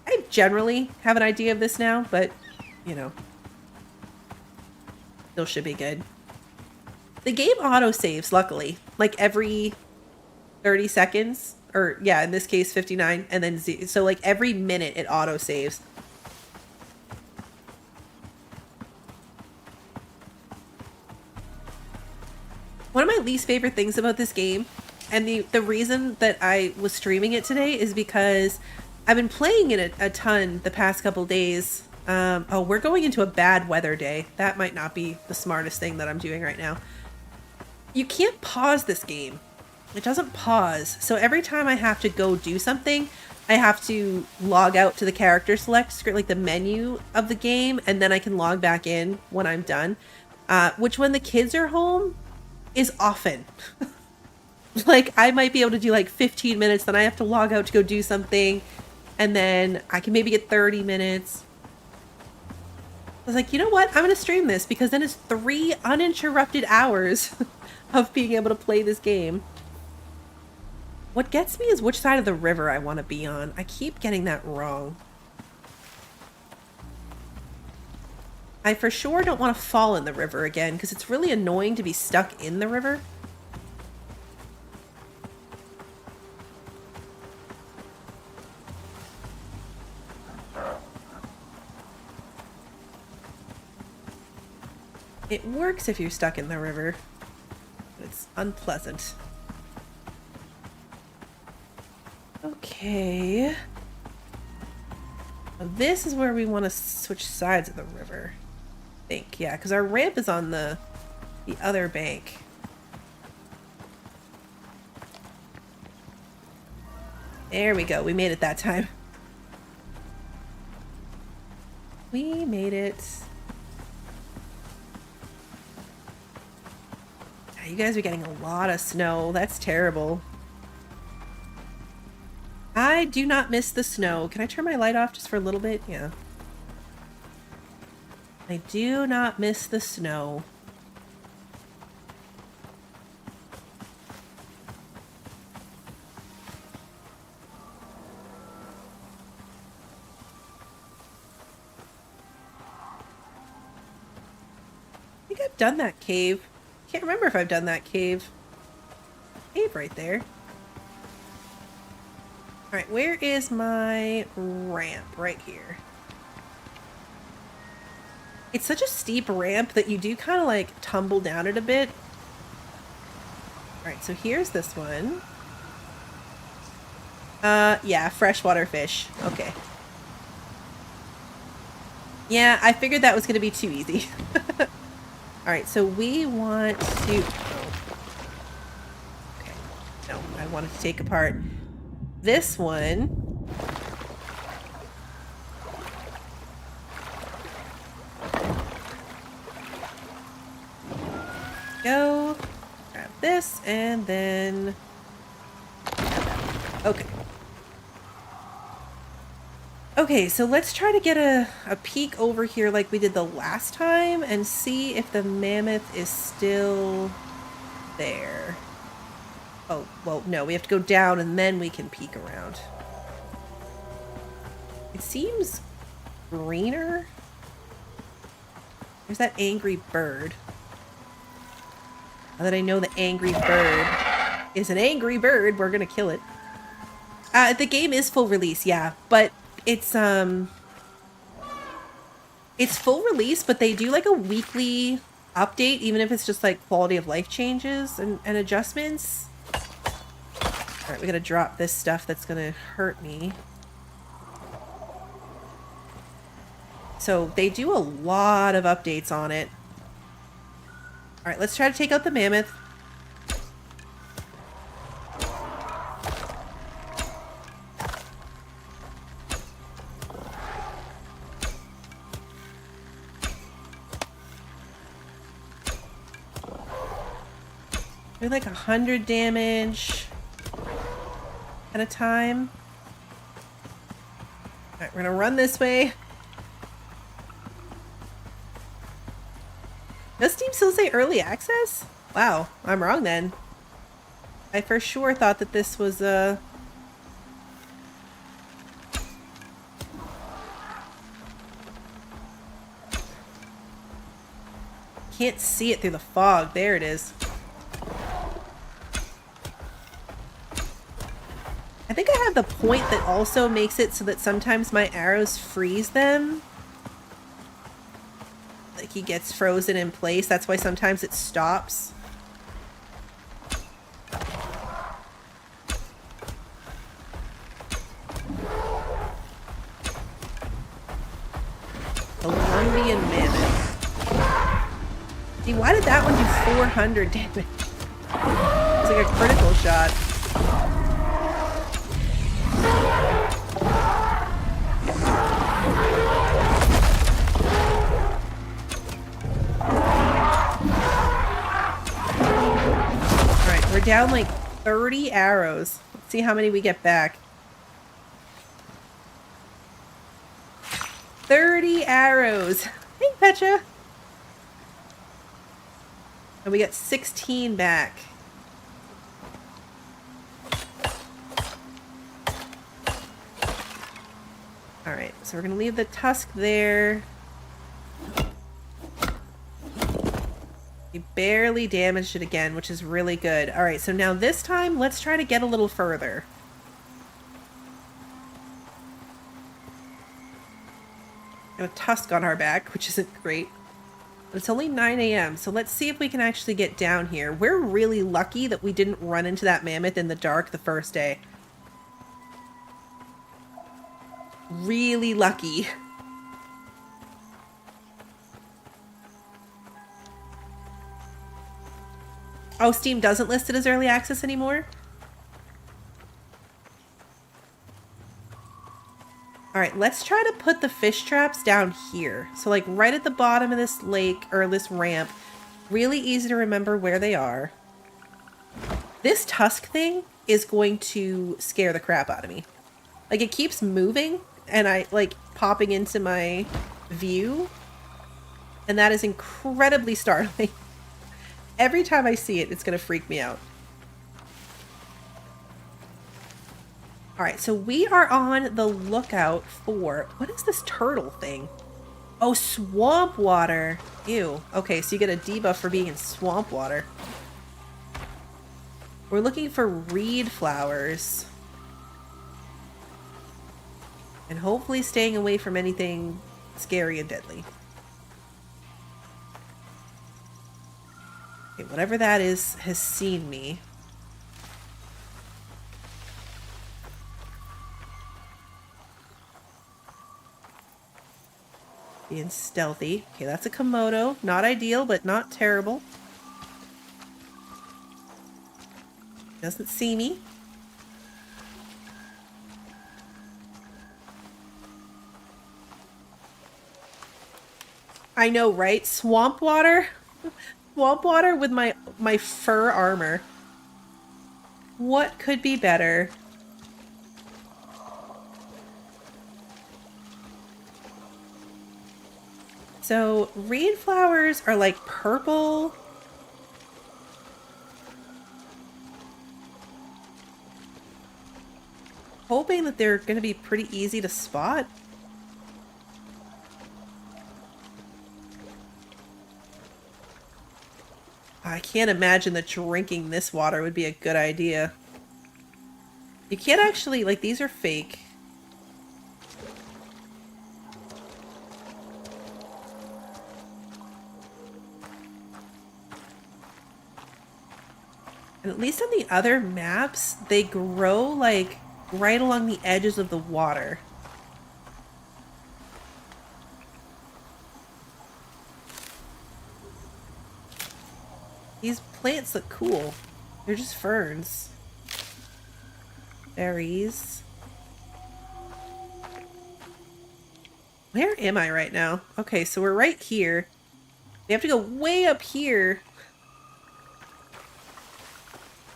A: I generally have an idea of this now, but, you know. Still should be good. The game auto-saves, luckily. Like, every 30 seconds. Or, yeah, in this case, 59, and then 0. So, like, every minute it auto-saves. One of my least favorite things about this game, and the reason that I was streaming it today is because I've been playing it a ton the past couple days. Oh, we're going into a bad weather day. That might not be the smartest thing that I'm doing right now. You can't pause this game. It doesn't pause. So every time I have to go do something, I have to log out to the character select screen, like the menu of the game, and then I can log back in when I'm done. Which when the kids are home is often. Like, I might be able to do like 15 minutes, then I have to log out to go do something, and then I can maybe get 30 minutes. I was like, you know what? I'm going to stream this because then it's 3 uninterrupted hours of being able to play this game. What gets me is which side of the river I want to be on. I keep getting that wrong. I for sure don't want to fall in the river again because it's really annoying to be stuck in the river. It works if you're stuck in the river, but it's unpleasant. Okay. Now this is where we want to switch sides of the river. I think, yeah, because our ramp is on the other bank. There we go. We made it that time. We made it. You guys are getting a lot of snow. That's terrible. I do not miss the snow. Can I turn my light off just for a little bit? Yeah. I do not miss the snow. I think I've done that cave. Can't remember if I've done that cave. Cave right there. Alright, where is my ramp? Right here. It's such a steep ramp that you do kind of like tumble down it a bit. Alright, so here's this one. Yeah, freshwater fish. Okay. Yeah, I figured that was going to be too easy. Alright, so we want to... Okay. No, I wanted to take apart this one. Go. Grab this, and then... Okay. Okay, so let's try to get a peek over here like we did the last time and see if the mammoth is still there. Oh, well, no, we have to go down and then we can peek around. It seems greener. There's that angry bird. Now that I know the angry bird is an angry bird, we're gonna kill it. The game is full release, yeah, but it's full release, but they do like a weekly update, even if it's just like quality of life changes and adjustments. Alright, we gotta drop this stuff that's gonna hurt me. So they do a lot of updates on it. Alright, let's try to take out the mammoth. Do like 100 damage at a time. Alright, we're gonna run this way. Does Steam still say early access? Wow, I'm wrong then. I for sure thought that this was Can't see it through the fog. There it is. I think I have the point that also makes it so that sometimes my arrows freeze them. Like he gets frozen in place. That's why sometimes it stops. Colombian mammoth. See, why did that one do 400 damage? It's like a critical shot. We're down like 30 arrows. Let's see how many we get back. 30 arrows. Hey, Petra. And we get 16 back. Alright, so we're going to leave the tusk there. We barely damaged it again, which is really good. Alright, so now this time, let's try to get a little further. Got a tusk on our back, which isn't great. But it's only 9 a.m., so let's see if we can actually get down here. We're really lucky that we didn't run into that mammoth in the dark the first day. Really lucky. Oh, Steam doesn't list it as early access anymore? Alright, let's try to put the fish traps down here. So like right at the bottom of this lake, or this ramp. Really easy to remember where they are. This tusk thing is going to scare the crap out of me. Like it keeps moving and I like popping into my view. And that is incredibly startling. Every time I see it, it's going to freak me out. Alright, so we are on the lookout for... What is this turtle thing? Oh, swamp water. Ew. Okay, so you get a debuff for being in swamp water. We're looking for reed flowers. And hopefully staying away from anything scary and deadly. Okay, whatever that is has seen me. Being stealthy. Okay, that's a Komodo. Not ideal, but not terrible. Doesn't see me. I know, right? Swamp water? Swamp water with my fur armor. What could be better? So, reed flowers are like purple. Hoping that they're going to be pretty easy to spot. I can't imagine that drinking this water would be a good idea. You can't actually, like, these are fake. And at least on the other maps, they grow, like, right along the edges of the water. These plants look cool. They're just ferns. Berries. Where am I right now? Okay, so we're right here. We have to go way up here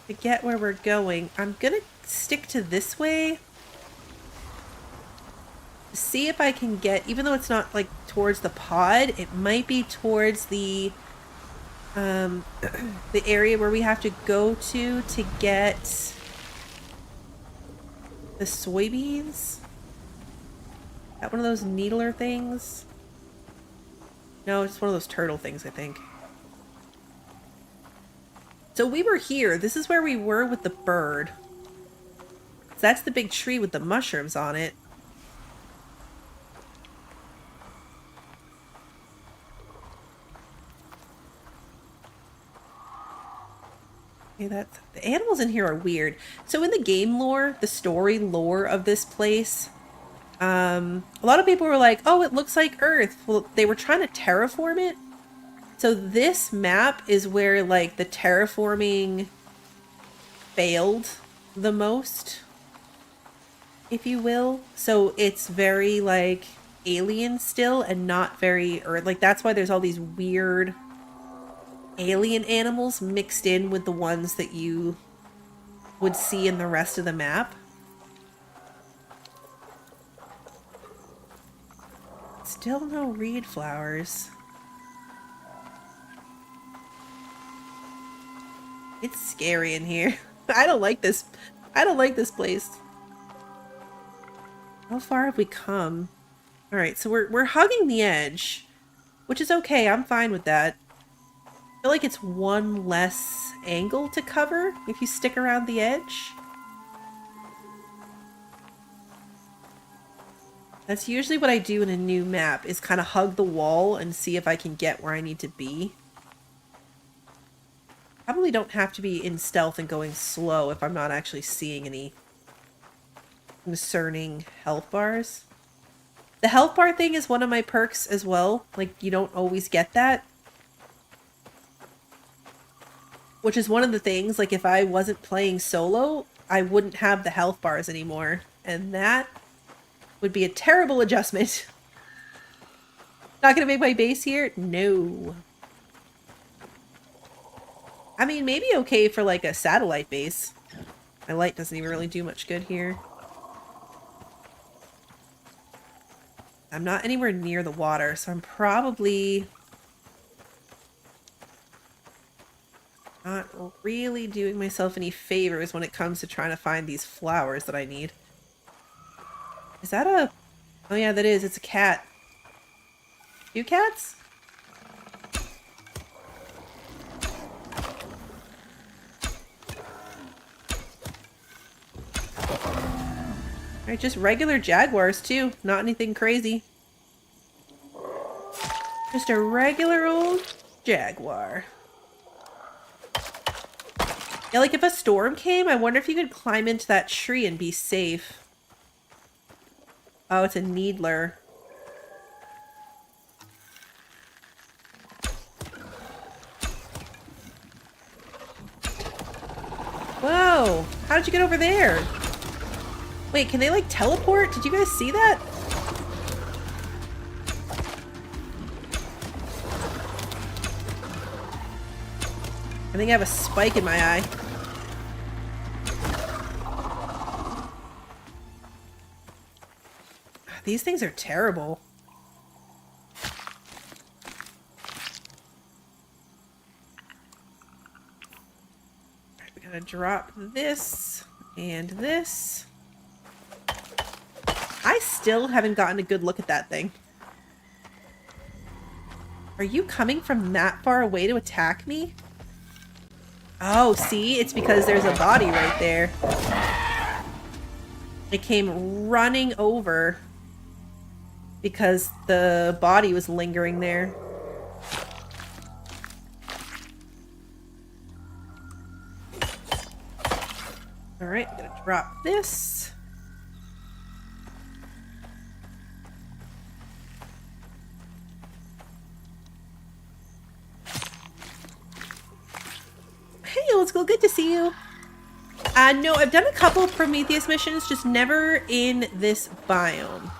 A: to get where we're going. I'm gonna stick to this way. See if I can get, even though it's not like towards the pod, it might be towards the area where we have to go to get the soybeans. Is that one of those needler things? No, it's one of those turtle things, I think. So we were here. This is where we were with the bird. So that's the big tree with the mushrooms on it. Okay, that's... The animals in here are weird. So in the game lore, the story lore of this place, a lot of people were like, oh, it looks like Earth. Well, they were trying to terraform it. So this map is where, like, the terraforming failed the most, if you will. So it's very, like, alien still and not very Earth. Like, that's why there's all these weird alien animals mixed in with the ones that you would see in the rest of the map. Still no reed flowers. It's scary in here. I don't like this. I don't like this place. How far have we come? All right, so we're hugging the edge, which is okay. I'm fine with that. I feel like it's one less angle to cover if you stick around the edge. That's usually what I do in a new map, is kind of hug the wall and see if I can get where I need to be. Probably don't have to be in stealth and going slow if I'm not actually seeing any concerning health bars. The health bar thing is one of my perks as well. Like, you don't always get that. Which is one of the things, like, if I wasn't playing solo, I wouldn't have the health bars anymore. And that would be a terrible adjustment. Not gonna make my base here? No. I mean, maybe okay for, like, a satellite base. My light doesn't even really do much good here. I'm not anywhere near the water, so I'm probably not really doing myself any favors when it comes to trying to find these flowers that I need. Is that a... Oh yeah, that is. It's a cat. 2 cats? Alright, just regular jaguars too. Not anything crazy. Just a regular old jaguar. Yeah, like if a storm came, I wonder if you could climb into that tree and be safe. Oh, it's a needler. Whoa! How did you get over there? Wait, can they like teleport? Did you guys see that? I think I have a spike in my eye. These things are terrible. Alright, we gotta drop this and this. I still haven't gotten a good look at that thing. Are you coming from that far away to attack me? Oh, see? It's because there's a body right there. It came running over because the body was lingering there. Alright, I'm gonna drop this. Hey, let's go. Good to see you. No, I've done a couple of Prometheus missions, just never in this biome.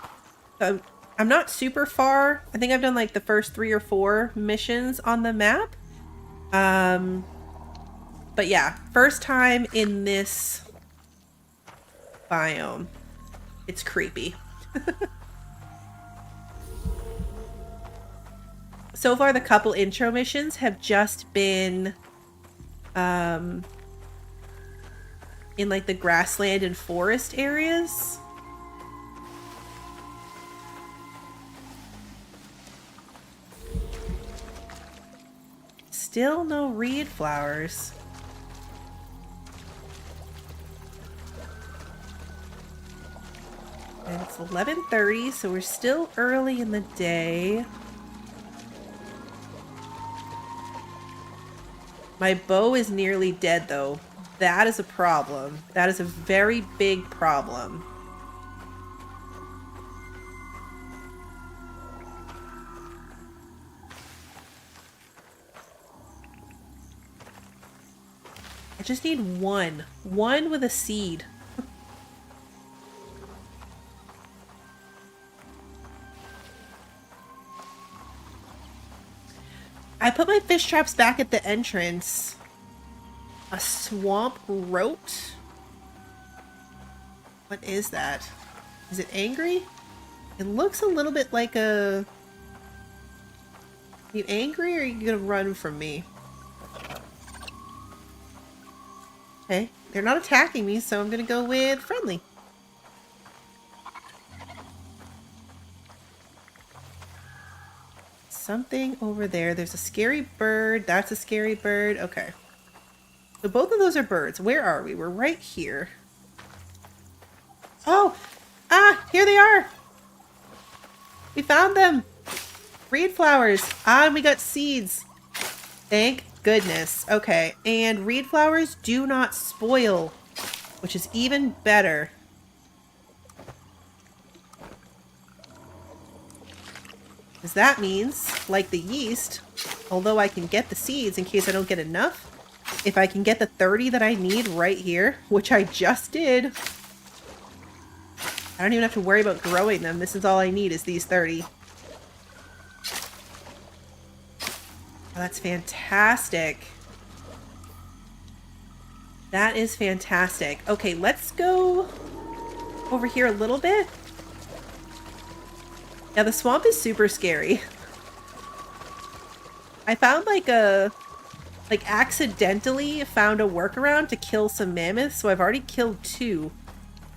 A: So I'm not super far. I think I've done like the first 3 or 4 missions on the map. But yeah, first time in this biome. It's creepy. So far, the couple intro missions have just been in like the grassland and forest areas. Still no reed flowers. And it's 11:30, so we're still early in the day. My bow is nearly dead, though. That is a problem. That is a very big problem. I just need one. One with a seed. I put my fish traps back at the entrance. A swamp rote? What is that? Is it angry? It looks a little bit like a... Are you angry or are you gonna run from me? Okay, they're not attacking me, so I'm gonna go with friendly. Something over there. There's a scary bird. That's a scary bird. Okay. So both of those are birds. Where are we? We're right here. Oh! Ah! Here they are! We found them! Reed flowers. Ah, and we got seeds. Thank goodness. Okay, and reed flowers do not spoil, which is even better. Because that means, like the yeast, although I can get the seeds in case I don't get enough, if I can get the 30 that I need right here, which I just did, I don't even have to worry about growing them. This is all I need is these 30. Oh, that's fantastic. That is fantastic. Okay, let's go over here a little bit. Yeah, the swamp is super scary. I found accidentally found a workaround to kill some mammoths, so I've already killed 2.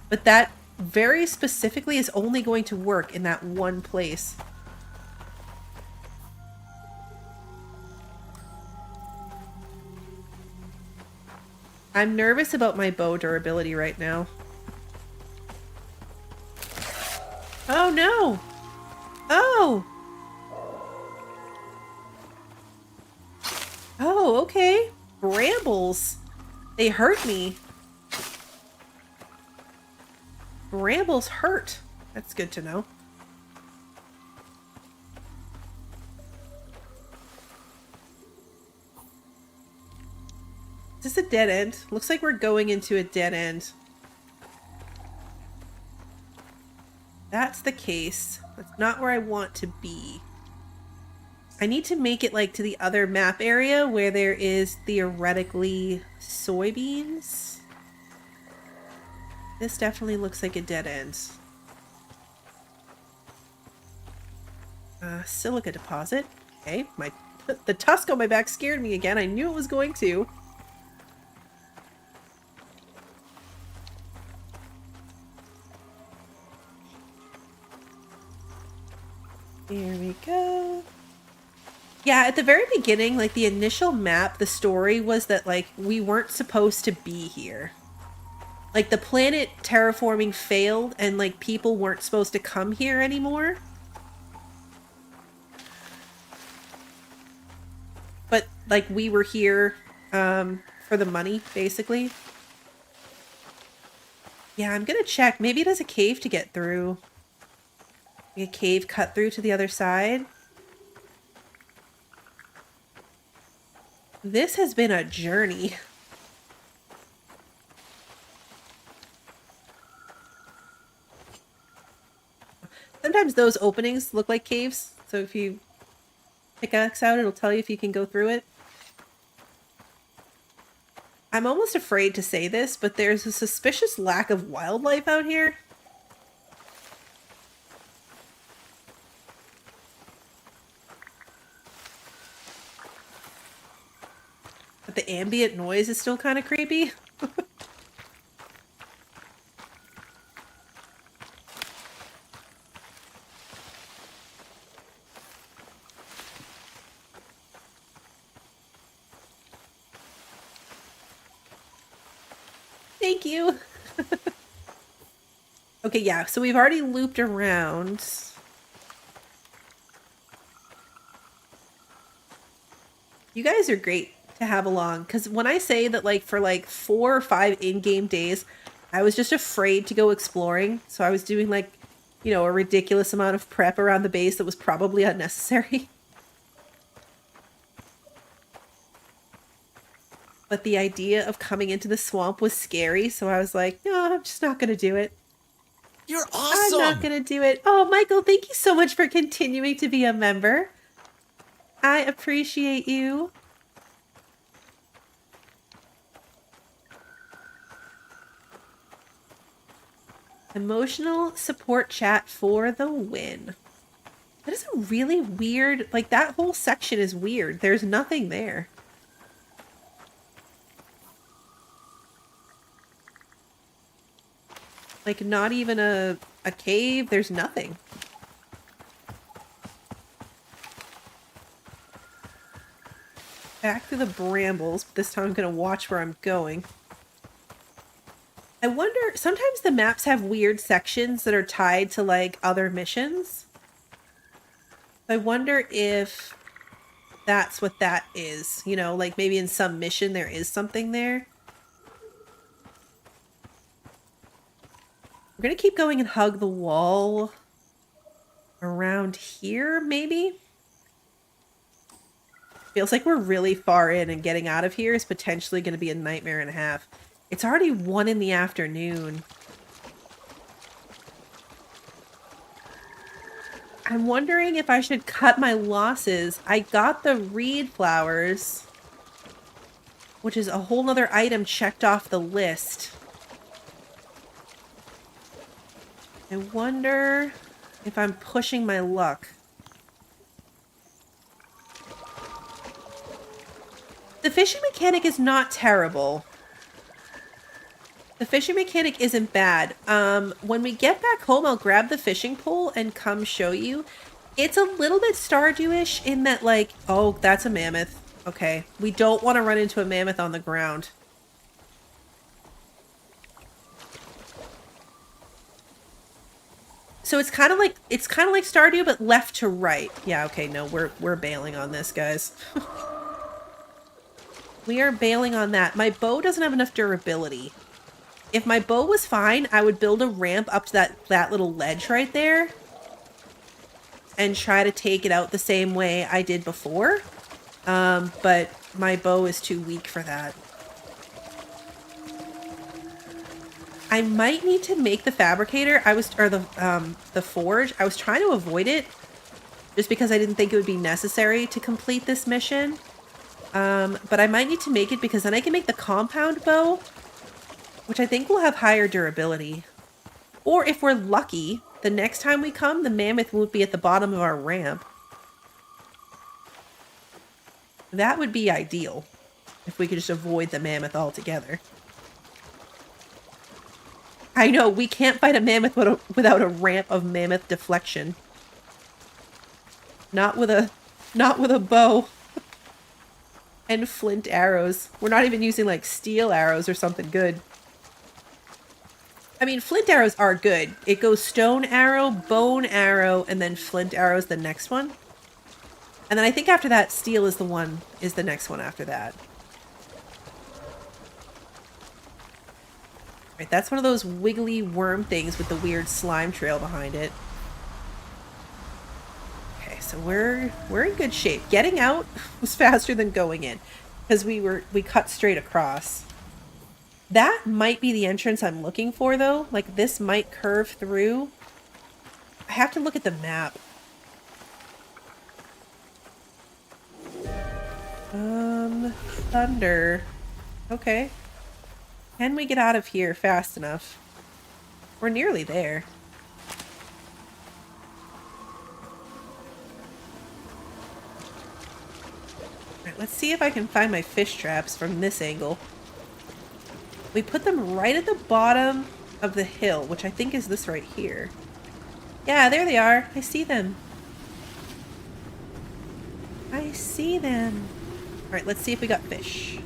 A: But that very specifically is only going to work in that one place. I'm nervous about my bow durability right now. Oh no! Oh! Oh, okay. Brambles. They hurt me. Brambles hurt. That's good to know. Is this a dead end? Looks like we're going into a dead end. That's the case. That's not where I want to be. I need to make it like to the other map area where there is theoretically soybeans. This definitely looks like a dead end. Silica deposit. Okay, the tusk on my back scared me again. I knew it was going to. Here we go. Yeah, at the very beginning, like the initial map, the story was that like we weren't supposed to be here. Like the planet terraforming failed and like people weren't supposed to come here anymore. But like we were here for the money, basically. Yeah, I'm gonna check. Maybe there's a cave to get through. A cave cut through to the other side. This has been a journey. Sometimes those openings look like caves, so if you pickaxe out, it'll tell you if you can go through it. I'm almost afraid to say this, but there's a suspicious lack of wildlife out here. But the ambient noise is still kind of creepy. Thank you. Okay, yeah, so we've already looped around. You guys are great to have along, because when I say that like for like 4 or 5 in-game days, I was just afraid to go exploring, so I was doing like, you know, a ridiculous amount of prep around the base that was probably unnecessary. But the idea of coming into the swamp was scary, so I was like, no, I'm just not gonna do it.
B: You're awesome!
A: I'm not gonna do it. Oh, Michael, thank you so much for continuing to be a member. I appreciate you. Emotional support chat for the win. That is a really weird, like that whole section is weird. There's nothing there. Like not even a cave, there's nothing. Back through the brambles, but this time I'm gonna watch where I'm going. I wonder, sometimes the maps have weird sections that are tied to like other missions. I wonder if that's what that is. You know, like maybe in some mission there is something there. We're gonna keep going and hug the wall around here, maybe? Feels like we're really far in, and getting out of here is potentially going to be a nightmare and a half. It's already 1 in the afternoon. I'm wondering if I should cut my losses. I got the reed flowers, which is a whole nother item checked off the list. I wonder if I'm pushing my luck. The fishing mechanic is not terrible. The fishing mechanic isn't bad. When we get back home, I'll grab the fishing pole and come show you. It's a little bit Stardew-ish in that, like, oh, that's a mammoth. Okay, we don't want to run into a mammoth on the ground. So it's kind of like Stardew, but left to right. Yeah, okay, no, we're bailing on this, guys. We are bailing on that. My bow doesn't have enough durability. If my bow was fine, I would build a ramp up to that little ledge right there and try to take it out the same way I did before. But my bow is too weak for that. I might need to make the fabricator. The forge. I was trying to avoid it just because I didn't think it would be necessary to complete this mission. But I might need to make it because then I can make the compound bow, which I think will have higher durability. Or if we're lucky, the next time we come, the mammoth won't be at the bottom of our ramp. That would be ideal, if we could just avoid the mammoth altogether. I know, we can't fight a mammoth without a ramp of mammoth deflection. Not with a bow. And flint arrows. We're not even using like steel arrows or something good. I mean, flint arrows are good. It goes stone arrow, bone arrow, and then flint arrows the next one. And then I think after that, steel is the next one after that. Right, that's one of those wiggly worm things with the weird slime trail behind it. Okay, so we're in good shape. Getting out was faster than going in because we cut straight across. That might be the entrance I'm looking for though. Like this might curve through. I have to look at the map. Thunder. Okay. Can we get out of here fast enough? We're nearly there. Alright, let's see if I can find my fish traps from this angle. We put them right at the bottom of the hill, which I think is this right here. Yeah, there they are. I see them. I see them. Alright, let's see if we got fish.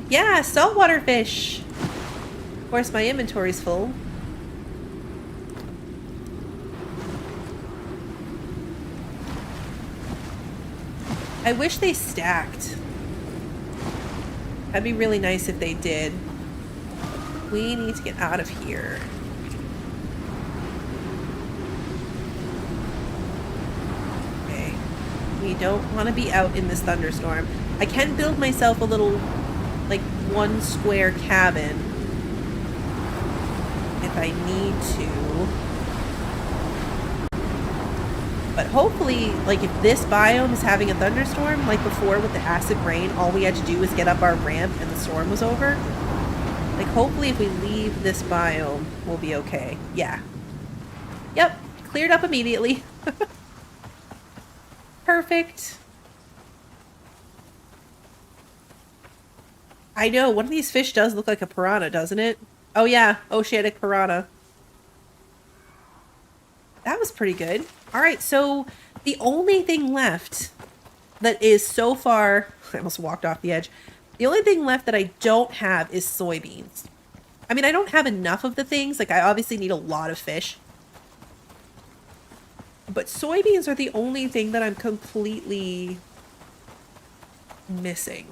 A: Yeah, saltwater fish. Of course, my inventory's full. I wish they stacked. That'd be really nice if they did. We need to get out of here. Okay. We don't want to be out in this thunderstorm. I can build myself a little, like, one square cabin if I need to. But hopefully, like, if this biome is having a thunderstorm, like before with the acid rain, all we had to do was get up our ramp and the storm was over. Like, hopefully if we leave this biome, we'll be okay. Yeah. Yep. Cleared up immediately. Perfect. I know, one of these fish does look like a piranha, doesn't it? Oh yeah, oceanic piranha. That was pretty good. Alright, so the only thing left that is so far... I almost walked off the edge. The only thing left that I don't have is soybeans. I mean, I don't have enough of the things. Like, I obviously need a lot of fish. But soybeans are the only thing that I'm completely missing.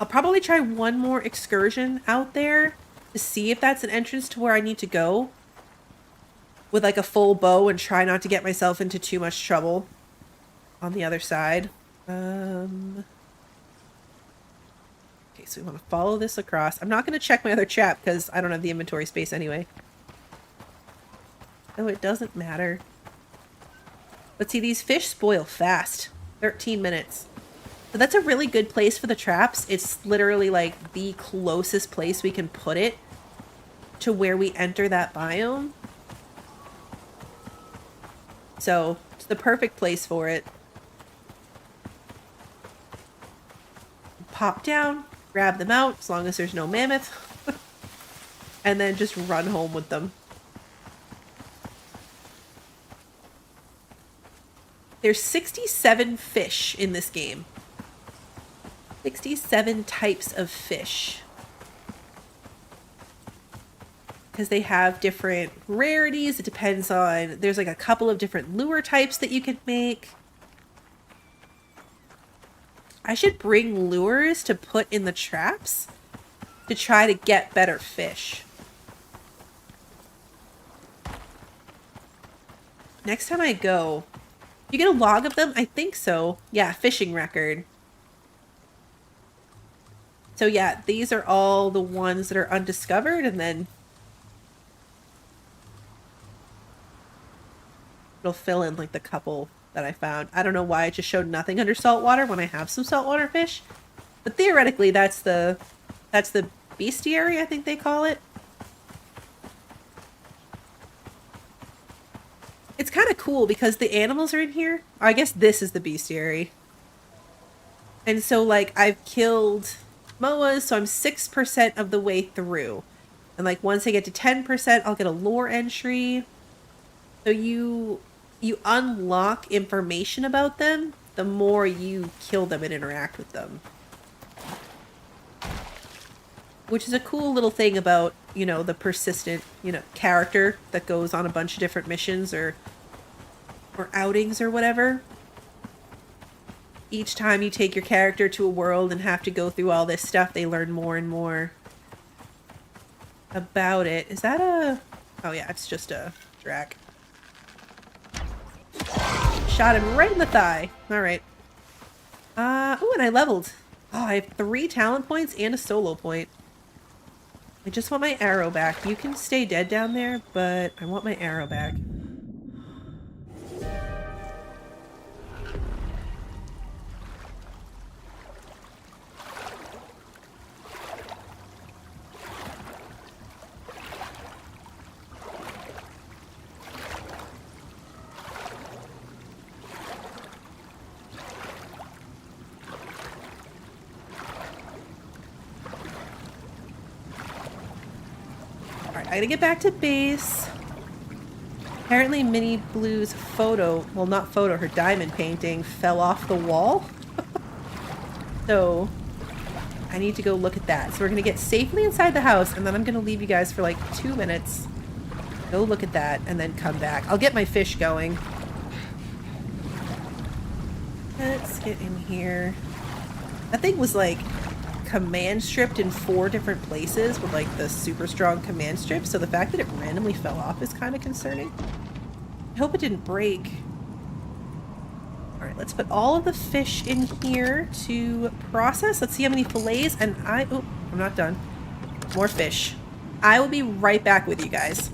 A: I'll probably try one more excursion out there to see if that's an entrance to where I need to go. With like a full bow and try not to get myself into too much trouble on the other side. Okay, so we want to follow this across. I'm not going to check my other chap because I don't have the inventory space anyway. Oh, it doesn't matter. But see, these fish spoil fast. 13 minutes. So that's a really good place for the traps. It's literally like the closest place we can put it to where we enter that biome. So it's the perfect place for it. Pop down, grab them out, as long as there's no mammoth. And then just run home with them. There's 67 fish in this game. 67 types of fish. Because they have different rarities. It depends on... There's like a couple of different lure types that you can make. I should bring lures to put in the traps to try to get better fish. Next time I go... You get a log of them? I think so. Yeah, fishing record. So yeah, these are all the ones that are undiscovered, and then it'll fill in like the couple that I found. I don't know why it just showed nothing under saltwater when I have some saltwater fish. But theoretically, that's the bestiary, I think they call it. It's kind of cool because the animals are in here. I guess this is the bestiary. And so, like, I've killed moas, so I'm 6% of the way through. And, like, once I get to 10%, I'll get a lore entry. So you unlock information about them the more you kill them and interact with them. Which is a cool little thing about, you know, the persistent, you know, character that goes on a bunch of different missions or outings or whatever. Each time you take your character to a world and have to go through all this stuff, they learn more and more about it. Is that a... Oh yeah, it's just a drac. Shot him right in the thigh. Alright. Oh, and I leveled. Oh, I have 3 talent points and a solo point. I just want my arrow back. You can stay dead down there, but I want my arrow back. I gotta get back to base. Apparently Minnie Blue's photo, well not photo, her diamond painting fell off the wall. So I need to go look at that. So we're gonna get safely inside the house and then I'm gonna leave you guys for like 2 minutes. Go look at that and then come back. I'll get my fish going. Let's get in here. That thing was like command stripped in 4 different places with like the super strong command strip, so the fact that it randomly fell off is kind of concerning. I hope it didn't break. Alright, let's put all of the fish in here to process. Let's see how many fillets, and oh, I'm not done. More fish. I will be right back with you guys.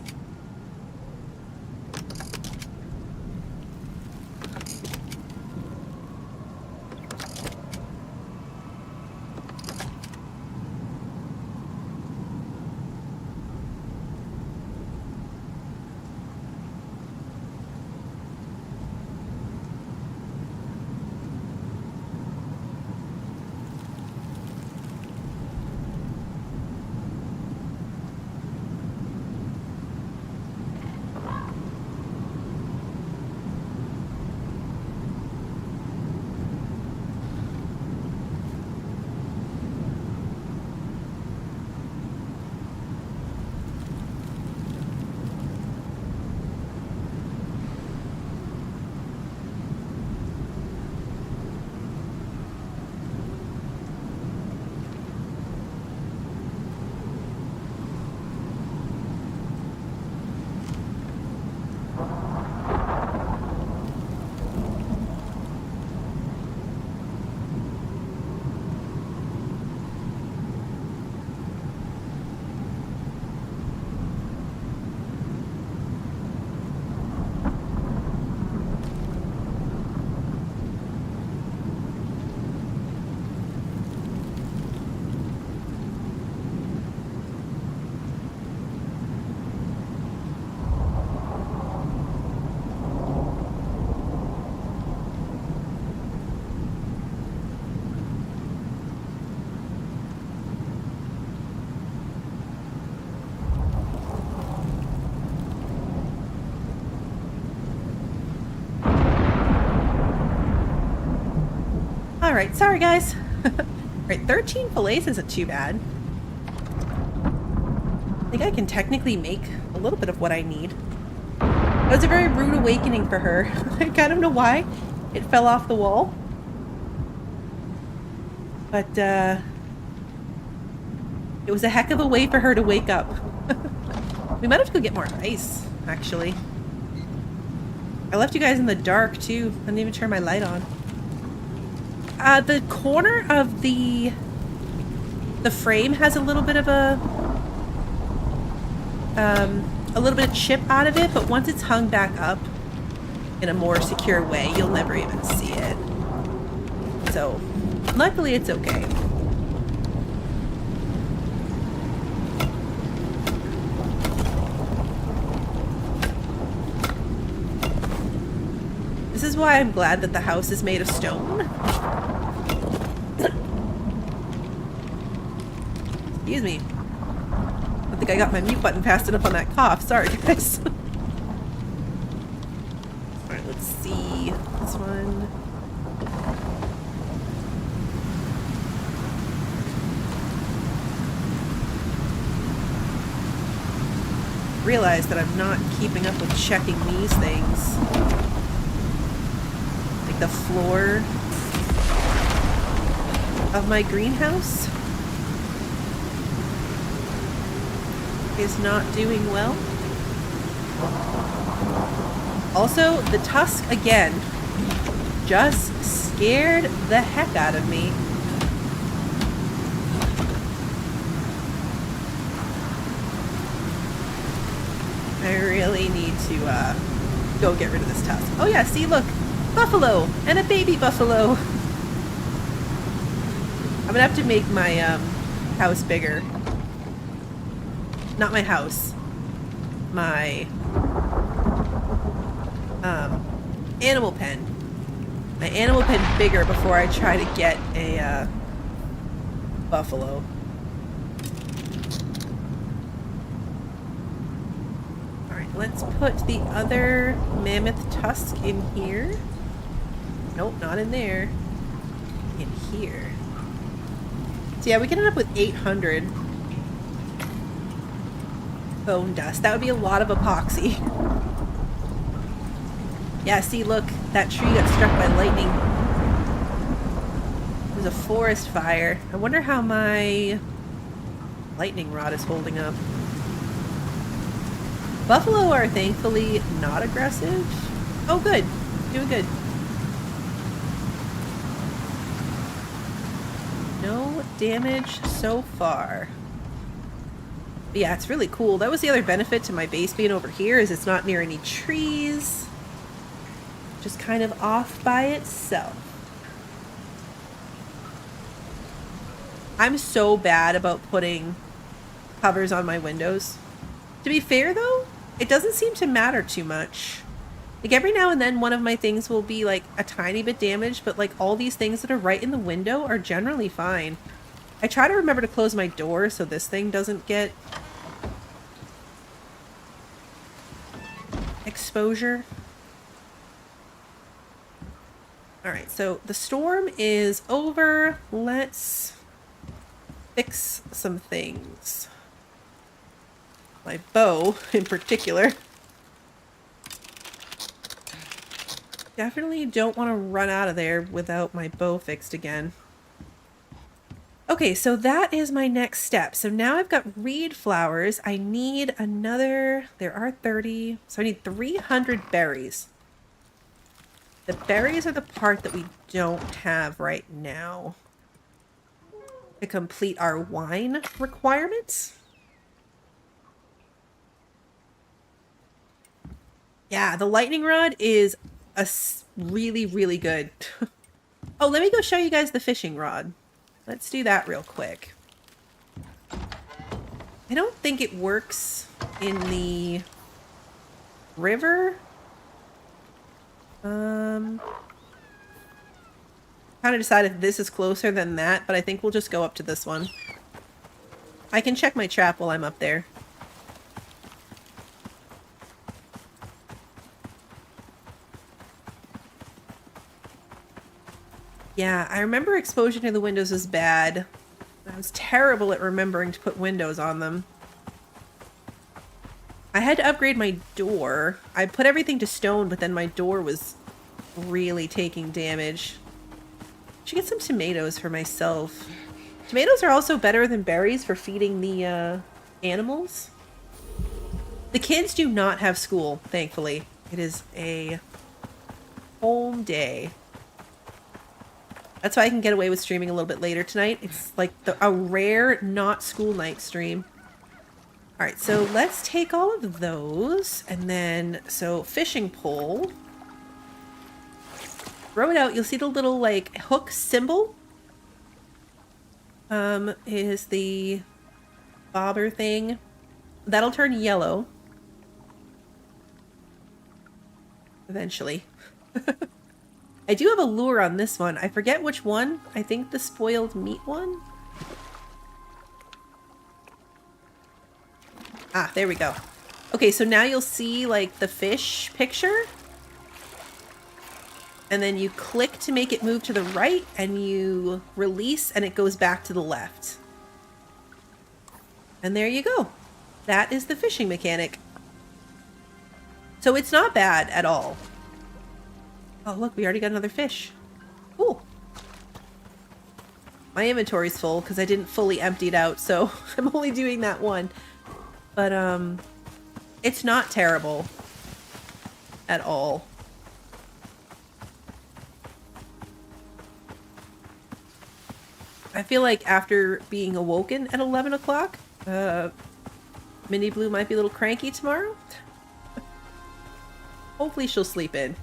A: Alright, sorry guys. Right, 13 fillets isn't too bad. I think I can technically make a little bit of what I need. It was a very rude awakening for her. I kind of know why. It fell off the wall. But, it was a heck of a way for her to wake up. We might have to go get more ice, actually. I left you guys in the dark, too. I didn't even turn my light on. The corner of the frame has a little bit of a little bit of chip out of it, but once it's hung back up in a more secure way, you'll never even see it. So, luckily it's okay. This is why I'm glad that the house is made of stone. Excuse me. I don't think I got my mute button fast enough on that cough. Sorry, guys. Alright, let's see. This one. Realize that I'm not keeping up with checking these things. Like the floor of my greenhouse is not doing well. Also, the tusk again just scared the heck out of me. I really need to go get rid of this tusk. Oh yeah, see, look, buffalo and a baby buffalo. I'm gonna have to make my house bigger. Not my house. My animal pen. My animal pen bigger before I try to get a buffalo. Alright, let's put the other mammoth tusk in here. Nope, not in there. In here. So yeah, we can end up with 800 bone dust. That would be a lot of epoxy. Yeah, see, look, that tree got struck by lightning. There's a forest fire. I wonder how my lightning rod is holding up. Buffalo are thankfully not aggressive. Oh, good. Doing good. No damage so far. But yeah, it's really cool. That was the other benefit to my base being over here, is it's not near any trees. Just kind of off by itself. I'm so bad about putting covers on my windows. To be fair though, it doesn't seem to matter too much. Like every now and then one of my things will be like a tiny bit damaged, but like all these things that are right in the window are generally fine. I try to remember to close my door so this thing doesn't get exposure. Alright, so the storm is over. Let's fix some things. My bow, in particular. Definitely don't want to run out of there without my bow fixed again. Okay, so that is my next step. So now I've got reed flowers. I need another, there are 30, so I need 300 berries. The berries are the part that we don't have right now to complete our wine requirements. Yeah, the lightning rod is really, really good. Oh, let me go show you guys the fishing rod. Let's do that real quick. I don't think it works in the river. Kind of decided if this is closer than that, but I think we'll just go up to this one. I can check my trap while I'm up there. Yeah, I remember exposure to the windows was bad. I was terrible at remembering to put windows on them. I had to upgrade my door. I put everything to stone, but then my door was really taking damage. Should get some tomatoes for myself. Tomatoes are also better than berries for feeding the animals. The kids do not have school, thankfully. It is a home day. That's why I can get away with streaming a little bit later tonight. It's like a rare not school night stream. Alright, so let's take all of those. And then, so fishing pole. Throw it out. You'll see the little like hook symbol. Is the bobber thing. That'll turn yellow. Eventually. I do have a lure on this one. I forget which one. I think the spoiled meat one. Ah, there we go. Okay, so now you'll see like the fish picture. And then you click to make it move to the right and you release and it goes back to the left. And there you go. That is the fishing mechanic. So it's not bad at all. Oh, look, we already got another fish. Cool. My inventory's full because I didn't fully empty it out, so I'm only doing that one. But, it's not terrible at all. I feel like after being awoken at 11 o'clock, Minnie Blue might be a little cranky tomorrow. Hopefully she'll sleep in.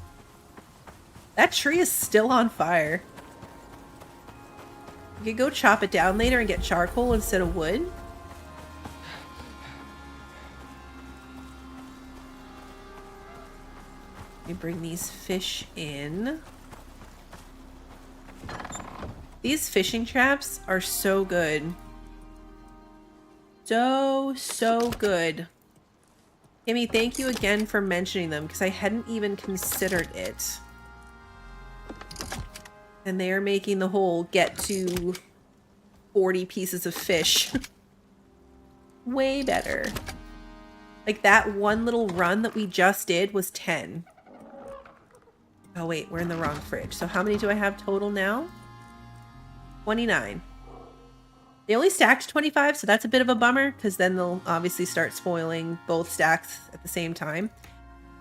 A: That tree is still on fire. You could go chop it down later and get charcoal instead of wood. Let me bring these fish in. These fishing traps are so good. So good. Kimmy, thank you again for mentioning them because I hadn't even considered it. And they are making the whole get to 40 pieces of fish way better. Like that one little run that we just did was 10. Oh wait, we're in the wrong fridge. So how many do I have total now? 29. They only stacked 25, so that's a bit of a bummer because then they'll obviously start spoiling both stacks at the same time.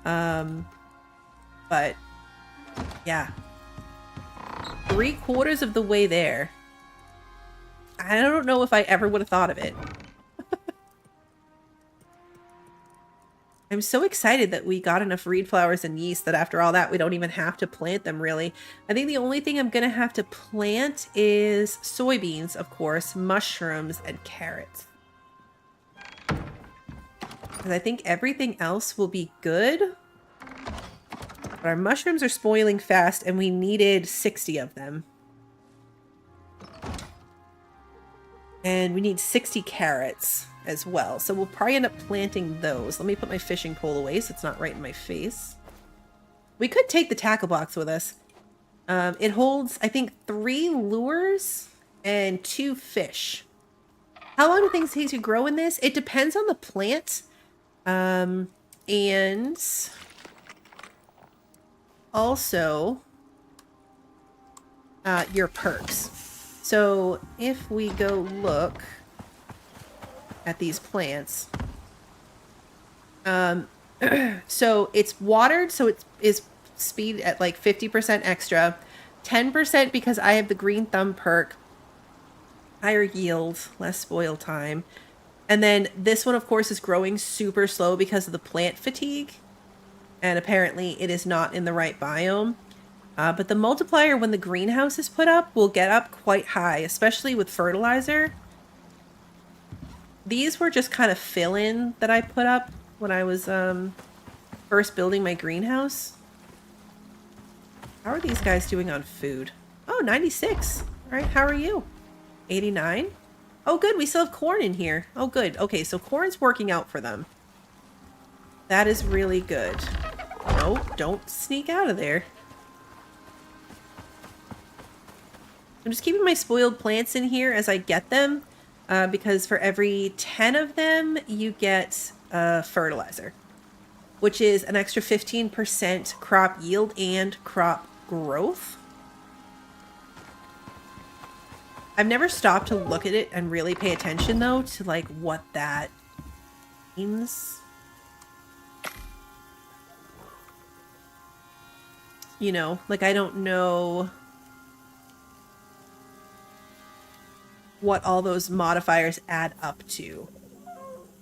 A: But yeah. 3/4 of the way there. I don't know if I ever would have thought of it. I'm so excited that we got enough reed flowers and yeast that after all that, we don't even have to plant them, really. I think the only thing I'm going to have to plant is soybeans, of course, mushrooms, and carrots. Because I think everything else will be good. But our mushrooms are spoiling fast, and we needed 60 of them. And we need 60 carrots as well. So we'll probably end up planting those. Let me put my fishing pole away so it's not right in my face. We could take the tackle box with us. It holds, I think, 3 lures and 2 fish. How long do things take to grow in this? It depends on the plant. And also your perks. So if we go look at these plants, so it's watered, so it is speed at like 50% extra, 10% because I have the green thumb perk, higher yield, less spoil time. And then this one, of course, is growing super slow because of the plant fatigue. And apparently it is not in the right biome. But the multiplier when the greenhouse is put up will get up quite high, especially with fertilizer. These were just kind of fill-in that I put up when I was first building my greenhouse. How are these guys doing on food? Oh, 96. All right, how are you? 89? Oh, good. We still have corn in here. Oh, good. Okay, so corn's working out for them. That is really good. No, don't sneak out of there. I'm just keeping my spoiled plants in here as I get them, because for every 10 of them, you get fertilizer, which is an extra 15% crop yield and crop growth. I've never stopped to look at it and really pay attention, though, to like what that means. You know, like I don't know what all those modifiers add up to.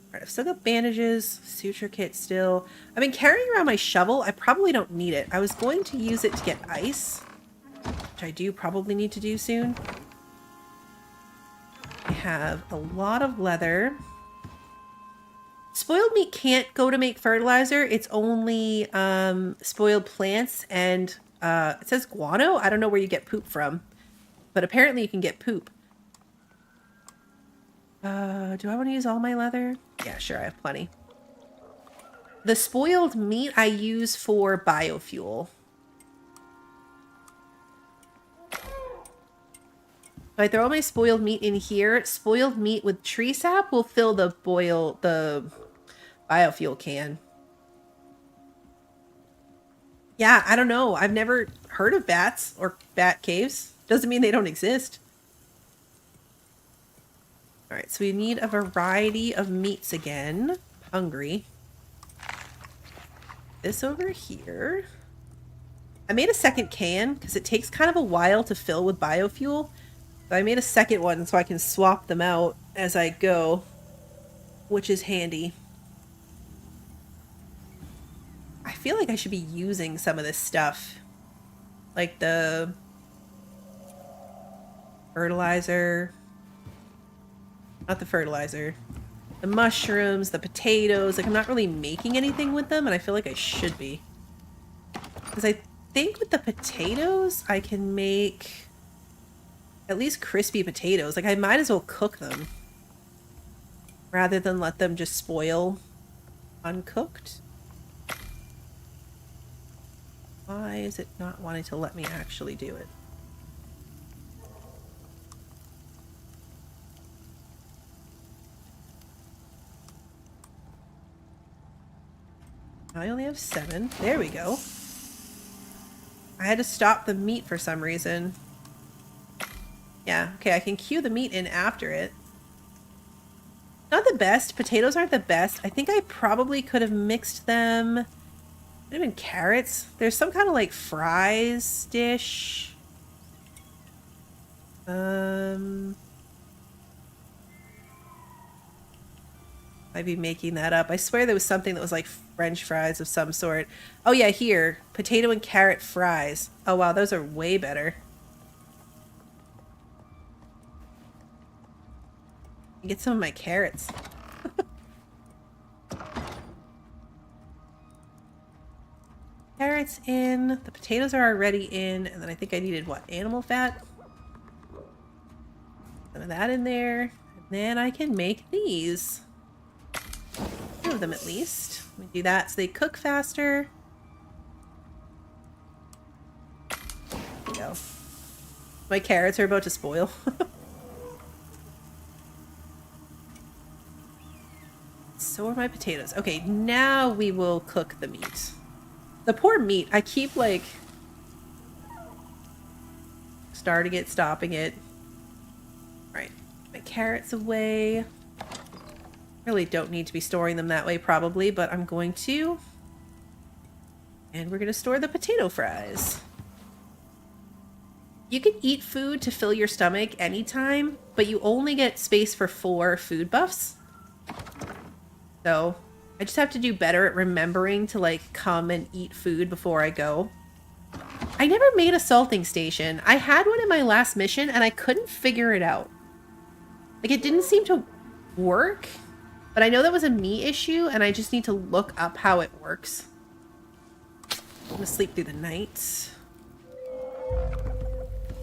A: Alright, I've still got bandages, suture kit still. I've been carrying around my shovel. I probably don't need it. I was going to use it to get ice, which I do probably need to do soon. I have a lot of leather. Spoiled meat can't go to make fertilizer. It's only spoiled plants and it says guano. I don't know where you get poop from, but apparently you can get poop. Do I want to use all my leather? Yeah, sure, I have plenty. The spoiled meat I use for biofuel. If I throw my spoiled meat in here, spoiled meat with tree sap will fill the biofuel can. Yeah, I don't know. I've never heard of bats or bat caves. Doesn't mean they don't exist. All right, so we need a variety of meats again. Hungry. This over here. I made a second can because it takes kind of a while to fill with biofuel. So I made a second one so I can swap them out as I go, which is handy. I feel like I should be using some of this stuff. Like the fertilizer. Not the fertilizer. The mushrooms, the potatoes. Like, I'm not really making anything with them, and I feel like I should be. Because I think with the potatoes, I can make at least crispy potatoes. Like, I might as well cook them. Rather than let them just spoil uncooked. Why is it not wanting to let me actually do it? I only have 7. There we go. I had to stop the meat for some reason. Yeah, okay, I can cue the meat in after it. Not the best. Potatoes aren't the best. I think I probably could have mixed them. Might have been carrots. There's some kind of like fries dish. Might be making that up. I swear there was something that was like French fries of some sort. Oh yeah, here. Potato and carrot fries. Oh wow, those are way better. Get some of my carrots. Carrots in. The potatoes are already in. And then I think I needed what? Animal fat? Some of that in there. And then I can make these. 2 of them at least. Let me do that so they cook faster. There we go. My carrots are about to spoil. So are my potatoes. Okay, now we will cook the meat. The poor meat, I keep like starting it, stopping it. my carrots away. Really don't need to be storing them that way probably, but I'm going to. And we're going to store the potato fries. You can eat food to fill your stomach anytime, but you only get space for 4 food buffs. So I just have to do better at remembering to like come and eat food before I go. I never made a salting station. I had one in my last mission and I couldn't figure it out. Like it didn't seem to work, but I know that was a me issue and I just need to look up how it works. I'm gonna sleep through the night.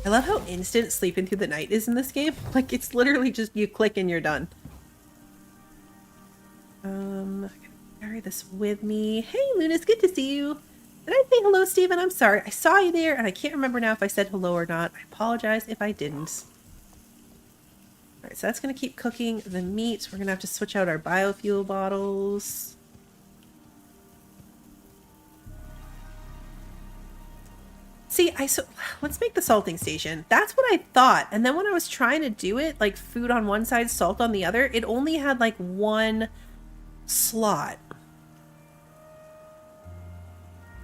A: I love how instant sleeping through the night is in this game. Like, it's literally just you click and you're done. I'm gonna carry this with me. Hey, Luna, it's good to see you. Did I say hello, Steven? I'm sorry. I saw you there, and I can't remember now if I said hello or not. I apologize if I didn't. Alright, so that's gonna keep cooking the meat. We're gonna have to switch out our biofuel bottles. See, let's make the salting station. That's what I thought. And then when I was trying to do it, like food on one side, salt on the other, it only had like 1 slot.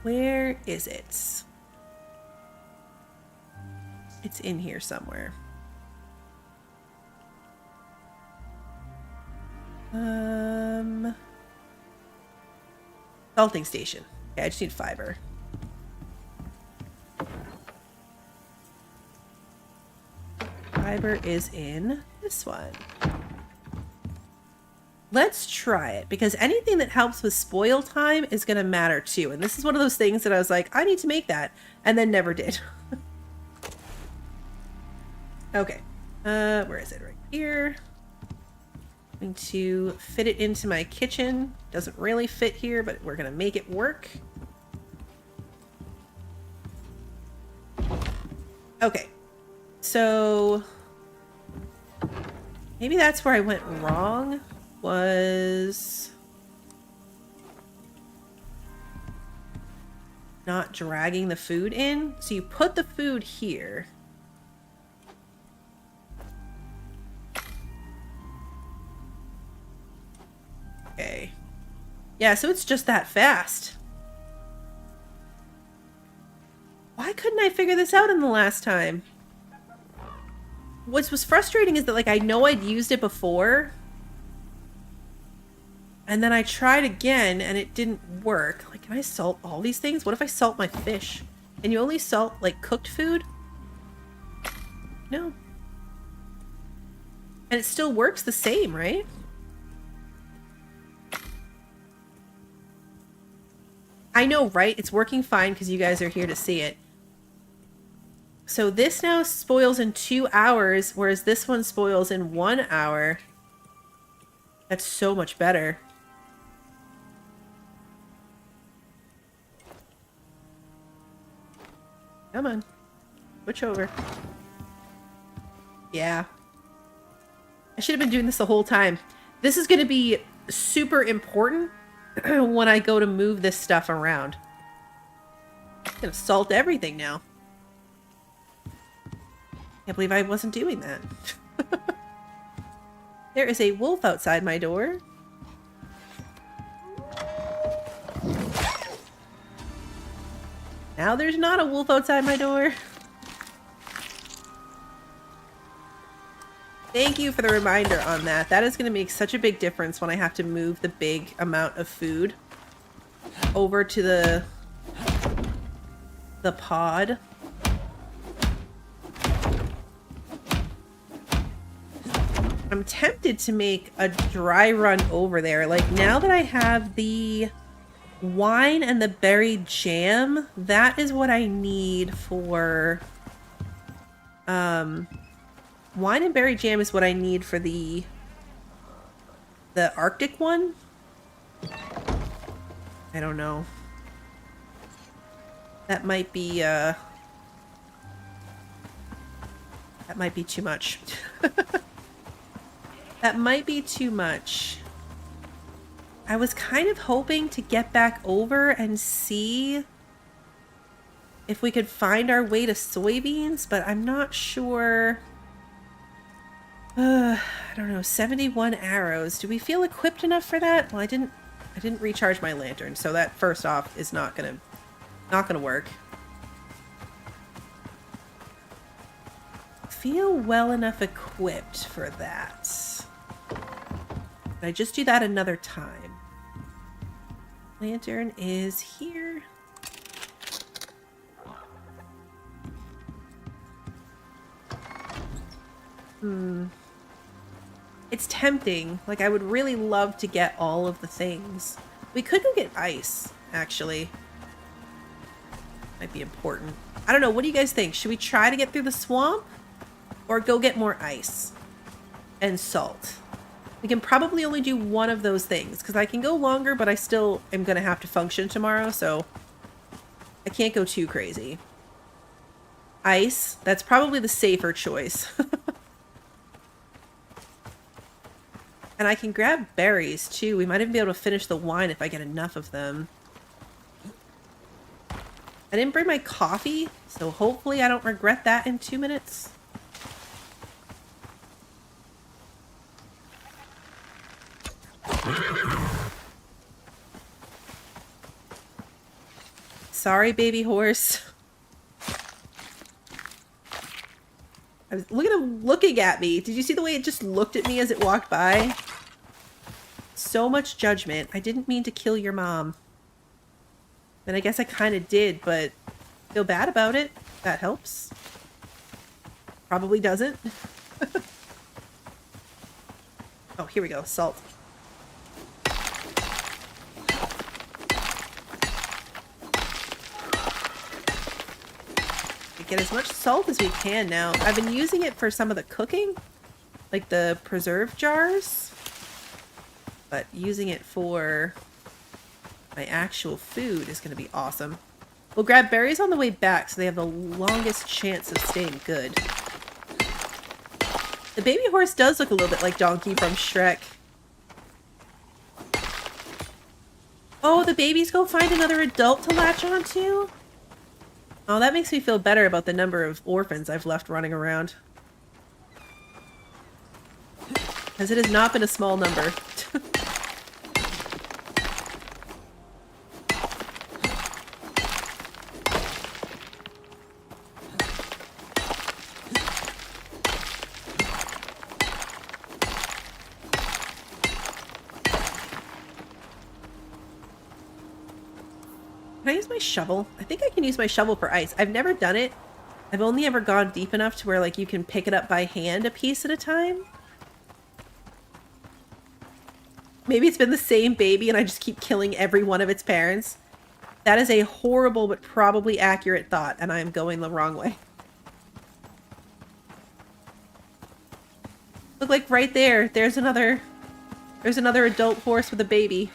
A: Where is it? It's in here somewhere. Salting station. Okay, I just need fiber. Fiber is in this one. Let's try it, because anything that helps with spoil time is going to matter too. And this is one of those things that I was like, I need to make that, and then never did. Okay. Where is it? Right here. I'm going to fit it into my kitchen. Doesn't really fit here, but we're going to make it work. Okay. So maybe that's where I went wrong, was not dragging the food in. So you put the food here. Okay. Yeah, so it's just that fast. Why couldn't I figure this out in the last time? What was frustrating is that, like, I know I'd used it before. And then I tried again and it didn't work. Like, can I salt all these things? What if I salt my fish? Can you only salt, like, cooked food? No. And it still works the same, right? I know, right? It's working fine because you guys are here to see it. So this now spoils in 2 hours, whereas this one spoils in 1 hour. That's so much better. Come on. Switch over. Yeah. I should have been doing this the whole time. This is going to be super important when I go to move this stuff around. I'm going to salt everything now. Can't believe I wasn't doing that. There is a wolf outside my door. Now there's not a wolf outside my door. Thank you for the reminder on that. That is going to make such a big difference when I have to move the big amount of food over to the pod. I'm tempted to make a dry run over there. Like, now that I have the wine and the berry jam, that is what I need for... wine and berry jam is what I need for the Arctic one. I don't know. That might be too much. That might be too much. I was kind of hoping to get back over and see if we could find our way to soybeans, but I'm not sure I don't know, 71 arrows. Do we feel equipped enough for that? Well, I didn't recharge my lantern, so that first off is not gonna work. Feel well enough equipped for that. Can I just do that another time? Lantern is here. It's tempting. Like, I would really love to get all of the things. We could go get ice, actually. Might be important. I don't know. What do you guys think? Should we try to get through the swamp? Or go get more ice and salt? We can probably only do one of those things. Because I can go longer, but I still am going to have to function tomorrow. So I can't go too crazy. Ice. That's probably the safer choice. And I can grab berries, too. We might even be able to finish the wine if I get enough of them. I didn't bring my coffee, so hopefully I don't regret that in 2 minutes. Sorry, baby horse. Look at him looking at me. Did you see the way it just looked at me as it walked by? So much judgment. I didn't mean to kill your mom. And I guess I kind of did, but feel bad about it. That helps. Probably doesn't. Oh, here we go. Salt. Get as much salt as we can now. I've been using it for some of the cooking, like the preserve jars, but using it for my actual food is going to be awesome. We'll grab berries on the way back so they have the longest chance of staying good. The baby horse does look a little bit like Donkey from Shrek. Oh, the babies go find another adult to latch onto? Oh, that makes me feel better about the number of orphans I've left running around. Because it has not been a small number. Can I use my shovel? I think I can use my shovel for ice. I've never done it. I've only ever gone deep enough to where, like, you can pick it up by hand a piece at a time. Maybe it's been the same baby and I just keep killing every one of its parents. That is a horrible but probably accurate thought, and I am going the wrong way. Look, like right there, there's another adult horse with a baby.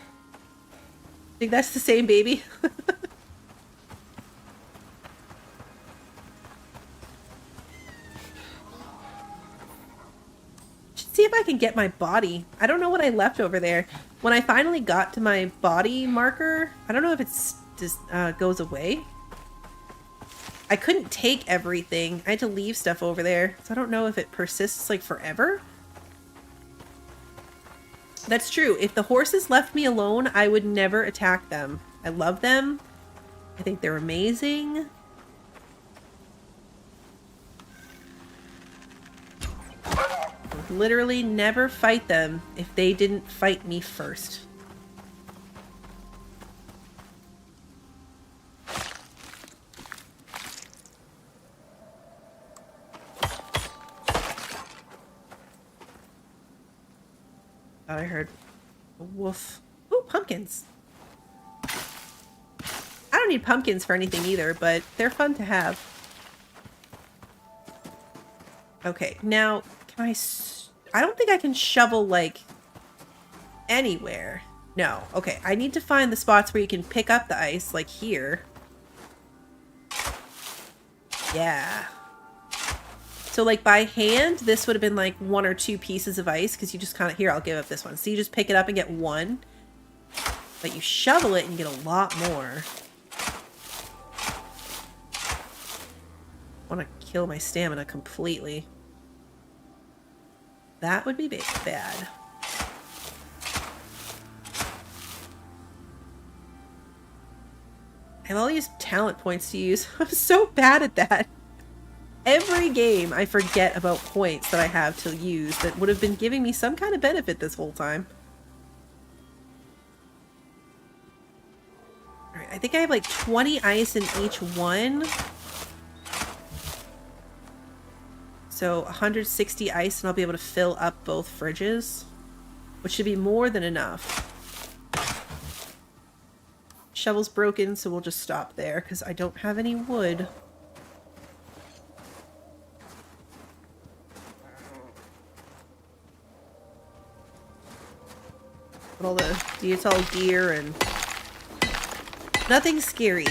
A: Think that's the same baby? See if I can get my body. I don't know what I left over there. When I finally got to my body marker, I don't know if it's just goes away. I couldn't take everything. I had to leave stuff over there. So I don't know if it persists like forever. That's true. If the horses left me alone, I would never attack them. I love them. I think they're amazing. Literally never fight them if they didn't fight me first. Thought I heard a wolf. Ooh, pumpkins. I don't need pumpkins for anything either, but they're fun to have. Okay, now can I don't think I can shovel, like, anywhere. No. Okay, I need to find the spots where you can pick up the ice, like here. Yeah. So, like, by hand, this would have been, like, 1 or 2 pieces of ice, because you just kind of... Here, I'll give up this one. So you just pick it up and get 1. But you shovel it and you get a lot more. I want to kill my stamina completely. That would be bad. I have all these talent points to use. I'm so bad at that. Every game I forget about points that I have to use that would have been giving me some kind of benefit this whole time. Alright, I think I have like 20 ice in each one. So 160 ice and I'll be able to fill up both fridges, which should be more than enough. Shovel's broken, so we'll just stop there because I don't have any wood. Put all the dietol gear and nothing scary.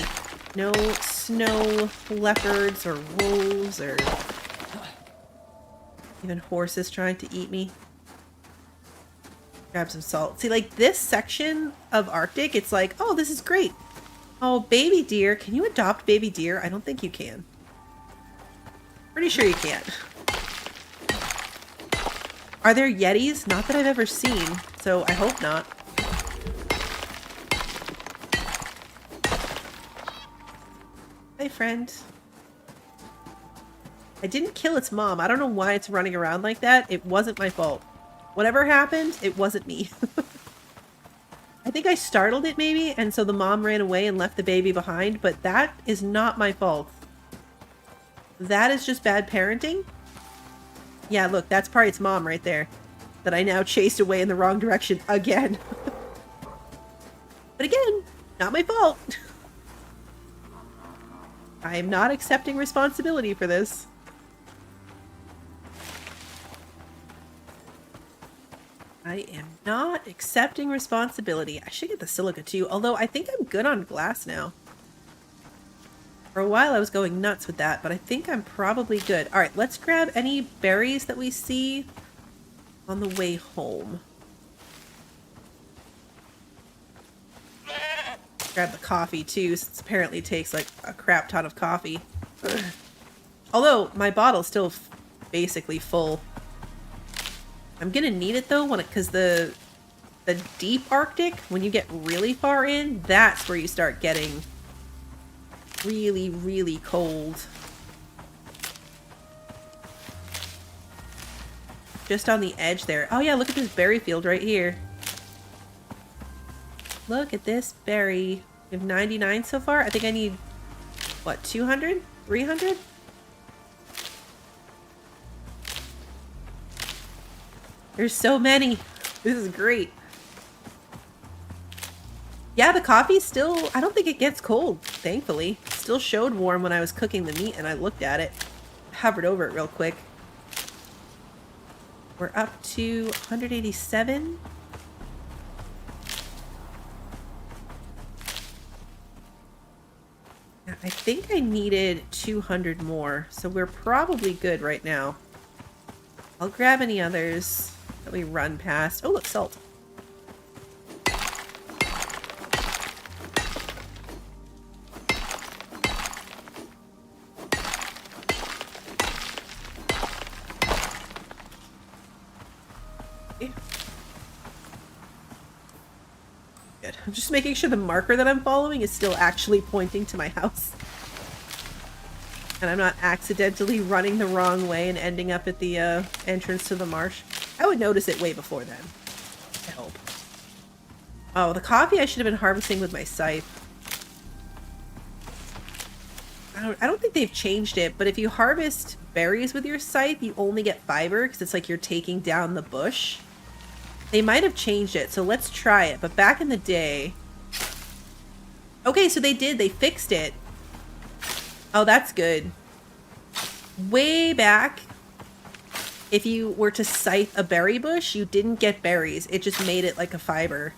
A: No snow leopards or wolves or even horses trying to eat me. Grab some salt. See, like this section of Arctic, it's like, oh, this is great. Oh, baby deer. Can you adopt baby deer? I don't think you can. Pretty sure you can't. Are there Yetis? Not that I've ever seen, so I hope not. Hey, friend. I didn't kill its mom. I don't know why it's running around like that. It wasn't my fault. Whatever happened, it wasn't me. I think I startled it maybe, and so the mom ran away and left the baby behind, but that is not my fault. That is just bad parenting. Yeah, look, that's probably its mom right there. That I now chased away in the wrong direction again. But again, not my fault. I am not accepting responsibility for this. I am not accepting responsibility. I should get the silica too, although I think I'm good on glass now. For a while I was going nuts with that, but I think I'm probably good. Alright, let's grab any berries that we see on the way home. Grab the coffee too, since apparently it takes like a crap ton of coffee. Ugh. Although, my bottle's still basically full. I'm gonna need it though, because the deep Arctic, when you get really far in, that's where you start getting really, really cold. Just on the edge there. Oh yeah, look at this berry field right here. Look at this berry. We have 99 so far. I think I need, what, 200? 300? There's so many. This is great. Yeah, the coffee still, I don't think it gets cold, thankfully. It still showed warm when I was cooking the meat and I looked at it. Hovered over it real quick. We're up to 187. I think I needed 200 more, so we're probably good right now. I'll grab any others that we run past. Oh, look, salt. Okay. Good. I'm just making sure the marker that I'm following is still actually pointing to my house. And I'm not accidentally running the wrong way and ending up at the entrance to the marsh. I would notice it way before then. I hope. Oh, the coffee I should have been harvesting with my scythe. I don't think they've changed it, but if you harvest berries with your scythe, you only get fiber because it's like you're taking down the bush. They might have changed it, so let's try it. But back in the day... Okay, so they did. They fixed it. Oh, that's good. Way back, if you were to scythe a berry bush, you didn't get berries. It just made it like a fiber.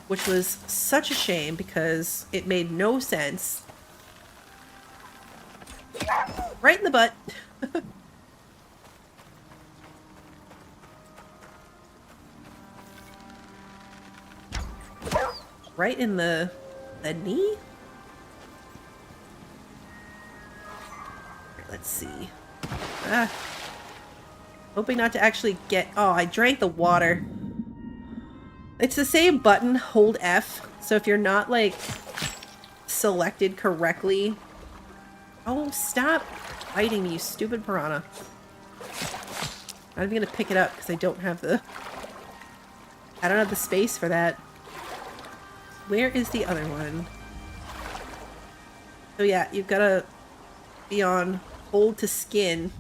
A: Which was such a shame because it made no sense. Right in the butt. Right in the knee? Let's see. Ah. Hoping not to actually get... Oh, I drank the water. It's the same button, hold F. So if you're not, like, selected correctly... Oh, stop biting me, you stupid piranha. I'm even gonna pick it up because I don't have the space for that. Where is the other one? So yeah, you've gotta be on hold to skin.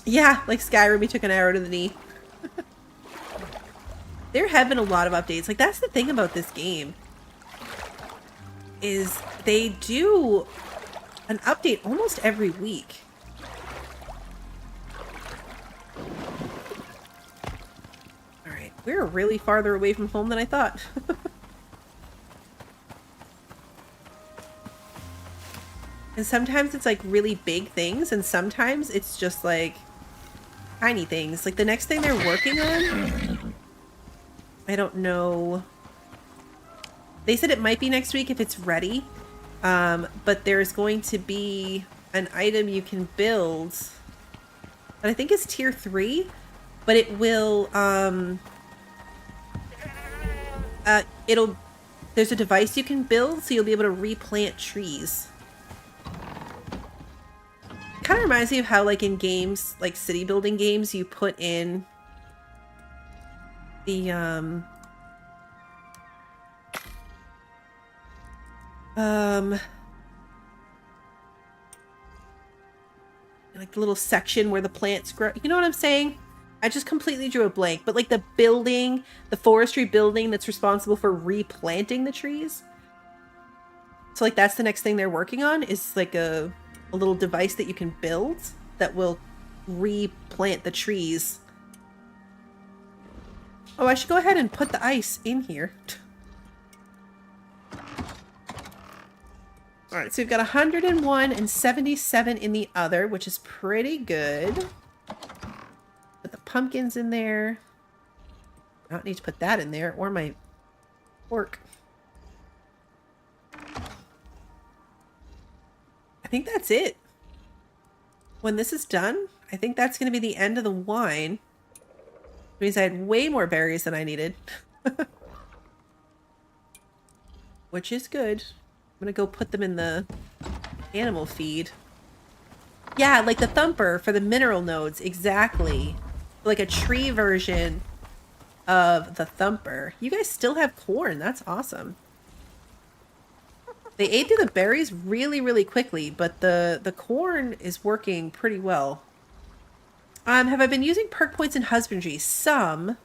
A: Yeah, like Skyrim, he took an arrow to the knee. There have been a lot of updates. Like, that's the thing about this game. Is they do an update almost every week. Alright, we're really farther away from home than I thought. And sometimes it's like really big things, and sometimes it's just like tiny things. Like the next thing they're working on, I don't know. They said it might be next week if it's ready, but there's going to be an item you can build that I think is tier 3, but it will, there's a device you can build, so you'll be able to replant trees. Kind of reminds me of how, like, in games, like city building games, you put in the, like the little section where the plants grow. You know what I'm saying? I just completely drew a blank. But like the building, the forestry building that's responsible for replanting the trees. So like that's the next thing they're working on, is like a little device that you can build that will replant the trees. Oh, I should go ahead and put the ice in here. Alright, so we've got 101 and 77 in the other, which is pretty good. Put the pumpkins in there. I don't need to put that in there, or my pork. I think that's it. When this is done, I think that's going to be the end of the wine. Which means I had way more berries than I needed. Which is good. I'm gonna go put them in the animal feed. Yeah, like the thumper for the mineral nodes, exactly. Like a tree version of the thumper. You guys still have corn, that's awesome. They ate through the berries really, really quickly, but the corn is working pretty well. Have I been using perk points in husbandry? Some.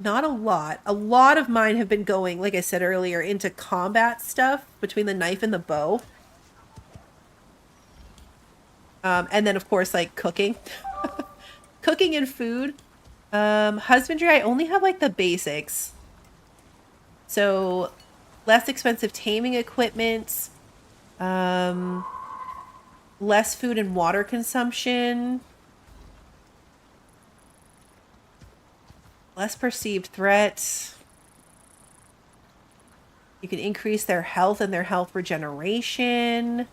A: Not a lot. A lot of mine have been going, like I said earlier, into combat stuff between the knife and the bow. And then, of course, like cooking. Cooking and food. Husbandry, I only have like the basics. So, less expensive taming equipment. Less food and water consumption. Less perceived threats. You can increase their health and their health regeneration.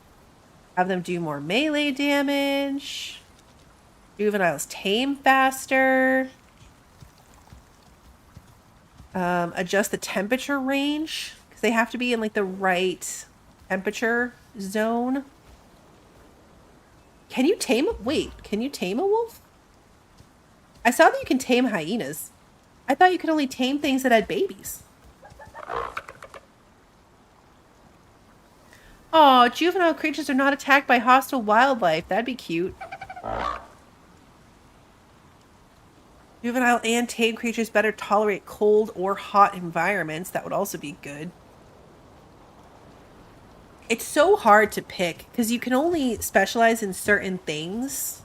A: Have them do more melee damage. Juveniles tame faster. Adjust the temperature range, because they have to be in like the right temperature zone. Can you tame can you tame a wolf? I saw that you can tame hyenas. I thought you could only tame things that had babies. Oh, juvenile creatures are not attacked by hostile wildlife. That'd be cute. Juvenile and tame creatures better tolerate cold or hot environments. That would also be good. It's so hard to pick because you can only specialize in certain things.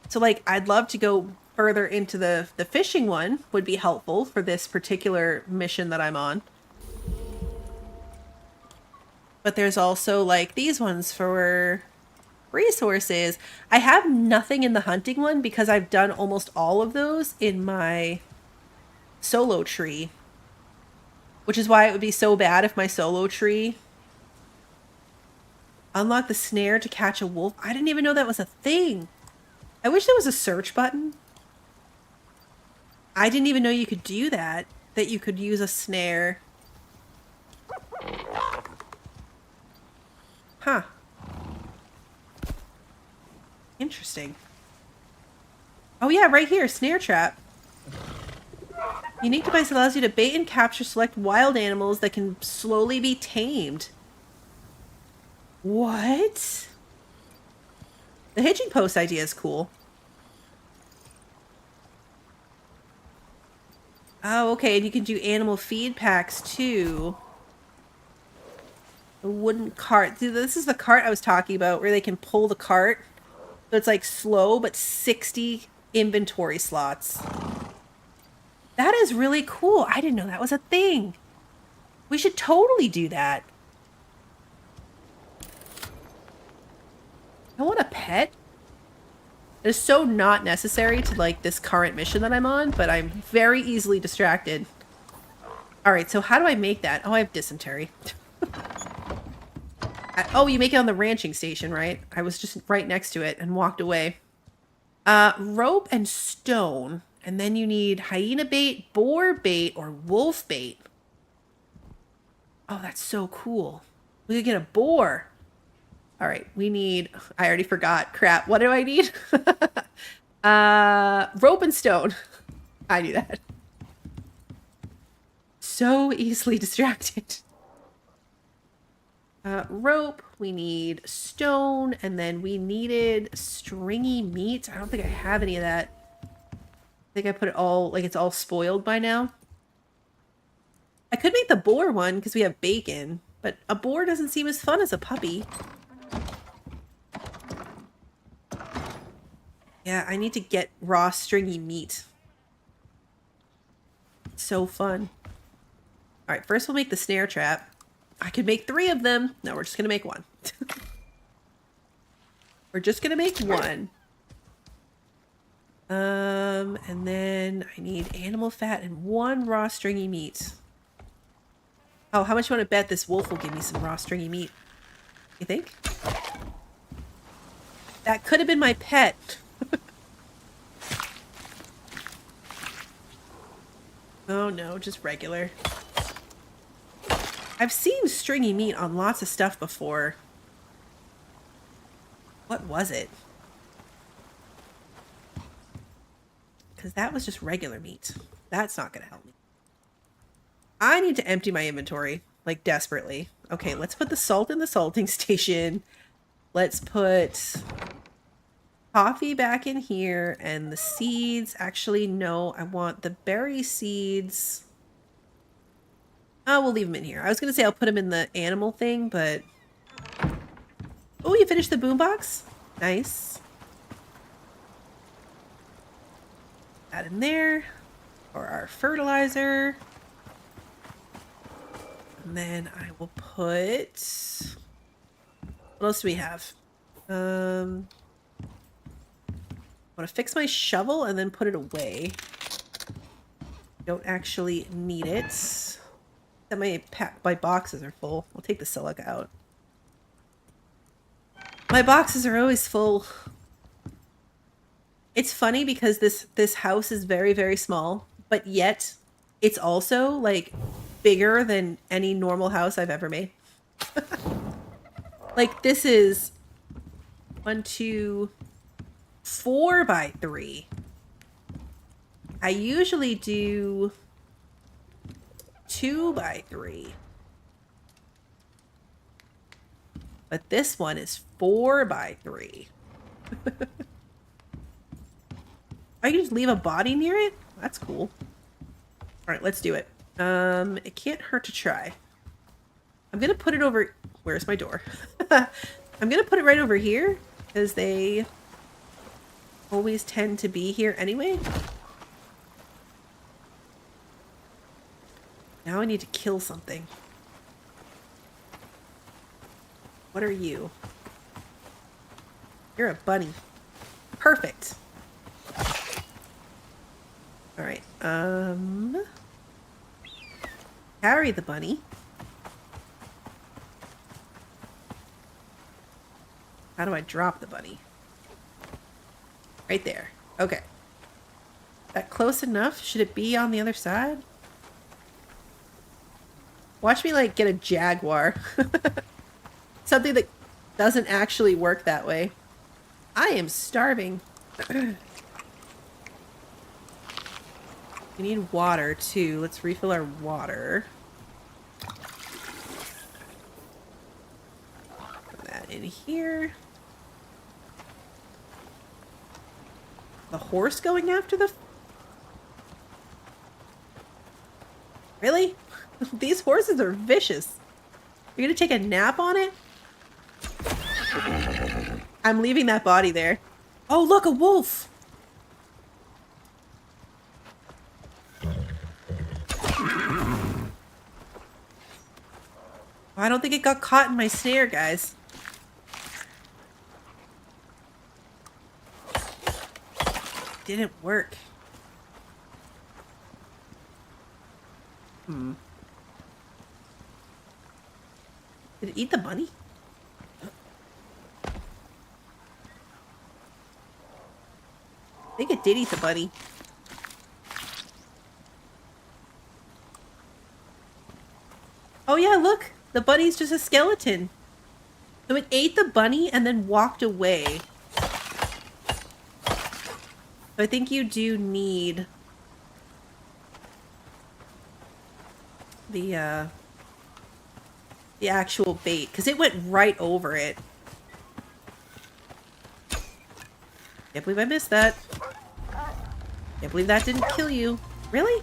A: So like I'd love to go further into the fishing one, would be helpful for this particular mission that I'm on. But there's also like these ones for resources. I have nothing in the hunting one because I've done almost all of those in my solo tree. Which is why it would be so bad if my solo tree... Unlock the snare to catch a wolf. I didn't even know that was a thing. I wish there was a search button. I didn't even know you could do that. That you could use a snare. Huh. Interesting. Oh yeah, right here, snare trap. Unique device allows you to bait and capture select wild animals that can slowly be tamed. What? The hitching post idea is cool. Oh, okay, and you can do animal feed packs too. A wooden cart. See, this is the cart I was talking about where they can pull the cart. So it's like slow, but 60 inventory slots. That is really cool. I didn't know that was a thing. We should totally do that. I want a pet. It's so not necessary to like this current mission that I'm on, but I'm very easily distracted. Alright, so how do I make that? Oh, I have dysentery. Oh, you make it on the ranching station, right? I was just right next to it and walked away. Rope and stone. And then you need hyena bait, boar bait, or wolf bait. Oh, that's so cool. We could get a boar. All right, we need... I already forgot. Crap. What do I need? Rope and stone. I knew that. So easily distracted. Rope. We need stone. And then we needed stringy meat. I don't think I have any of that. I think I put it all... Like, it's all spoiled by now. I could make the boar one because we have bacon. But a boar doesn't seem as fun as a puppy. Yeah, I need to get raw stringy meat. It's so fun. Alright, first we'll make the snare trap. I could make 3 of them. No, we're just gonna make 1. We're just gonna make 1. And then I need animal fat and 1 raw stringy meat. Oh, how much you want to bet this wolf will give me some raw stringy meat? You think? That could have been my pet. Oh no, just regular. I've seen stringy meat on lots of stuff before. What was it? Because that was just regular meat. That's not going to help me. I need to empty my inventory, like desperately. Okay, let's put the salt in the salting station. Let's put coffee back in here and the seeds. Actually, no, I want the berry seeds. Oh, we'll leave them in here. I was going to say I'll put them in the animal thing, but... Oh, you finished the boombox? Nice. That in there. For our fertilizer. And then I will put... What else do we have? I want to fix my shovel and then put it away. Don't actually need it. That my boxes are full. I'll take the silica out. My boxes are always full. It's funny because this house is very, very small, but yet it's also like bigger than any normal house I've ever made. Like this is 1, 2, 4 by 3. I usually do 2 by 3. But this one is 4 by 3. I can just leave a body near it? That's cool. Alright, let's do it. It can't hurt to try. I'm gonna put it over... Where's my door? I'm gonna put it right over here, because they always tend to be here anyway. Now I need to kill something. What are you? You're a bunny. Perfect. Alright, carry the bunny. How do I drop the bunny? Right there. Okay. That close enough? Should it be on the other side? Watch me, like, get a jaguar. Something that doesn't actually work that way. I am starving. We need water, too. Let's refill our water. Put that in here. The horse going after the... Really? These horses are vicious. You're gonna take a nap on it? I'm leaving that body there. Oh, look, a wolf! I don't think it got caught in my snare, guys. Didn't work. Did it eat the bunny? I think it did eat the bunny. Oh yeah, look! The bunny's just a skeleton. So it ate the bunny and then walked away. So I think you do need the actual bait, because it went right over it. Can't believe I missed that. Can't believe that didn't kill you. Really?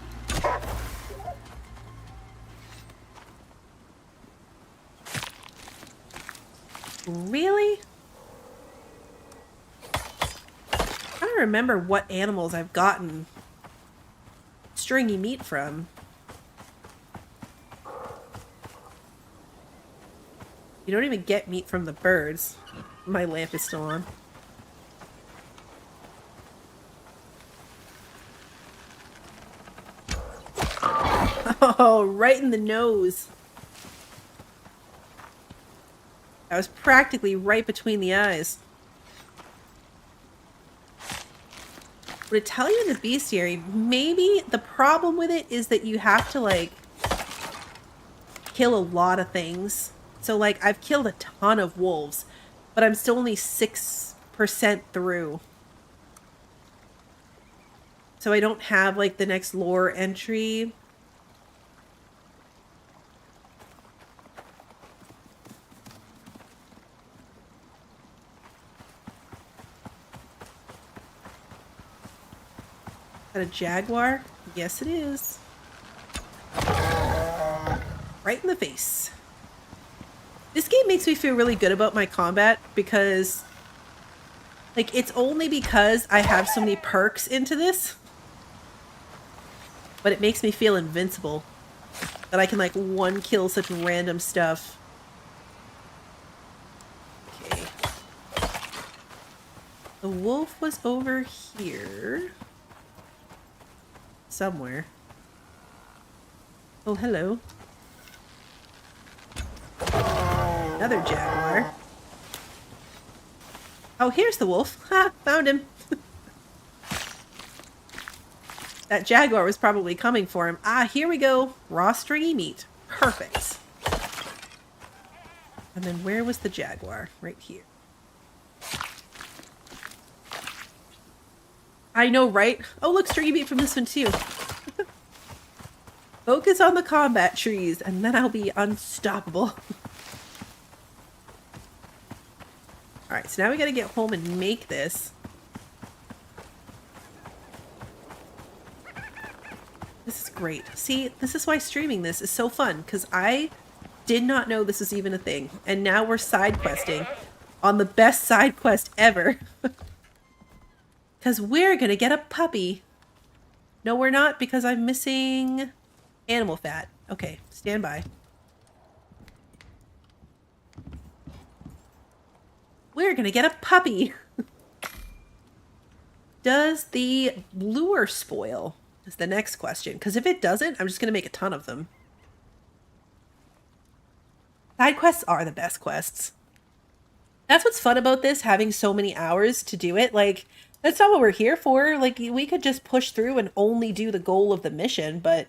A: Really? I don't remember what animals I've gotten stringy meat from. You don't even get meat from the birds. My lamp is still on. Oh, right in the nose. That was practically right between the eyes. Would it tell you in the bestiary? Maybe the problem with it is that you have to, like, kill a lot of things. So, like, I've killed a ton of wolves, but I'm still only 6% through. So I don't have, like, the next lore entry. Is that a jaguar? Yes, it is. Right in the face. This game makes me feel really good about my combat because, like, it's only because I have so many perks into this, but it makes me feel invincible. That I can, like, one kill such random stuff. Okay. The wolf was over here. Somewhere. Oh, hello. Another jaguar. Oh, here's the wolf. Ha! Found him. That jaguar was probably coming for him. Ah, here we go. Raw stringy meat. Perfect. And then where was the jaguar? Right here. I know, right? Oh, look, stringy meat from this one too. Focus on the combat trees, and then I'll be unstoppable. Alright, so now we gotta get home and make this. This is great. See, this is why streaming this is so fun, because I did not know this was even a thing. And now we're side questing on the best side quest ever. Because we're gonna get a puppy. No, we're not, because I'm missing animal fat. Okay, stand by. We're gonna get a puppy. Does the lure spoil? Is the next question. Because if it doesn't, I'm just gonna make a ton of them. Side quests are the best quests. That's what's fun about this, having so many hours to do it. Like, that's not what we're here for. Like, we could just push through and only do the goal of the mission, but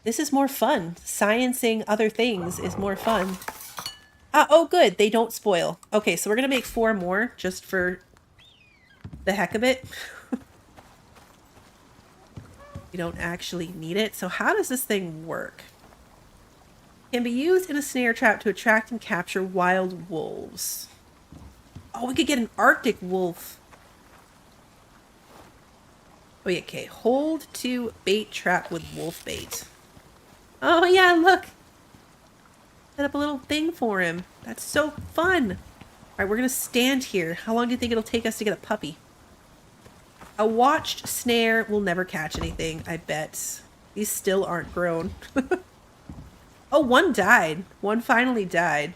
A: this is more fun. Sciencing other things is more fun. Oh, good. They don't spoil. Okay, so we're going to make 4 more just for the heck of it. We don't actually need it. So how does this thing work? Can be used in a snare trap to attract and capture wild wolves. Oh, we could get an Arctic wolf. Oh, yeah, okay. Hold to bait trap with wolf bait. Oh, yeah, look. Set up a little thing for him. That's so fun. All right, we're going to stand here. How long do you think it'll take us to get a puppy? A watched snare will never catch anything, I bet. These still aren't grown. Oh, one died. One finally died.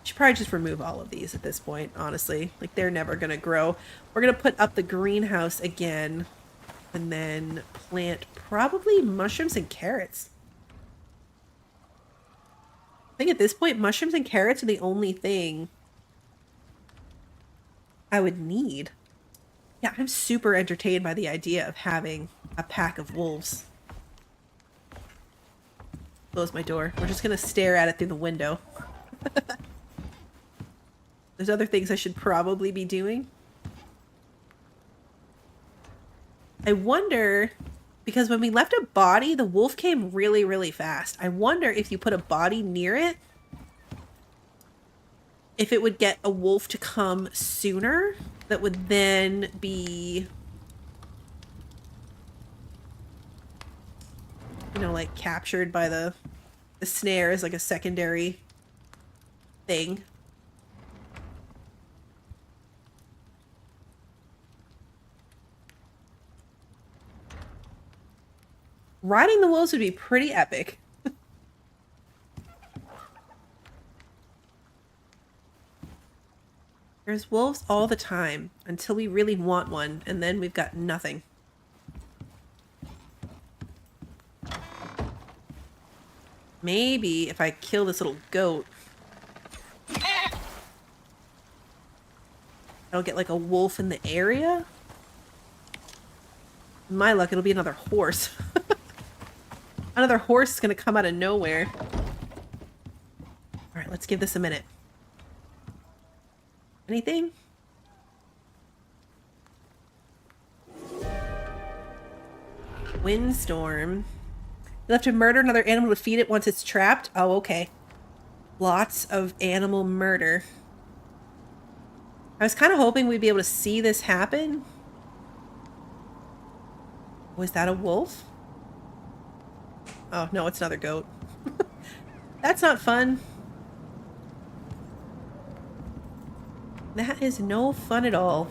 A: Should probably just remove all of these at this point, honestly. Like, they're never going to grow. We're going to put up the greenhouse again. And then plant probably mushrooms and carrots. I think at this point, mushrooms and carrots are the only thing I would need. Yeah, I'm super entertained by the idea of having a pack of wolves. Close my door. We're just going to stare at it through the window. There's other things I should probably be doing. I wonder, because when we left a body, the wolf came really, really fast. I wonder if you put a body near it, if it would get a wolf to come sooner, that would then be, you know, like captured by the snare as like a secondary thing. Riding the wolves would be pretty epic. There's wolves all the time until we really want one, and then we've got nothing. Maybe if I kill this little goat, I'll get like a wolf in the area. In my luck, it'll be another horse. Another horse is going to come out of nowhere. Alright, let's give this a minute. Anything? Windstorm. You'll have to murder another animal to feed it once it's trapped? Oh, okay. Lots of animal murder. I was kind of hoping we'd be able to see this happen. Was that a wolf? Oh, no, it's another goat. That's not fun. That is no fun at all.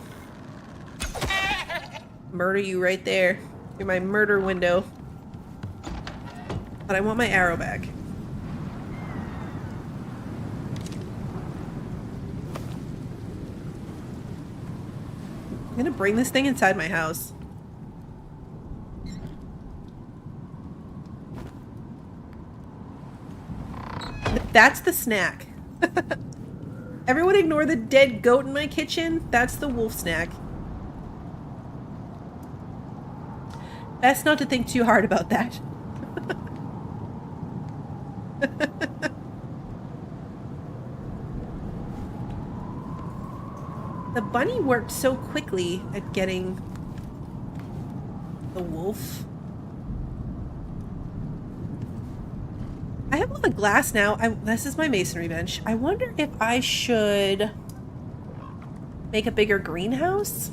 A: Murder you right there. You're my murder window. But I want my arrow back. I'm gonna bring this thing inside my house. That's the snack. Everyone ignore the dead goat in my kitchen. That's the wolf snack. Best not to think too hard about that. The bunny worked so quickly at getting the wolf. I have a lot of glass now. This is my masonry bench. I wonder if I should make a bigger greenhouse.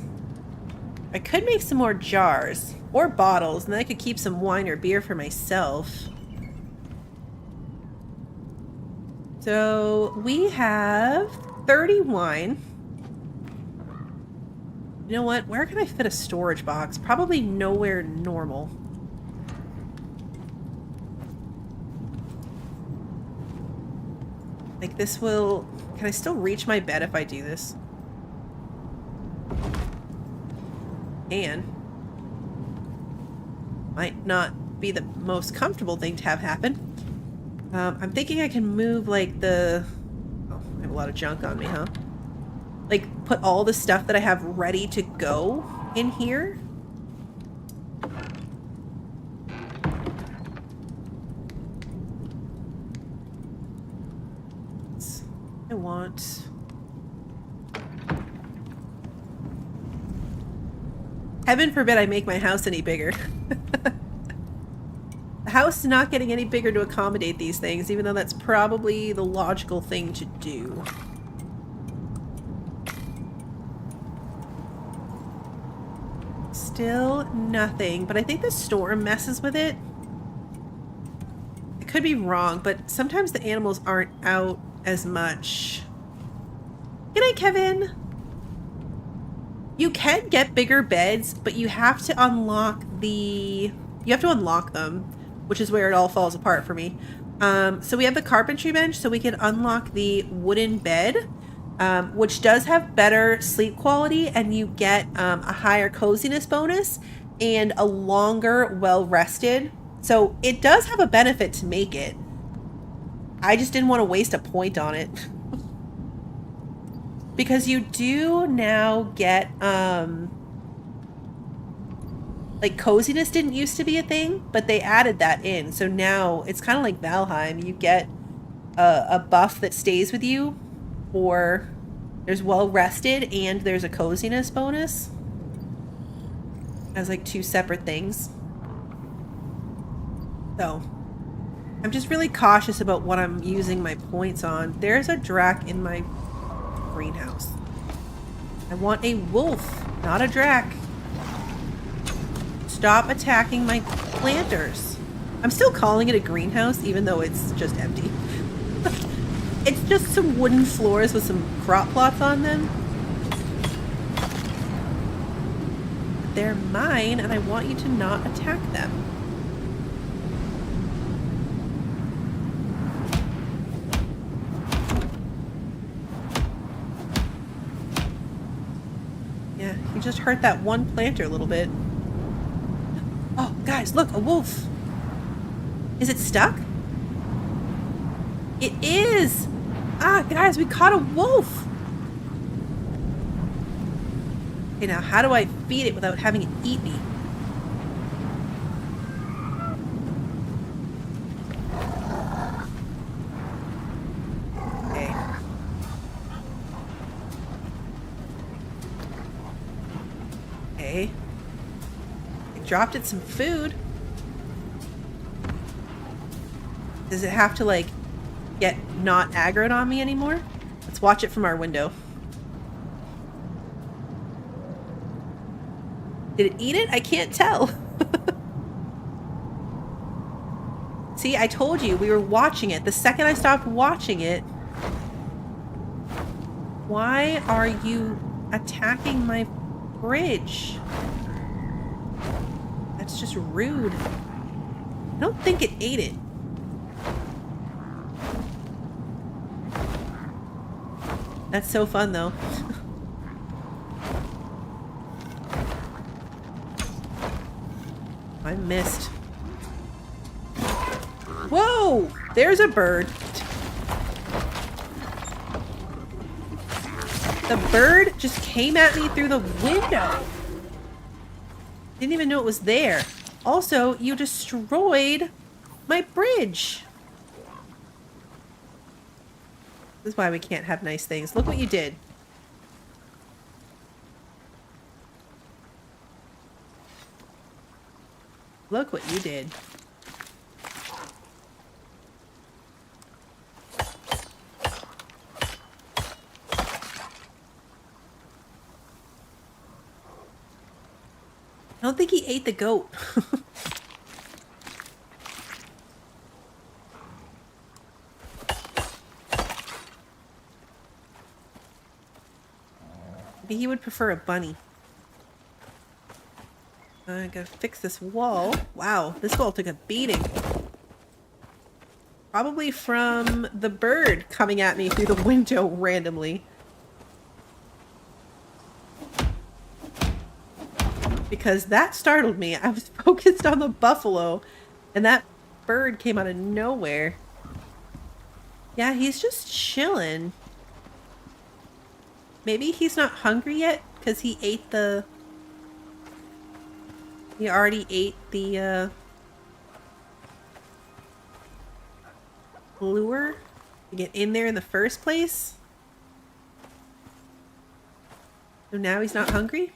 A: I could make some more jars or bottles, and then I could keep some wine or beer for myself. So we have 30 wine. You know what? Where can I fit a storage box? Probably nowhere normal. Like this will... Can I still reach my bed if I do this? And might not be the most comfortable thing to have happen. I'm thinking I can move like the... Oh, I have a lot of junk on me, huh? Like put all the stuff that I have ready to go in here. I want... Heaven forbid I make my house any bigger. The house is not getting any bigger to accommodate these things, even though that's probably the logical thing to do. Still nothing, but I think the storm messes with it. I could be wrong, but sometimes the animals aren't out as much. Good night, Kevin! You can get bigger beds, but you have to unlock the... You have to unlock them, which is where it all falls apart for me. So we have the carpentry bench, so we can unlock the wooden bed, which does have better sleep quality, and you get a higher coziness bonus and a longer well-rested. So it does have a benefit to make it. I just didn't want to waste a point on it. Because you do now get, like, coziness didn't used to be a thing, but they added that in. So now it's kind of like Valheim. You get a buff that stays with you, or there's well-rested and there's a coziness bonus. As, like, two separate things. So, I'm just really cautious about what I'm using my points on. There's a drac in my greenhouse. I want a wolf, not a drac. Stop attacking my planters. I'm still calling it a greenhouse, even though it's just empty. It's just some wooden floors with some crop plots on them. They're mine, and I want you to not attack them. Yeah, you just hurt that one planter a little bit. Oh, guys, look, a wolf. Is it stuck? It is! Ah, guys, we caught a wolf! Okay, now how do I feed it without having it eat me? Okay. Okay. I dropped it some food. Does it have to, like, get not aggroed on me anymore? Let's watch it from our window. Did it eat it? I can't tell. See, I told you, we were watching it. The second I stopped watching it... Why are you attacking my bridge? That's just rude. I don't think it ate it. That's so fun, though. I missed. Whoa! There's a bird. The bird just came at me through the window. Didn't even know it was there. Also, you destroyed my bridge. This is why we can't have nice things. Look what you did. Look what you did. I don't think he ate the goat. Maybe he would prefer a bunny. I gotta fix this wall. Wow, this wall took a beating. Probably from the bird coming at me through the window randomly. Because that startled me. I was focused on the buffalo, and that bird came out of nowhere. Yeah, he's just chilling. Maybe he's not hungry yet because he ate the... He already ate the lure to get in there in the first place. So now he's not hungry?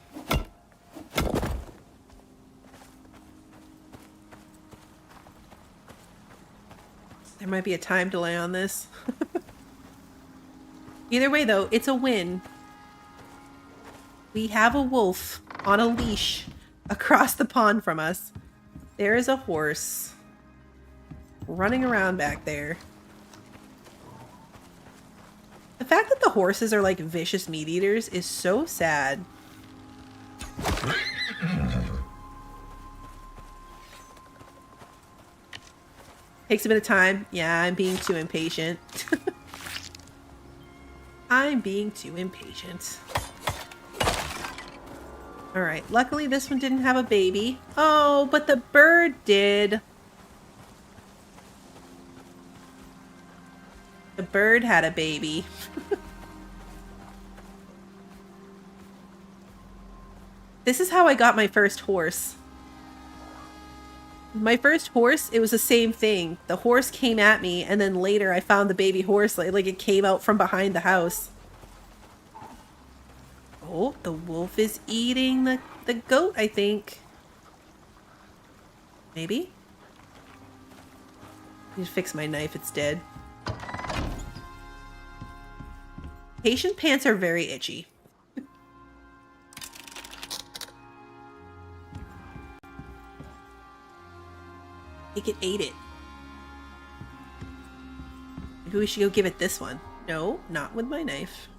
A: There might be a time delay on this. Either way, though, it's a win. We have a wolf on a leash across the pond from us. There is a horse running around back there. The fact that the horses are like vicious meat eaters is so sad. Takes a bit of time. Yeah, I'm being too impatient. I'm being too impatient. Alright, luckily this one didn't have a baby. Oh, but the bird did. The bird had a baby. This is how I got my first horse. My first horse, it was the same thing. The horse came at me, and then later I found the baby horse, like it came out from behind the house. Oh, the wolf is eating the goat, I think. Maybe? I need to fix my knife, it's dead. Patient pants are very itchy. I think it ate it. Maybe we should go give it this one. No, not with my knife.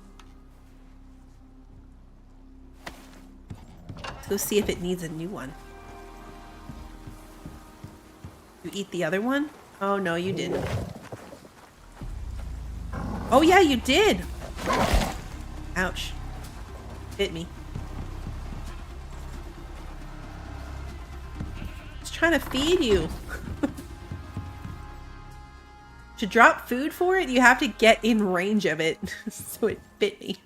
A: Let's go see if it needs a new one. You eat the other one? Oh, no, you didn't. Oh, yeah, you did! Ouch. Bit me. It's trying to feed you. To drop food for it, you have to get in range of it. So it bit me.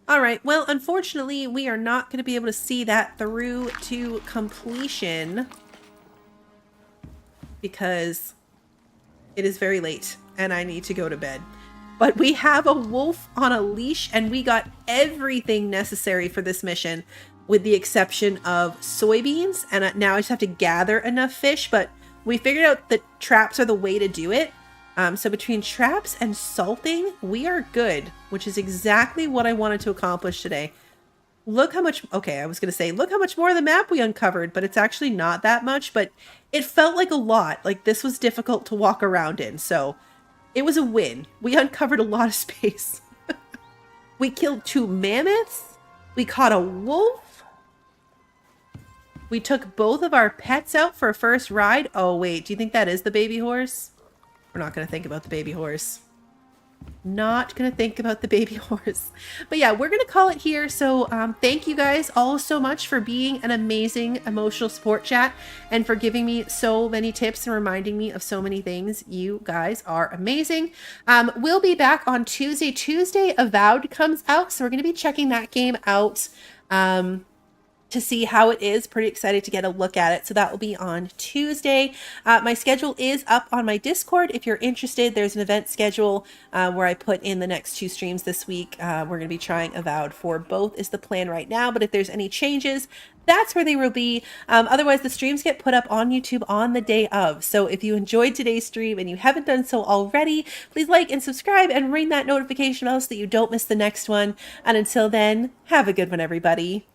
A: Alright, well, unfortunately, we are not going to be able to see that through to completion. Because it is very late and I need to go to bed. But we have a wolf on a leash and we got everything necessary for this mission with the exception of soybeans. And now I just have to gather enough fish, but we figured out that traps are the way to do it. So between traps and salting, we are good, which is exactly what I wanted to accomplish today. Look how much, okay, I was going to say, look how much more of the map we uncovered, but it's actually not that much, but it felt like a lot. Like this was difficult to walk around in, so it was a win. We uncovered a lot of space. We killed 2 mammoths. We caught a wolf. We took both of our pets out for a first ride. Oh, wait, do you think that is the baby horse? We're not going to think about the baby horse. Not going to think about the baby horse. But yeah, we're going to call it here. So thank you guys all so much for being an amazing emotional support chat and for giving me so many tips and reminding me of so many things. You guys are amazing. We'll be back on Tuesday. Tuesday, Avowed comes out. So we're going to be checking that game out. To see how it is. Pretty excited to get a look at it. So that will be on Tuesday. My schedule is up on my Discord. If you're interested, there's an event schedule where I put in the next 2 streams this week. We're going to be trying Avowed for both is the plan right now. But if there's any changes, that's where they will be. Otherwise, the streams get put up on YouTube on the day of. So if you enjoyed today's stream and you haven't done so already, please like and subscribe and ring that notification bell so that you don't miss the next one. And until then, have a good one, everybody.